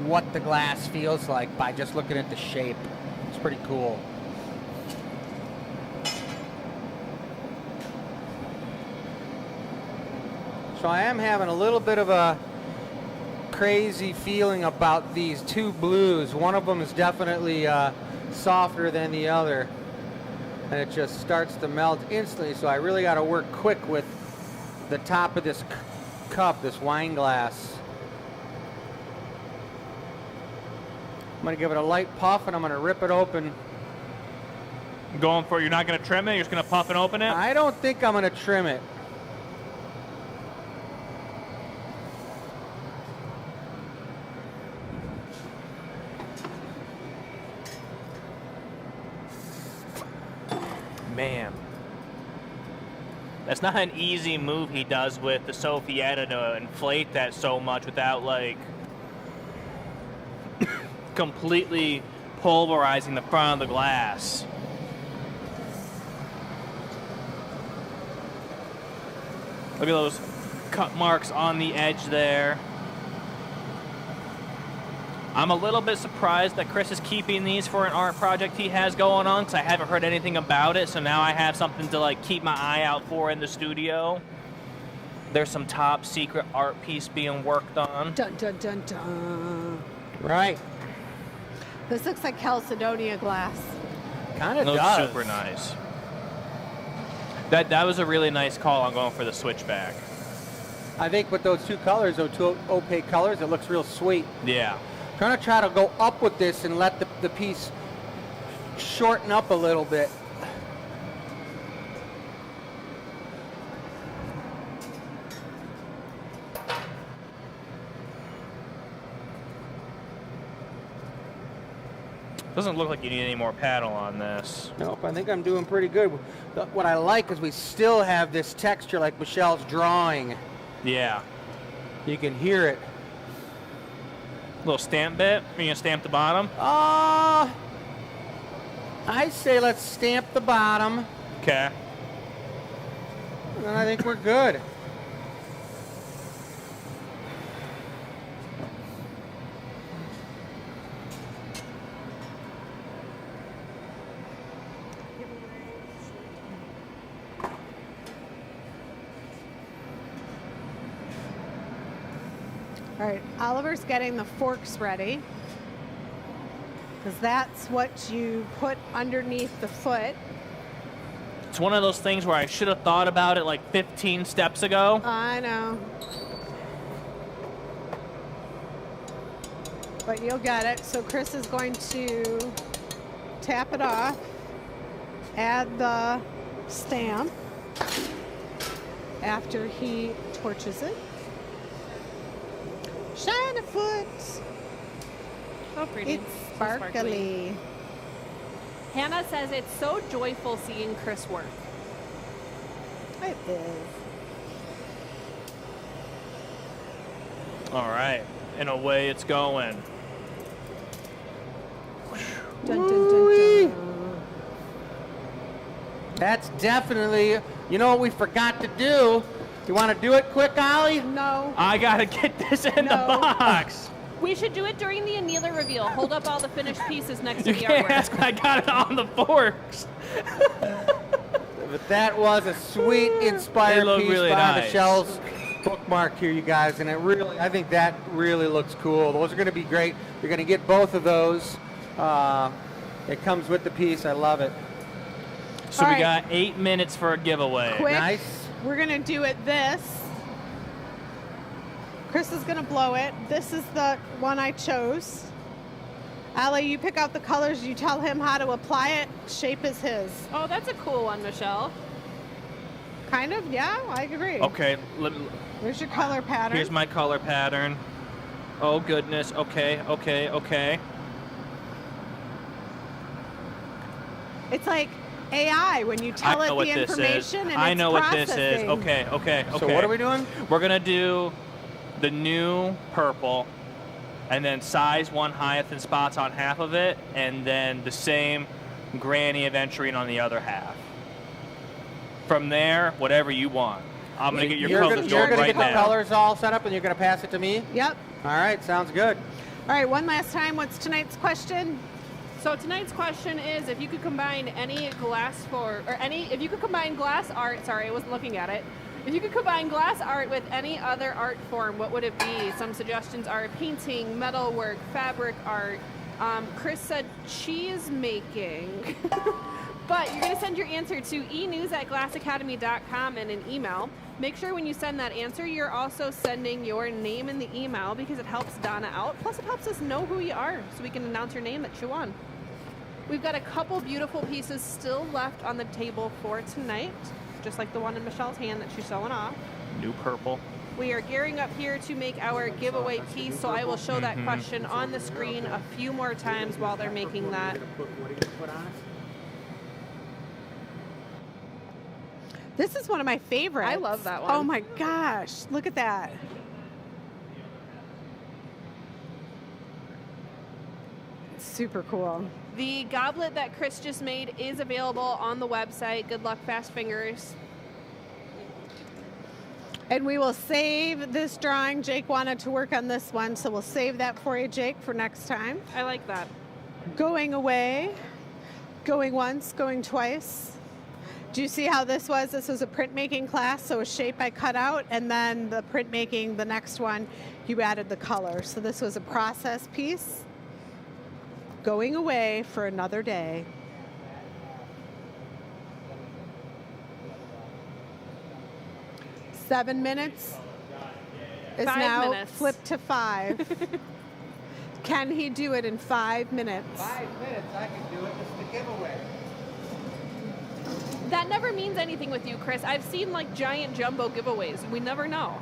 Speaker 3: what the glass feels like by just looking at the shape. It's pretty cool. So I am having a little bit of a crazy feeling about these two blues. One of them is definitely softer than the other, and it just starts to melt instantly. So I really got to work quick with the top of this cup, this wine glass. I'm going to give it a light puff, and I'm going to rip it open.
Speaker 4: Going for, you're not going to trim it? You're just going to puff and open it?
Speaker 3: I don't think I'm going to trim it.
Speaker 4: Man. That's not an easy move he does with the Sophietta to inflate that so much without, like, completely pulverizing the front of the glass. Look at those cut marks on the edge there. I'm a little bit surprised that Chris is keeping these for an art project he has going on, because I haven't heard anything about it, so now I have something to like keep my eye out for in the studio. There's some top secret art piece being worked on.
Speaker 1: Dun, dun, dun, dun.
Speaker 3: Right.
Speaker 1: This looks like Chalcedonia glass.
Speaker 3: Kind of
Speaker 4: Looks
Speaker 3: does.
Speaker 4: super nice. That was a really nice call on going for the switchback.
Speaker 3: I think with those two colors, those two opaque colors, it looks real sweet.
Speaker 4: Yeah.
Speaker 3: Trying to try to go up with this and let the piece shorten up a little bit.
Speaker 4: Doesn't look like you need any more paddle on this.
Speaker 3: Nope, I think I'm doing pretty good. What I like is we still have this texture like Michelle's drawing.
Speaker 4: Yeah.
Speaker 3: You can hear it.
Speaker 4: Little stamp bit. Are you gonna stamp the bottom?
Speaker 3: I say let's stamp the bottom,
Speaker 4: Okay.
Speaker 3: and then I think we're good.
Speaker 1: All right, Oliver's getting the forks ready because that's what you put underneath the foot.
Speaker 4: It's one of those things where I should have thought about it like 15 steps ago.
Speaker 1: I know. But you'll get it. So Chris is going to tap it off, add the stamp after he torches it. Shine a foot.
Speaker 2: So pretty.
Speaker 1: It's
Speaker 2: So
Speaker 1: sparkly.
Speaker 2: Hannah says it's so joyful seeing Chris work.
Speaker 1: It is.
Speaker 4: All right, and away it's going.
Speaker 1: Dun, dun, dun, dun.
Speaker 3: That's definitely, you know what we forgot to do? You want to do it quick, Ollie?
Speaker 1: No.
Speaker 4: I gotta get this in the
Speaker 1: No.
Speaker 4: box.
Speaker 2: We should do it during the annealer reveal. Hold up all the finished pieces next to
Speaker 4: You
Speaker 2: the
Speaker 4: can't
Speaker 2: artwork.
Speaker 4: ask. I got it on the forks.
Speaker 3: But that was a sweet, inspired
Speaker 4: They look
Speaker 3: piece
Speaker 4: really
Speaker 3: by
Speaker 4: nice.
Speaker 3: Michelle's bookmark here, you guys, and it really, I think that really looks cool. Those are going to be great. You're going to get both of those. It comes with the piece. I love it.
Speaker 4: So
Speaker 1: All
Speaker 4: we
Speaker 1: right.
Speaker 4: got 8 minutes for a giveaway.
Speaker 1: Quick.
Speaker 3: Nice.
Speaker 1: We're going to do it this. Chris is going to blow it. This is the one I chose. Allie, you pick out the colors. You tell him how to apply it. Shape is his.
Speaker 2: Oh, that's a cool one, Michelle.
Speaker 1: Kind of, yeah, I agree.
Speaker 4: Okay,
Speaker 1: There's your color pattern.
Speaker 4: here's my color pattern. Oh goodness. Okay, okay, okay.
Speaker 1: It's like AI when you tell
Speaker 4: I
Speaker 1: it
Speaker 4: know what
Speaker 1: the
Speaker 4: this is.
Speaker 1: information and
Speaker 4: I
Speaker 1: it's
Speaker 4: know what this is.
Speaker 1: processing.
Speaker 4: Okay, okay, okay.
Speaker 3: So what are we doing?
Speaker 4: We're gonna do the new purple, and then size 1 hyacinth spots on half of it, and then the same granny aventurine on the other half. From there, whatever you want. I'm gonna get your
Speaker 3: You're
Speaker 4: colors
Speaker 3: gonna
Speaker 4: going right
Speaker 3: get the
Speaker 4: now.
Speaker 3: colors all set up, and you're going to pass it to me?
Speaker 1: Yep.
Speaker 3: All right, sounds good.
Speaker 1: All right, one last time. What's tonight's question?
Speaker 2: So tonight's question is if you could combine any glass if you could combine glass art, sorry, I wasn't looking at it. If you could combine glass art with any other art form, what would it be? Some suggestions are painting, metalwork, fabric art. Chris said cheese making. But you're going to send your answer to enews@glassacademy.com in an email. Make sure when you send that answer, you're also sending your name in the email because it helps Donna out. Plus, it helps us know who you are so we can announce your name that you won. We've got a couple beautiful pieces still left on the table for tonight, just like the one in Michelle's hand that she's showing off.
Speaker 4: New purple.
Speaker 2: We are gearing up here to make our giveaway piece, so I will show that question on the screen a few more times while they're making that.
Speaker 3: What are you going to put on it?
Speaker 1: This is one of my favorites.
Speaker 2: I love that one.
Speaker 1: Oh my gosh, look at that. It's super cool.
Speaker 2: The goblet that Chris just made is available on the website. Good luck, fast fingers.
Speaker 1: And we will save this drawing. Jake wanted to work on this one, so we'll save that for you, Jake, for next time.
Speaker 2: I like that.
Speaker 1: Going away, going once, going twice. Do you see how this was? This was a printmaking class, so a shape I cut out, and then the printmaking, the next one, you added the color. So this was a process piece. Going away for another day. Seven minutes is
Speaker 2: 5
Speaker 1: now
Speaker 2: minutes.
Speaker 1: flipped to 5. Can he do it in 5 minutes?
Speaker 3: 5 minutes, I can do it. This is the giveaway.
Speaker 2: That never means anything with you, Chris. I've seen like giant jumbo giveaways. We never know.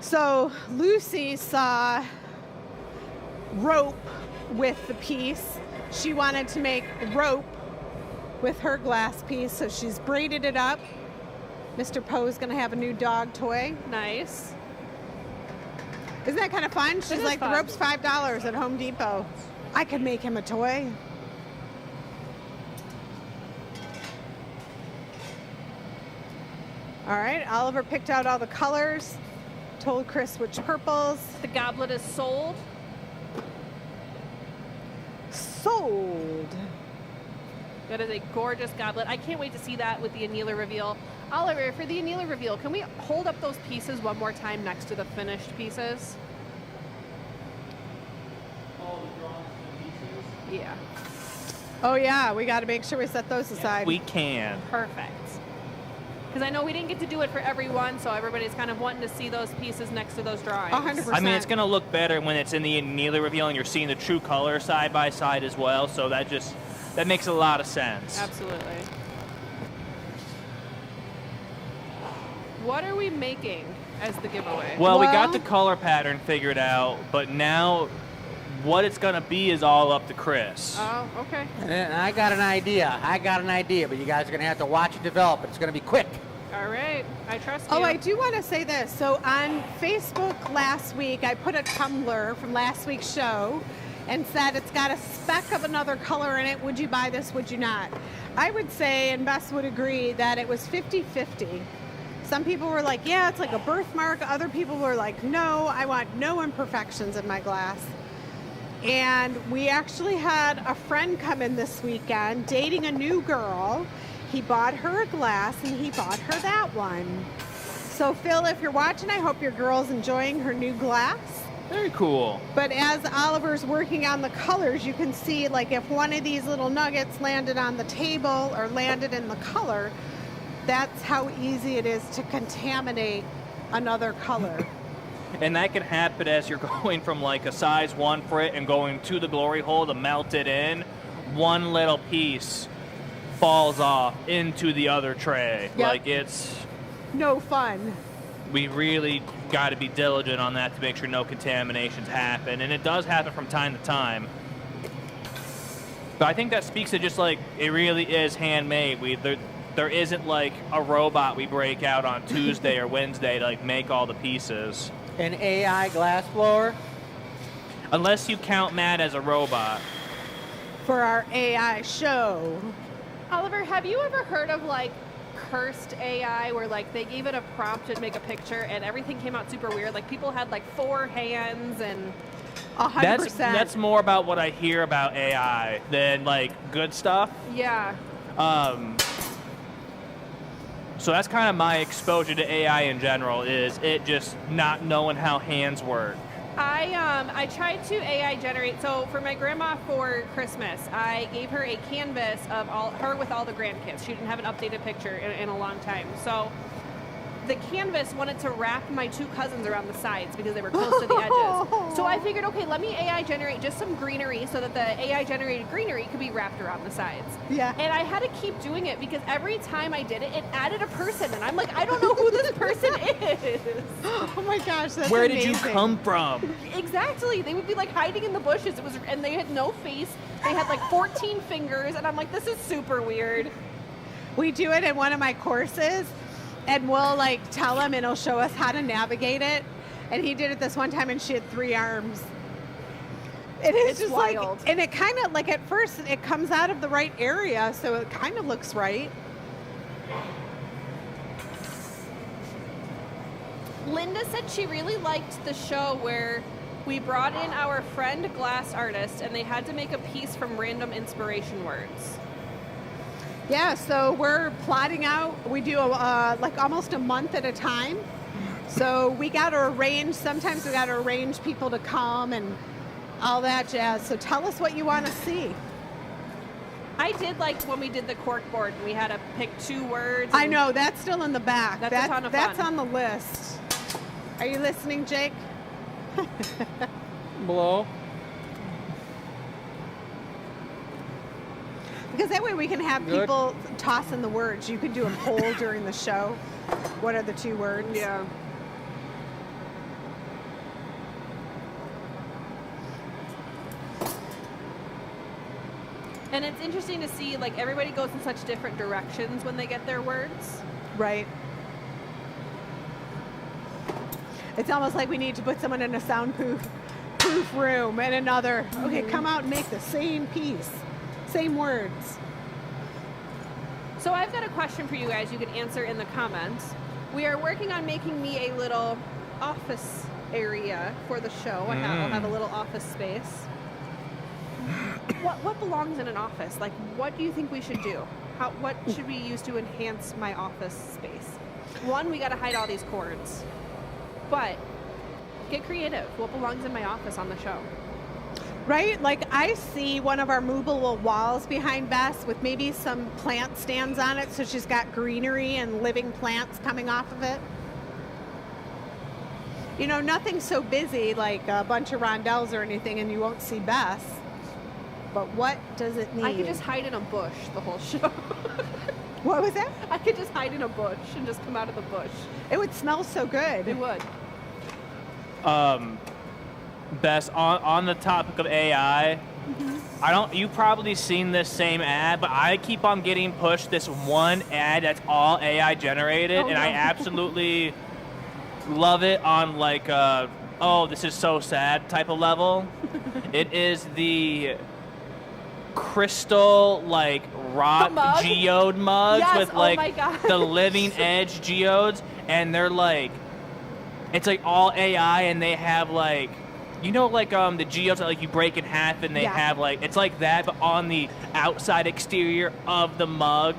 Speaker 1: So Lucy saw rope with the piece. She wanted to make rope with her glass piece, so she's braided it up. Mr. Poe's gonna have a new dog toy.
Speaker 2: Nice.
Speaker 1: Isn't that kind of fun? She's
Speaker 2: is
Speaker 1: like,
Speaker 2: fun.
Speaker 1: the rope's $5 at Home Depot. I could make him a toy. All right, Oliver picked out all the colors, told Chris which purples.
Speaker 2: The goblet is sold.
Speaker 1: Sold.
Speaker 2: That is a gorgeous goblet. I can't wait to see that with the annealer reveal. Oliver, for the annealer reveal, can we hold up those pieces one more time next to the finished pieces? Yeah.
Speaker 1: Oh yeah, we got to make sure we set those aside.
Speaker 4: We can.
Speaker 2: Perfect. Because I know we didn't get to do it for everyone, so everybody's kind of wanting to see those pieces next to those drawings.
Speaker 1: 100%.
Speaker 4: I mean, it's going to look better when it's in the annealer reveal and you're seeing the true color side by side as well, so that makes a lot of sense.
Speaker 2: Absolutely. What are we making as the giveaway?
Speaker 4: Well, we got the color pattern figured out, but now what it's going to be is all up to Chris.
Speaker 2: Oh, okay.
Speaker 3: And I got an idea. But you guys are going to have to watch it develop. It's going to be quick.
Speaker 2: All right. I trust you.
Speaker 1: Oh, I do want to say this. So on Facebook last week, I put a Tumblr from last week's show and said it's got a speck of another color in it. Would you buy this? Would you not? I would say, and Bess would agree, that it was 50-50. Some people were like, yeah, it's like a birthmark. Other people were like, no, I want no imperfections in my glass. And we actually had a friend come in this weekend dating a new girl. He bought her a glass and he bought her that one. So Phil, if you're watching, I hope your girl's enjoying her new glass.
Speaker 4: Very cool.
Speaker 1: But as Oliver's working on the colors, you can see like if one of these little nuggets landed on the table or landed in the color, that's how easy it is to contaminate another color.
Speaker 4: And that can happen as you're going from like a size 1 frit and going to the glory hole to melt it in. One little piece falls off into the other tray.
Speaker 1: Yep.
Speaker 4: Like it's
Speaker 1: no fun.
Speaker 4: We really got to be diligent on that to make sure no contaminations happen. And it does happen from time to time. But I think that speaks to just like it really is handmade. There isn't like a robot we break out on Tuesday or Wednesday to like make all the pieces.
Speaker 3: An AI glass blower?
Speaker 4: Unless you count Matt as a robot.
Speaker 1: For our AI show.
Speaker 2: Oliver, have you ever heard of like cursed AI where like they gave it a prompt to make a picture and everything came out super weird? Like people had like 4 hands and
Speaker 1: 100%.
Speaker 4: That's more about what I hear about AI than like good stuff.
Speaker 2: Yeah.
Speaker 4: So that's kind of my exposure to AI in general, is it just not knowing how hands work.
Speaker 2: I tried to AI generate, so for my grandma for Christmas, I gave her a canvas of her with all the grandkids. She didn't have an updated picture in a long time. So the canvas wanted to wrap my 2 cousins around the sides because they were close to the edges. So I figured, okay, let me AI generate just some greenery so that the AI generated greenery could be wrapped around the sides.
Speaker 1: Yeah.
Speaker 2: And I had to keep doing it because every time I did it, it added a person. And I'm like, I don't know who this person is.
Speaker 1: Oh my gosh, that's
Speaker 4: Where
Speaker 1: amazing.
Speaker 4: did you come from?
Speaker 2: Exactly. They would be like hiding in the bushes. And they had no face. They had like 14 fingers. And I'm like, this is super weird.
Speaker 1: We do it in one of my courses. And we'll like tell him and he'll show us how to navigate it. And he did it this one time and she had 3 arms. It's just
Speaker 2: wild.
Speaker 1: Like, and it kind of like at first it comes out of the right area. So it kind of looks right.
Speaker 2: Linda said she really liked the show where we brought in our friend glass artist and they had to make a piece from random inspiration words.
Speaker 1: Yeah, so we're plotting out. We do like almost a month at a time. So we got to arrange. Sometimes we got to arrange people to come and all that jazz. So tell us what you want to see.
Speaker 2: I did like when we did the cork board and we had to pick 2 words.
Speaker 1: I know, that's still in the back.
Speaker 2: That's a ton of fun.
Speaker 1: That's on the list. Are you listening, Jake?
Speaker 3: Blow.
Speaker 1: Because that way we can have people toss in the words. You could do a poll during the show. What are the 2 words?
Speaker 2: Yeah. And it's interesting to see, like, everybody goes in such different directions when they get their words.
Speaker 1: Right. It's almost like we need to put someone in a soundproof room and another. Okay, come out and make the same piece. Same words.
Speaker 2: So I've got a question for you guys you can answer in the comments. We are working on making me a little office area for the show. I'll have a little office space. What belongs in an office? Like, what do you think we should do? what should we use to enhance my office space? One, we got to hide all these cords. But get creative. What belongs in my office on the show?
Speaker 1: Right? Like I see one of our movable walls behind Bess with maybe some plant stands on it, so she's got greenery and living plants coming off of it. You know, nothing so busy like a bunch of rondelles or anything and you won't see Bess. But what does it need?
Speaker 2: I could just hide in a bush the whole show.
Speaker 1: What was that?
Speaker 2: I could just hide in a bush and just come out of the bush.
Speaker 1: It would smell so good.
Speaker 2: It would.
Speaker 4: Bess, on the topic of AI, you've probably seen this same ad, but I keep on getting pushed this one ad that's all AI generated, and I absolutely love it on like oh, this is so sad type of level. It is the crystal like rock geode mugs with like the living edge geodes, and they're like, it's like all AI, and they have like, you know, like the geodes that like you break in half, and they have like, it's like that, but on the outside exterior of the mug,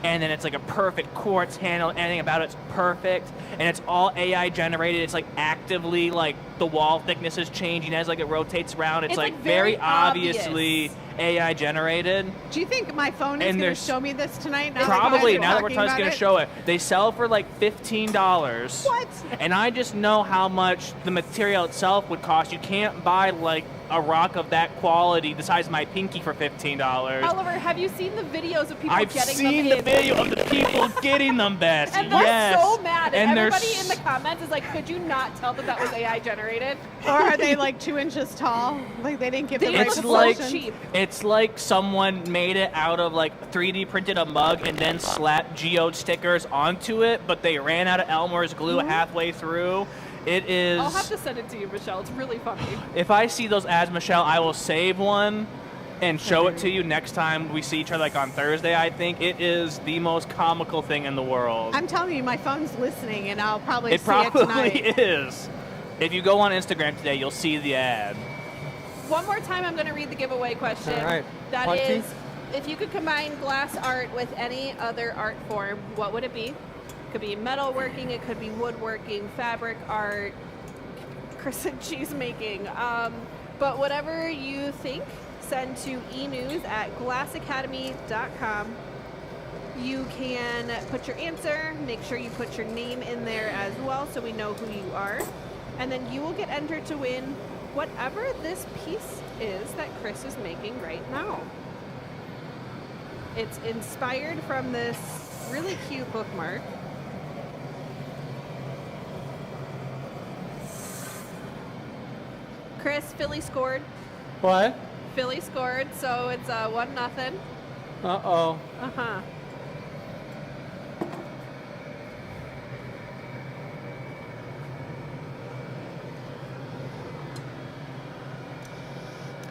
Speaker 4: and then it's like a perfect quartz handle. Anything about it's perfect, and it's all AI generated. It's like actively like the wall thickness is changing as like it rotates around. It's like very obviously AI generated.
Speaker 1: Do you think my phone is going to show me this tonight?
Speaker 4: Probably, now that we're going to show it. They sell for like $15.
Speaker 1: What?
Speaker 4: And I just know how much the material itself would cost. You can't buy like a rock of that quality the size of my pinky for $15.
Speaker 2: Oliver, have you seen the videos of people
Speaker 4: I've
Speaker 2: getting them?
Speaker 4: I've seen the video of the people getting them, Bess.
Speaker 2: And they're so mad. And everybody
Speaker 4: they're
Speaker 2: in the comments is like, could you not tell that that was AI generated?
Speaker 1: Or are they like 2 inches tall? Like they didn't give the right
Speaker 4: It's like
Speaker 1: proportion?
Speaker 2: cheap.
Speaker 4: It's like someone made it out of like 3D printed a mug and then slapped geode stickers onto it, but they ran out of Elmer's glue halfway through. It is.
Speaker 2: I'll have to send it to you, Michelle. It's really funny.
Speaker 4: If I see those ads, Michelle, I will save one and show it to you next time we see each other, like on Thursday. I think it is the most comical thing in the world.
Speaker 1: I'm telling you, my phone's listening, and I'll probably
Speaker 4: It
Speaker 1: see it
Speaker 4: probably
Speaker 1: tonight.
Speaker 4: is. If you go on Instagram today, you'll see the ad.
Speaker 2: One more time, I'm going to read the giveaway question.
Speaker 3: All right.
Speaker 2: That
Speaker 3: 20?
Speaker 2: is, if you could combine glass art with any other art form, what would it be? It could be metalworking, it could be woodworking, fabric art, crescent cheese making. But whatever you think, send to enews@glassacademy.com. You can put your answer, make sure you put your name in there as well so we know who you are. And then you will get entered to win whatever this piece is that Chris is making right now. It's inspired from this really cute bookmark. Chris, Philly scored.
Speaker 3: What?
Speaker 2: Philly scored, so it's 1-0.
Speaker 3: Uh-oh.
Speaker 2: Uh-huh.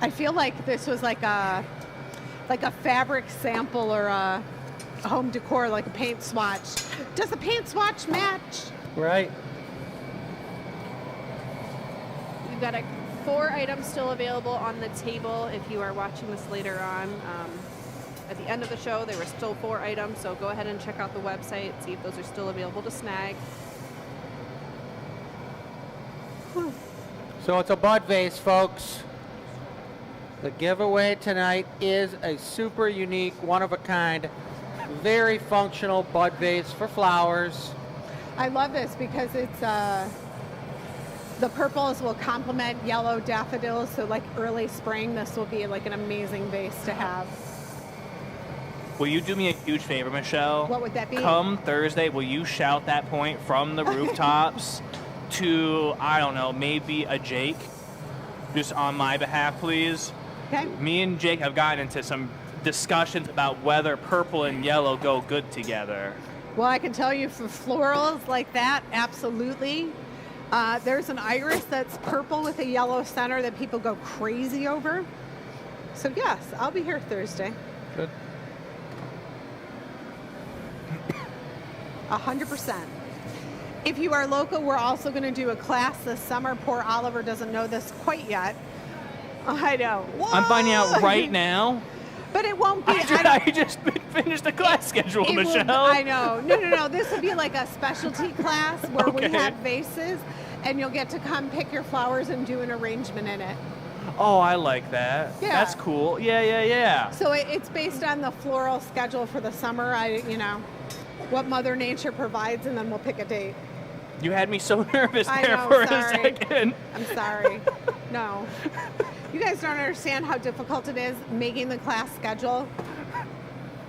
Speaker 1: I feel like this was like a fabric sample or a home decor, like a paint swatch. Does the paint swatch match?
Speaker 3: Right.
Speaker 2: We've got 4 items still available on the table if you are watching this later on. At the end of the show, there were still 4 items, so go ahead and check out the website, see if those are still available to snag.
Speaker 3: So it's a bud vase, folks. The giveaway tonight is a super unique, one-of-a-kind, very functional bud vase for flowers.
Speaker 1: I love this because it's the purples will complement yellow daffodils, so like early spring, this will be like an amazing vase to have.
Speaker 4: Will you do me a huge favor, Michelle?
Speaker 1: What would that be?
Speaker 4: Come Thursday, will you shout that point from the rooftops to, I don't know, maybe a Jake? Just on my behalf, please.
Speaker 1: Okay.
Speaker 4: Me and Jake have gotten into some discussions about whether purple and yellow go good together.
Speaker 1: Well, I can tell you for florals like that, absolutely. There's an iris that's purple with a yellow center that people go crazy over. So yes, I'll be here Thursday.
Speaker 3: Good.
Speaker 1: 100%. If you are local, we're also going to do a class this summer. Poor Oliver doesn't know this quite yet. I know.
Speaker 4: I'm finding out right now.
Speaker 1: But it won't be.
Speaker 4: I just finished the class schedule, Michelle.
Speaker 1: I know. No. This will be like a specialty class where we have vases, and you'll get to come pick your flowers and do an arrangement in it.
Speaker 4: Oh, I like that.
Speaker 1: Yeah.
Speaker 4: That's cool. Yeah.
Speaker 1: So it's based on the floral schedule for the summer. What Mother Nature provides, and then we'll pick a date.
Speaker 4: You had me so nervous
Speaker 1: I
Speaker 4: there
Speaker 1: know,
Speaker 4: for
Speaker 1: sorry.
Speaker 4: a second.
Speaker 1: I'm sorry. No. You guys don't understand how difficult it is making the class schedule.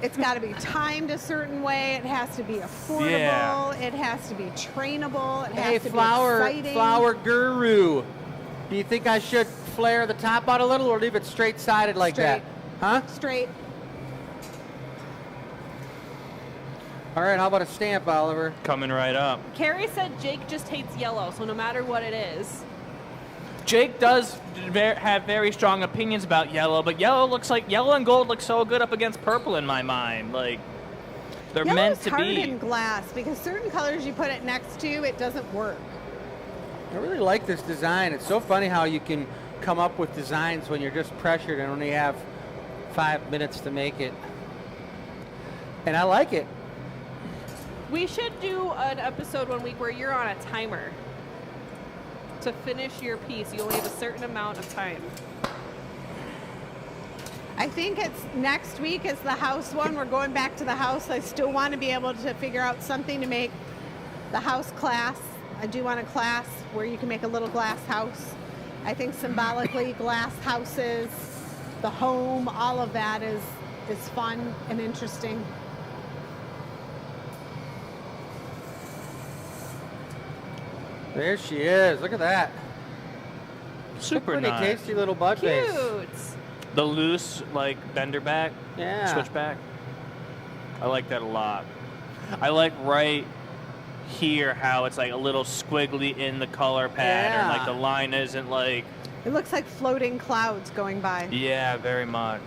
Speaker 1: It's got to be timed a certain way. It has to be affordable.
Speaker 4: Yeah.
Speaker 1: It has to be trainable. It has to be exciting.
Speaker 3: Flower guru. Do you think I should flare the top out a little or leave it straight-sided like that? Huh?
Speaker 1: Straight.
Speaker 3: All right, how about a stamp, Oliver?
Speaker 4: Coming right up.
Speaker 2: Carrie said Jake just hates yellow, so no matter what it is.
Speaker 4: Jake does have very strong opinions about yellow, but yellow and gold look so good up against purple in my mind. Like, they're meant to be.
Speaker 1: Yellow's hard in glass because certain colors you put it next to, it doesn't work.
Speaker 3: I really like this design. It's so funny how you can come up with designs when you're just pressured and only have 5 minutes to make it. And I like it.
Speaker 2: We should do an episode one week where you're on a timer. To finish your piece, you only have a certain amount of time.
Speaker 1: I think it's next week is the house one. We're going back to the house. I still want to be able to figure out something to make the house class. I do want a class where you can make a little glass house. I think symbolically glass houses, the home, all of that is fun and interesting.
Speaker 3: There she is. Look at that.
Speaker 4: Super
Speaker 3: pretty
Speaker 4: nice.
Speaker 3: tasty little bud vase.
Speaker 2: Cute.
Speaker 4: The loose, bender back.
Speaker 3: Yeah.
Speaker 4: Switch back. I like that a lot. I like right here how it's like a little squiggly in the color pattern.
Speaker 3: Yeah.
Speaker 4: Like the line isn't like...
Speaker 1: It looks like floating clouds going by.
Speaker 4: Yeah, very much.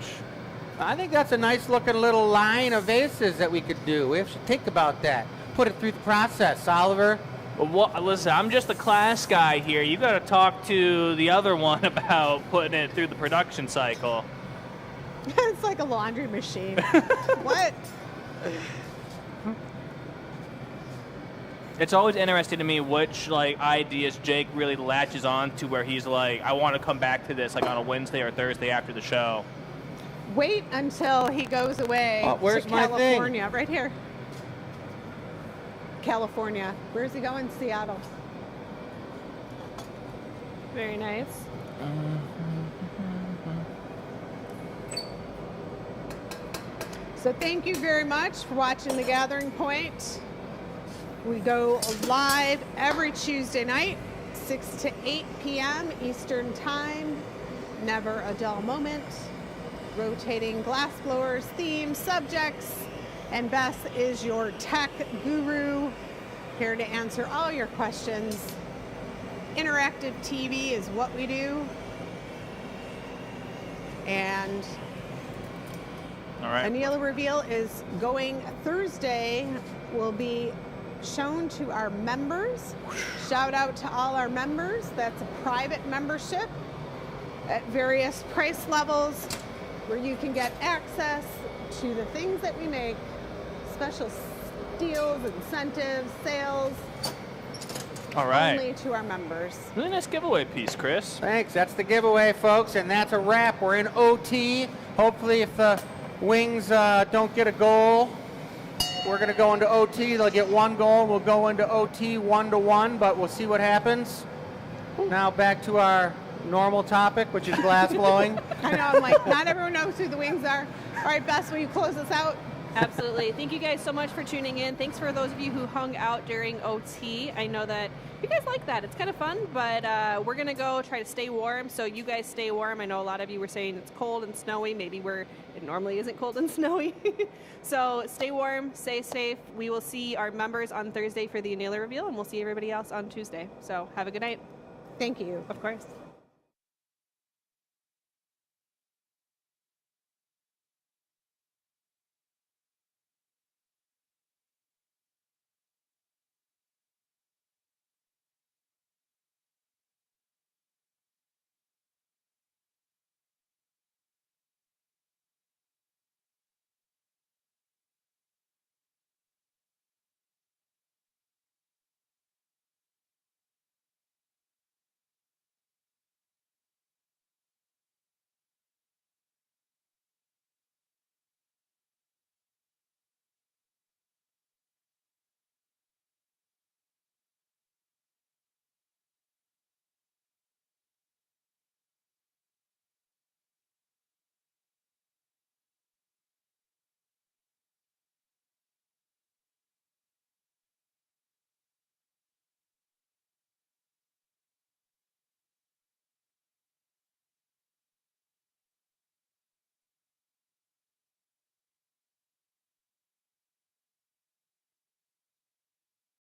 Speaker 3: I think that's a nice looking little line of vases that we could do. We have to think about that. Put it through the process, Oliver.
Speaker 4: Well, listen, I'm just the class guy here. You got to talk to the other one about putting it through the production cycle.
Speaker 1: It's like a laundry machine. What?
Speaker 4: It's always interesting to me which ideas Jake really latches on to where he's like, I want to come back to this on a Wednesday or Thursday after the show.
Speaker 1: Wait until he goes away
Speaker 3: where's
Speaker 1: to
Speaker 3: my
Speaker 1: California. Right here. California. Where's he going? Seattle.
Speaker 2: Very nice.
Speaker 1: So thank you very much for watching The Gathering Point. We go live every Tuesday night, 6 to 8 p.m. Eastern Time. Never a dull moment. Rotating glass blowers, themes, subjects, and Beth is your tech guru, here to answer all your questions. Interactive TV is what we do. And
Speaker 4: All right.
Speaker 1: Annealer reveal is going Thursday, will be shown to our members. Shout out to all our members. That's a private membership at various price levels where you can get access to the things that we make, special deals, incentives, sales,
Speaker 4: All right.
Speaker 1: only to our members.
Speaker 4: Really nice giveaway piece, Chris.
Speaker 3: Thanks. That's the giveaway, folks, and that's a wrap. We're in OT. Hopefully, if the Wings don't get a goal, we're going to go into OT. They'll get one goal. We'll go into OT 1-1, but we'll see what happens. Now back to our normal topic, which is glass blowing.
Speaker 1: I know, I'm like, not everyone knows who the Wings are. All right, Bess, will you close us out?
Speaker 2: Absolutely. Thank you guys so much for tuning in. Thanks for those of you who hung out during OT. I know that you guys like that. It's kind of fun, but we're going to go try to stay warm, so you guys stay warm. I know a lot of you were saying it's cold and snowy. Maybe it normally isn't cold and snowy. So stay warm, stay safe. We will see our members on Thursday for the Annealer reveal, and we'll see everybody else on Tuesday. So have a good night.
Speaker 1: Thank you.
Speaker 2: Of course.